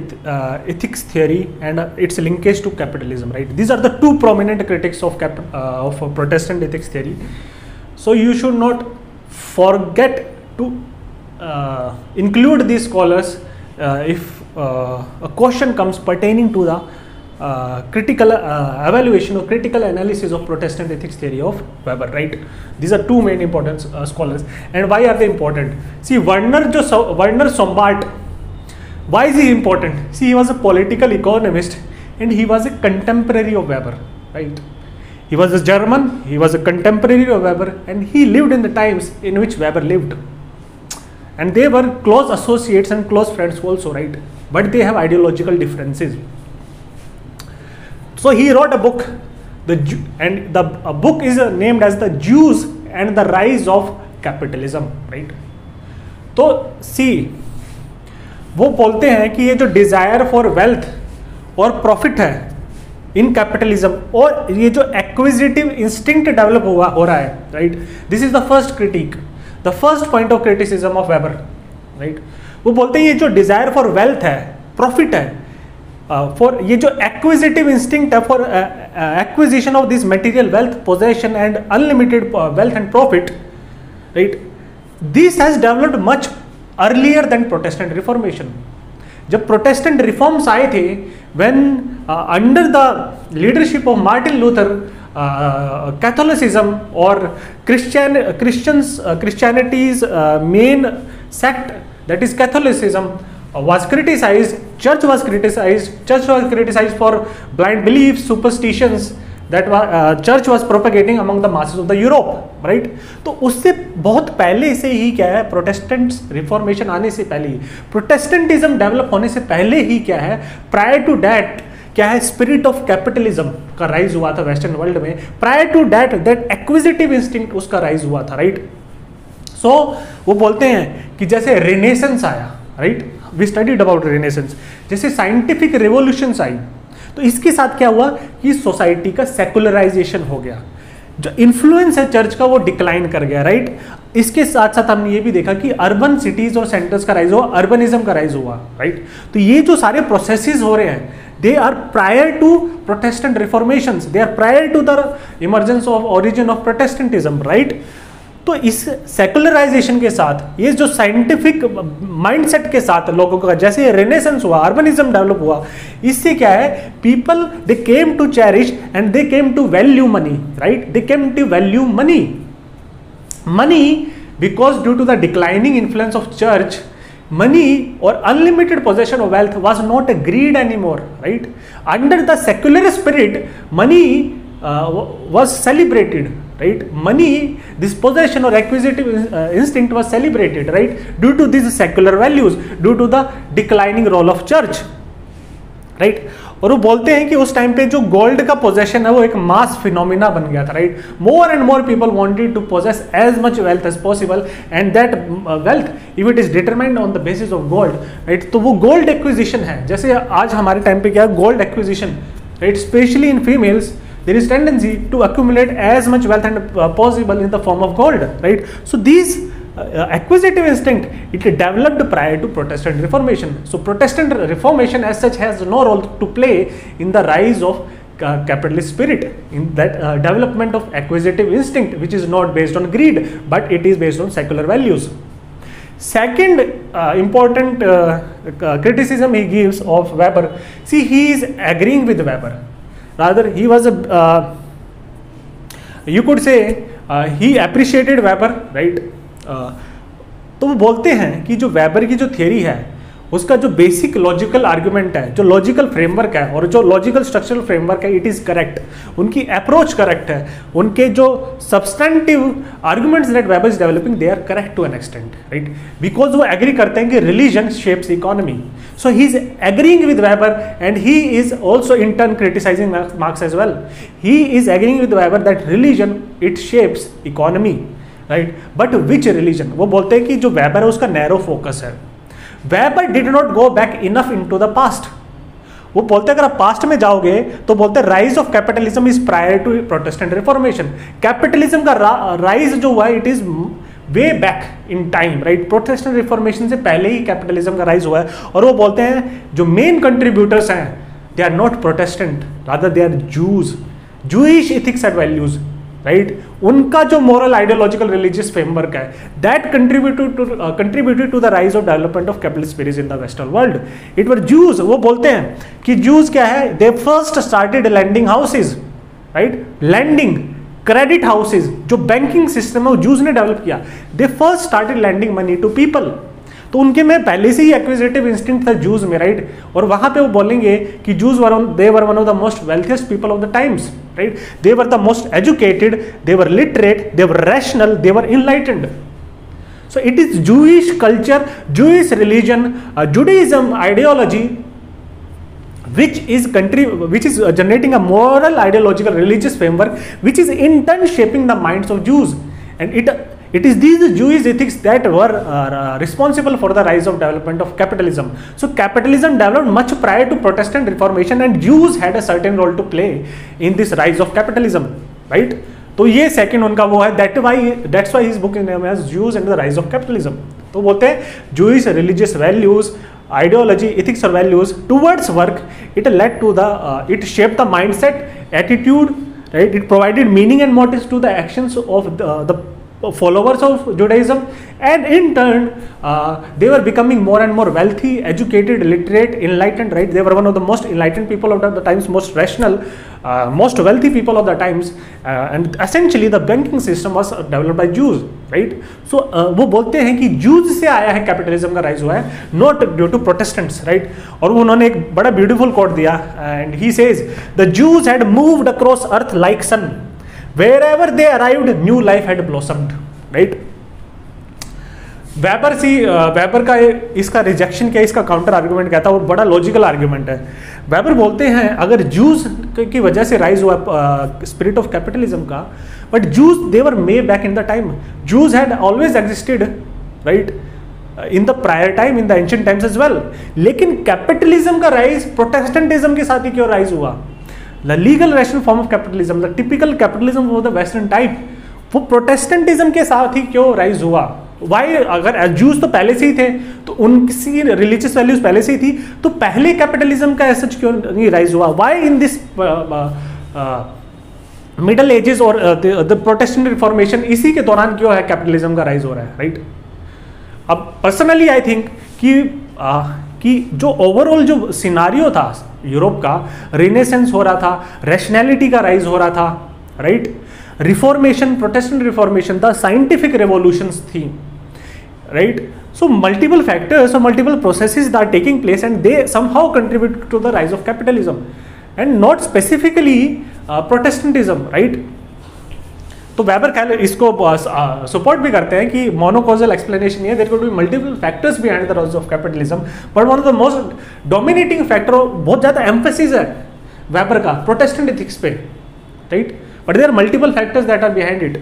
ethics theory and its linkage to capitalism, right? These are the two prominent critics of Protestant ethics theory. So you should not forget to include these scholars if a question comes pertaining to the critical evaluation or critical analysis of Protestant ethics theory of Weber, right? These are two main important scholars. And why are they important? See, Werner Sombart, why is he important? See, he was a political economist and he was a contemporary of Weber, right? He was a German, he was a contemporary of Weber, and he lived in the times in which Weber lived. And they were close associates and close friends also, right? But they have ideological differences. So he wrote a book, and the book is named as The Jews and the Rise of Capitalism, right? तो see, वो बोलते हैं कि ये जो desire for wealth और profit है इन capitalism, और ये जो एक्विजिटिव इंस्टिंक्ट डेवलप हो रहा है, right, this is the first critic, the first point of criticism of Weber, right. वो बोलते हैं ये जो डिजायर फॉर वेल्थ है, प्रॉफिट है, फॉर ये जो एक्विजिटिव इंस्टिंक्ट है for acquisition of this material wealth, possession and unlimited wealth and profit, right, this has developed much earlier than Protestant reformation. जब प्रोटेस्टेंट रिफॉर्म्स आए थे, when under the leadership of Martin Luther, Catholicism और Christianity's main sect, that is Catholicism, was criticized. Church was criticized for blind beliefs, superstitions that church was propagating among the masses of the Europe, right? तो उससे बहुत पहले से ही क्या है, Protestant reformation आने से पहले ही, प्रोटेस्टेंटिज्म डेवलप होने से पहले ही क्या है, प्रायर टू दैट क्या है, स्पिरिट ऑफ कैपिटलिज्म का राइज हुआ था वेस्टर्न वर्ल्ड में। Prior to that that acquisitive instinct उसका राइज हुआ था, राइट। सो वो बोलते हैं कि जैसे रिनेसेंस आया, right, we studied about renaissance, जैसे साइंटिफिक रिवॉल्यूशंस आई, तो इसके साथ क्या हुआ कि सोसाइटी का सेकुलराइजेशन हो गया, जो इन्फ्लुएंस है चर्च का वो डिक्लाइन कर गया, राइट। इसके साथ साथ हमने ये भी देखा कि अर्बन सिटीज और सेंटर्स का राइज हुआ, अर्बनिज्म का राइज हुआ, राइट। तो ये जो सारे प्रोसेसेस हो रहे हैं, they are prior to Protestant reformations, they are prior to the emergence of origin of Protestantism, right. तो इस सेकुलराइजेशन के साथ, ये जो साइंटिफिक माइंडसेट के साथ लोगों का जैसे रेनेसेंस हुआ, अर्बनिज्म डेवलप हुआ, इससे क्या है, people they came to cherish and they came to value money, right, they came to value money because due to the declining influence of church, money or unlimited possession of wealth was not a greed anymore, right. Under the secular spirit, money was celebrated, right. Money, this possession or acquisitive instinct was celebrated, right, due to these secular values, due to the declining role of church, right. और वो बोलते हैं कि उस time पे जो gold का possession है वो एक मास फिनोमिना बन गया था, right. More and more people wanted to possess as much wealth as possible and that wealth if it is determined on the basis of gold, right. तो वो गोल्ड एक्विजिशन है, जैसे आज हमारे टाइम पे क्या है, gold acquisition, right, specially in females there is tendency to accumulate as much wealth and possible in the form of gold, right. So these acquisitive instinct, it developed prior to Protestant Reformation. So Protestant Reformation as such has no role to play in the rise of capitalist spirit, in that development of acquisitive instinct, which is not based on greed but it is based on secular values. Second important criticism he gives of Weber, see, he is agreeing with Weber, rather he was a you could say he appreciated Weber, right. तो वो बोलते हैं कि जो weber की जो theory है उसका जो बेसिक लॉजिकल आर्गुमेंट है, जो लॉजिकल फ्रेमवर्क है और जो लॉजिकल स्ट्रक्चरल फ्रेमवर्क है, इट इज करेक्ट, उनकी अप्रोच करेक्ट है, उनके जो substantive arguments that Weber is developing they are correct to an extent, right, because वो एग्री करते हैं कि religion shapes economy. So he is agreeing with Weber and he is also in turn criticising Marx as well. He is agreeing with Weber that religion it shapes economy, right, but which religion. वो बोलते हैं कि जो Weber है उसका narrow focus है. Weber did not go back enough into the past. वो बोलते हैं अगर आप पास्ट में जाओगे तो बोलते हैं rise of capitalism is prior to Protestant reformation. Capitalism का राइज जो हुआ it is way back in time, right. Protestant reformation से पहले ही कैपिटलिज्म का राइज हुआ है. और वो बोलते हैं जो मेन कंट्रीब्यूटर्स हैं they are not Protestant, rather they are Jews, Jewish ethics and values, right. उनका जो मोरल आइडियोलॉजिकल रिलीजियस फ्रेमवर्क है that contributed to the rise of development of capitalist spirit in the western world. It were Jews. वो बोलते हैं कि Jews क्या है, they first started lending houses, right, lending credit houses. जो banking system है वो जूज ने डेवलप किया. They first started landing money to people. तो उनके में पहले से ही एक्विजिटिव इंस्टिंक्ट था जूज में, राइट. और वहां पे वो बोलेंगे कि Jews they were one of the most wealthiest people of the times, right. They were the most educated, they were literate, they were rational, they were enlightened. So it is Jewish culture, Jewish religion, Judaism ideology which is generating a moral ideological religious framework which is in turn shaping the minds of Jews, and it is these Jewish ethics that were responsible for the rise of development of capitalism. So capitalism developed much prior to Protestant Reformation and Jews had a certain role to play in this rise of capitalism, right. तो ये second उनका वो है, that's why his book is named as Jews and the Rise of Capitalism. तो बोलते हैं Jewish religious values, ideology, ethics or values towards work, it led to the it shaped the mindset, attitude, right. It provided meaning and motives to the actions of the followers of Judaism, and in turn they were becoming more and more wealthy, educated, literate, enlightened, right. They were one of the most enlightened people of the times, most rational, most wealthy people of the times, and essentially the banking system was developed by Jews, right. So वो बोलते हैं कि Jews से आया है capitalism का rise हुआ है, not due to Protestants, right. और उन्होंने एक बड़ा ब्यूटीफुल कोट दिया, and he says the Jews had moved across earth like sun. Wherever they arrived, new life had blossomed, right. Weber का इसका रिजेक्शन क्या, इसका काउंटर आर्गुमेंट क्या था, वो बड़ा लॉजिकल आर्गुमेंट है। वेबर बोलते हैं अगर जूस की वजह से राइज हुआ स्पिरिट ऑफ कैपिटलिज्म का, but Jews they were made back in the time, Jews had always existed right in the prior time, in the ancient times as well. लेकिन कैपिटलिज्म का राइज प्रोटेस्टेंटिज्म के साथ ही क्यों rise हुआ? The legal rational form of capitalism, the typical capitalism of the western type, वो protestantism के साथ ही क्यों राइज हुआ? वाई? अगर जूस तो पहले से ही थे, तो उनकी रिलीजियस वैल्यूज पहले से ही थी, तो पहले कैपिटलिज्म का ऐसा क्यों नहीं राइज हुआ? Why in this middle ages और द प्रोटेस्टेंट रिफॉर्मेशन, इसी के दौरान क्यों है कैपिटलिज्म का राइज हो रहा है राइट? अब पर्सनली आई थिंक कि जो ओवरऑल जो सिनारियो था यूरोप का, रिनेसेंस हो रहा था, रैशनैलिटी का राइज हो रहा था राइट, रिफॉर्मेशन, प्रोटेस्टेंट रिफॉर्मेशन था, साइंटिफिक रेवोल्यूशंस थी राइट। सो मल्टीपल फैक्टर्स और multiple processes are taking place and they somehow contribute to the rise of capitalism and not specifically protestantism right. तो Weber इसको support भी करते हैं कि monocausal explanation है, there could be multiple factors behind the rise of capitalism, but one of the most dominating factor, बहुत ज्यादा emphasis है वेबर का प्रोटेस्टेंट एथिक्स पे right, but there are multiple factors that are behind it.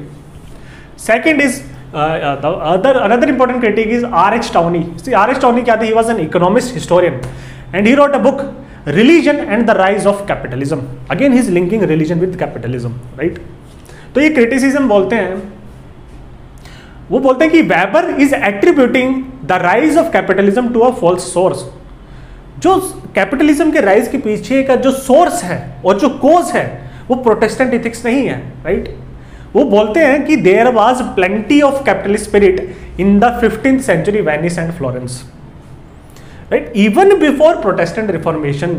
Second is another important critique is R.H. Tawney. See, R.H. Tawney क्या था? He was an economist historian and he wrote a book Religion and the Rise of Capitalism. Again he's linking religion with capitalism, right? तो ये criticism बोलते हैं, वो बोलते हैं कि Weber is attributing the rise of capitalism to a false source. जो capitalism के राइज के पीछे का जो सोर्स है और जो कोज है वो प्रोटेस्टेंट इथिक्स नहीं है राइट। वो बोलते हैं कि there was plenty of capitalist spirit in the 15th century Venice and Florence right, even before protestant reformation.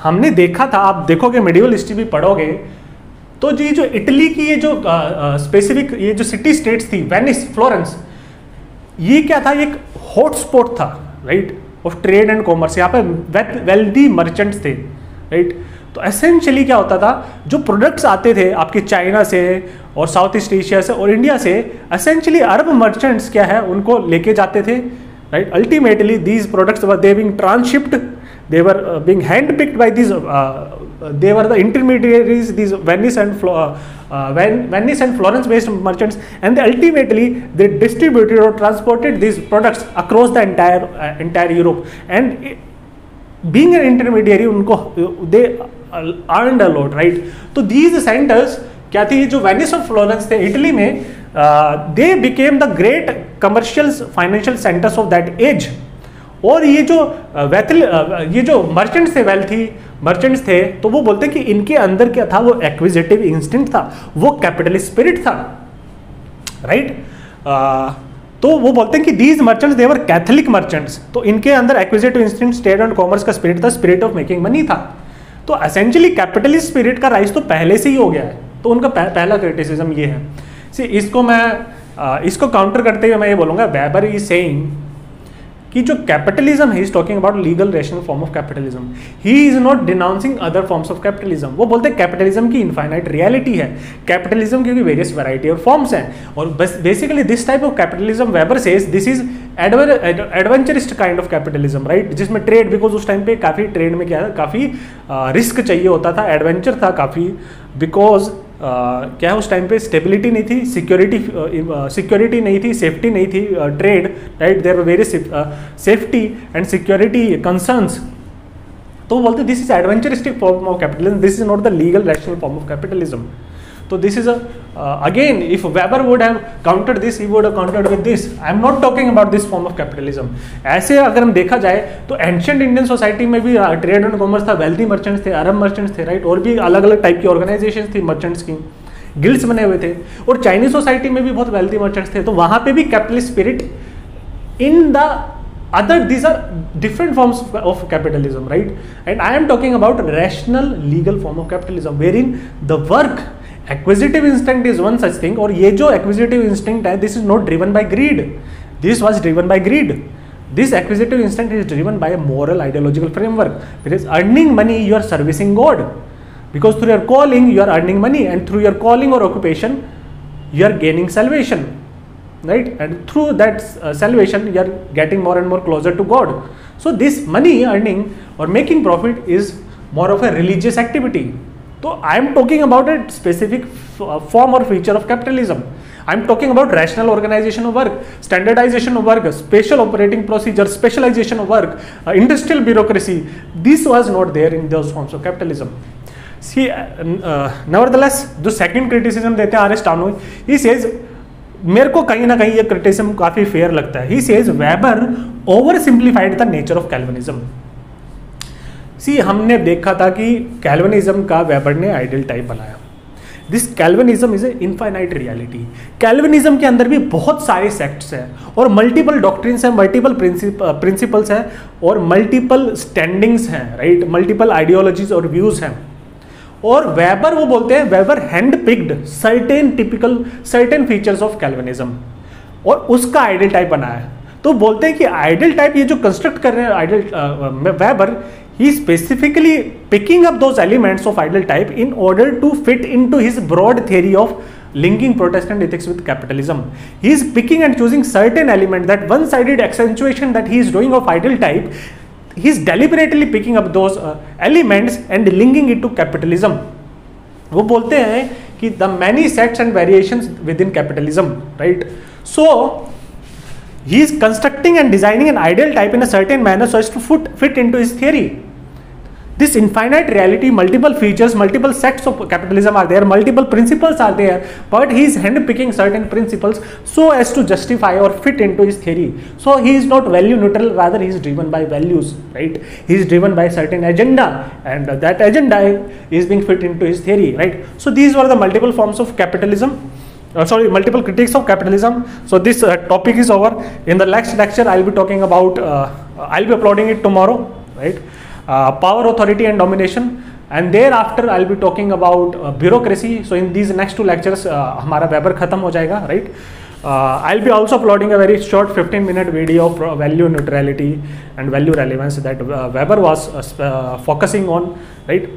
हमने देखा था, आप देखोगे मेडिवल हिस्ट्री भी पढ़ोगे तो जी जो इटली की ये जो स्पेसिफिक ये जो सिटी स्टेट्स थी, वेनिस, फ्लोरेंस, ये क्या था? एक हॉटस्पॉट था right of trade and commerce. यहाँ पे वेल्दी मर्चेंट्स थे राइट। तो एसेंशियली क्या होता था, जो प्रोडक्ट्स आते थे आपके चाइना से और साउथ ईस्ट एशिया से और इंडिया से, एसेंशियली अरब मर्चेंट्स क्या है उनको लेके जाते थे right. Ultimately these products were they being transshipped, they were being hand picked by these, they were the intermediaries, these Venice and Florence based merchants, and they ultimately they distributed or transported these products across the entire Europe, and being an intermediary उनको they earned a lot right। तो these centers क्या थी? जो Venice और Florence थे Italy में, they became the great commercial financial centers of that age। और ये जो मर्चेंट्स थे, वेल्थी मर्चेंट्स थे, तो वो बोलते हैं कि इनके अंदर क्या था? वो एक्विजिटिव इंस्टिंक्ट था, वो कैपिटलिस्ट स्पिरिट था राइट। तो वो बोलते हैं कि these merchants they were Catholic merchants, तो इनके अंदर एक्विजिटिव इंस्टिंक्ट, ट्रेड एंड कॉमर्स का स्पिरिट था, स्पिरिट ऑफ मेकिंग मनी था। तो एसेंशियली कैपिटलिस्ट स्पिरिट का राइज तो पहले से ही हो गया है। तो उनका पहला क्रिटिसिज्म ये है। सी इसको काउंटर करते हुए मैं ये बोलूँगा, वेबर इज सेइंग कि जो कैपिटलिज्म है, is talking about legal rational form of capitalism, he is not denouncing other forms of capitalism. वो बोलते हैं कैपिटलिज्म की इनफाइनाइट रियलिटी है, कैपिटलिज्म की वेरियस वैरायटी और फॉर्म्स हैं, और basically this type of capitalism Weber says this is adventurist kind of capitalism right, जिसमें ट्रेड, बिकॉज उस टाइम पे काफ़ी ट्रेड में क्या है, काफ़ी रिस्क चाहिए होता था, एडवेंचर था काफ़ी, बिकॉज क्या है उस टाइम पे स्टेबिलिटी नहीं थी, सिक्योरिटी नहीं थी, सेफ्टी नहीं थी, trade right, there were various safety and security concerns. तो बोलते this is adventuristic form of capitalism, this is not the legal rational form of capitalism. तो this is again, if Weber would have countered this, he would have countered with this, I am not talking about this form of capitalism. ऐसे अगर हम देखा जाए तो ancient Indian society में भी trade and commerce था, वेल्दी मर्चेंट्स थे, अरब मर्चेंट्स थे राइट, और भी अलग अलग टाइप की ऑर्गेनाइजेशन थी मर्चेंट्स की, गिल्ड्स बने हुए थे, और चाइनीज सोसाइटी में भी बहुत वेल्दी मर्चेंट्स थे। तो वहां पे भी capitalist spirit in the other, these are different forms of capitalism right, and I am talking about rational legal form of capitalism wherein the work acquisitive instinct is one such thing, और ये जो acquisitive instinct है, this is not driven by greed, this was driven by greed, this acquisitive instinct is driven by a moral ideological framework, because earning money you are servicing God, because through your calling you are earning money, and through your calling or occupation you are gaining salvation right? And through that salvation you are getting more and more closer to God. So this money earning or making profit is more of a religious activity. So I am talking about a specific form or feature of capitalism. I am talking about rational organization of work, standardization of work, special operating procedures, specialization of work, industrial bureaucracy. This was not there in those forms of capitalism. See, nevertheless, जो second criticism देते हैं RS. टाउनोई, he says, मेरे को कहीं ना कहीं ये criticism काफी fair लगता है. He says Weber oversimplified the nature of Calvinism. See, हमने देखा था कि कैल्विनिज्म का वेबर ने आइडियल टाइप बनाया. This Calvinism is a infinite reality. Calvinism के अंदर भी बहुत सारे सेक्ट्स हैं और मल्टीपल डॉक्ट्रिन्स हैं, मल्टीपल प्रिंसिपल्स हैं और मल्टीपल स्टैंडिंग्स हैं, राइट, मल्टीपल आइडियोलॉजीज और व्यूज हैं. और वेबर वो बोलते हैं, weber hand picked certain features of Calvinism और उसका आइडियल टाइप बनाया. तो बोलते हैं कि आइडियल टाइप ये जो कंस्ट्रक्ट कर रहे हैं ideal weber, he specifically picking up those elements of ideal type in order to fit into his broad theory of linking Protestant ethics with capitalism. He is picking and choosing certain elements, that one-sided accentuation that he is doing of ideal type, he is deliberately picking up those elements and linking it to capitalism. वो बोलते हैं कि the many sects and variations within capitalism, right? So he is constructing and designing an ideal type in a certain manner so as to fit into his theory. This infinite reality, multiple features, multiple sects of capitalism are there, multiple principles are there, but he is handpicking certain principles so as to justify or fit into his theory. So he is not value neutral, rather he is driven by values, right? He is driven by certain agenda, and that agenda is being fit into his theory, right? So these were the multiple forms of capitalism. Multiple critiques of capitalism. So this topic is over. In the next lecture, I'll be talking about, I'll be uploading it tomorrow, right? Power, authority and domination, and thereafter I'll be talking about bureaucracy. So in these next two lectures हमारा weber खत्म हो जाएगा, right? I'll be also uploading a very short 15-minute video of value neutrality and value relevance that Weber was focusing on, right?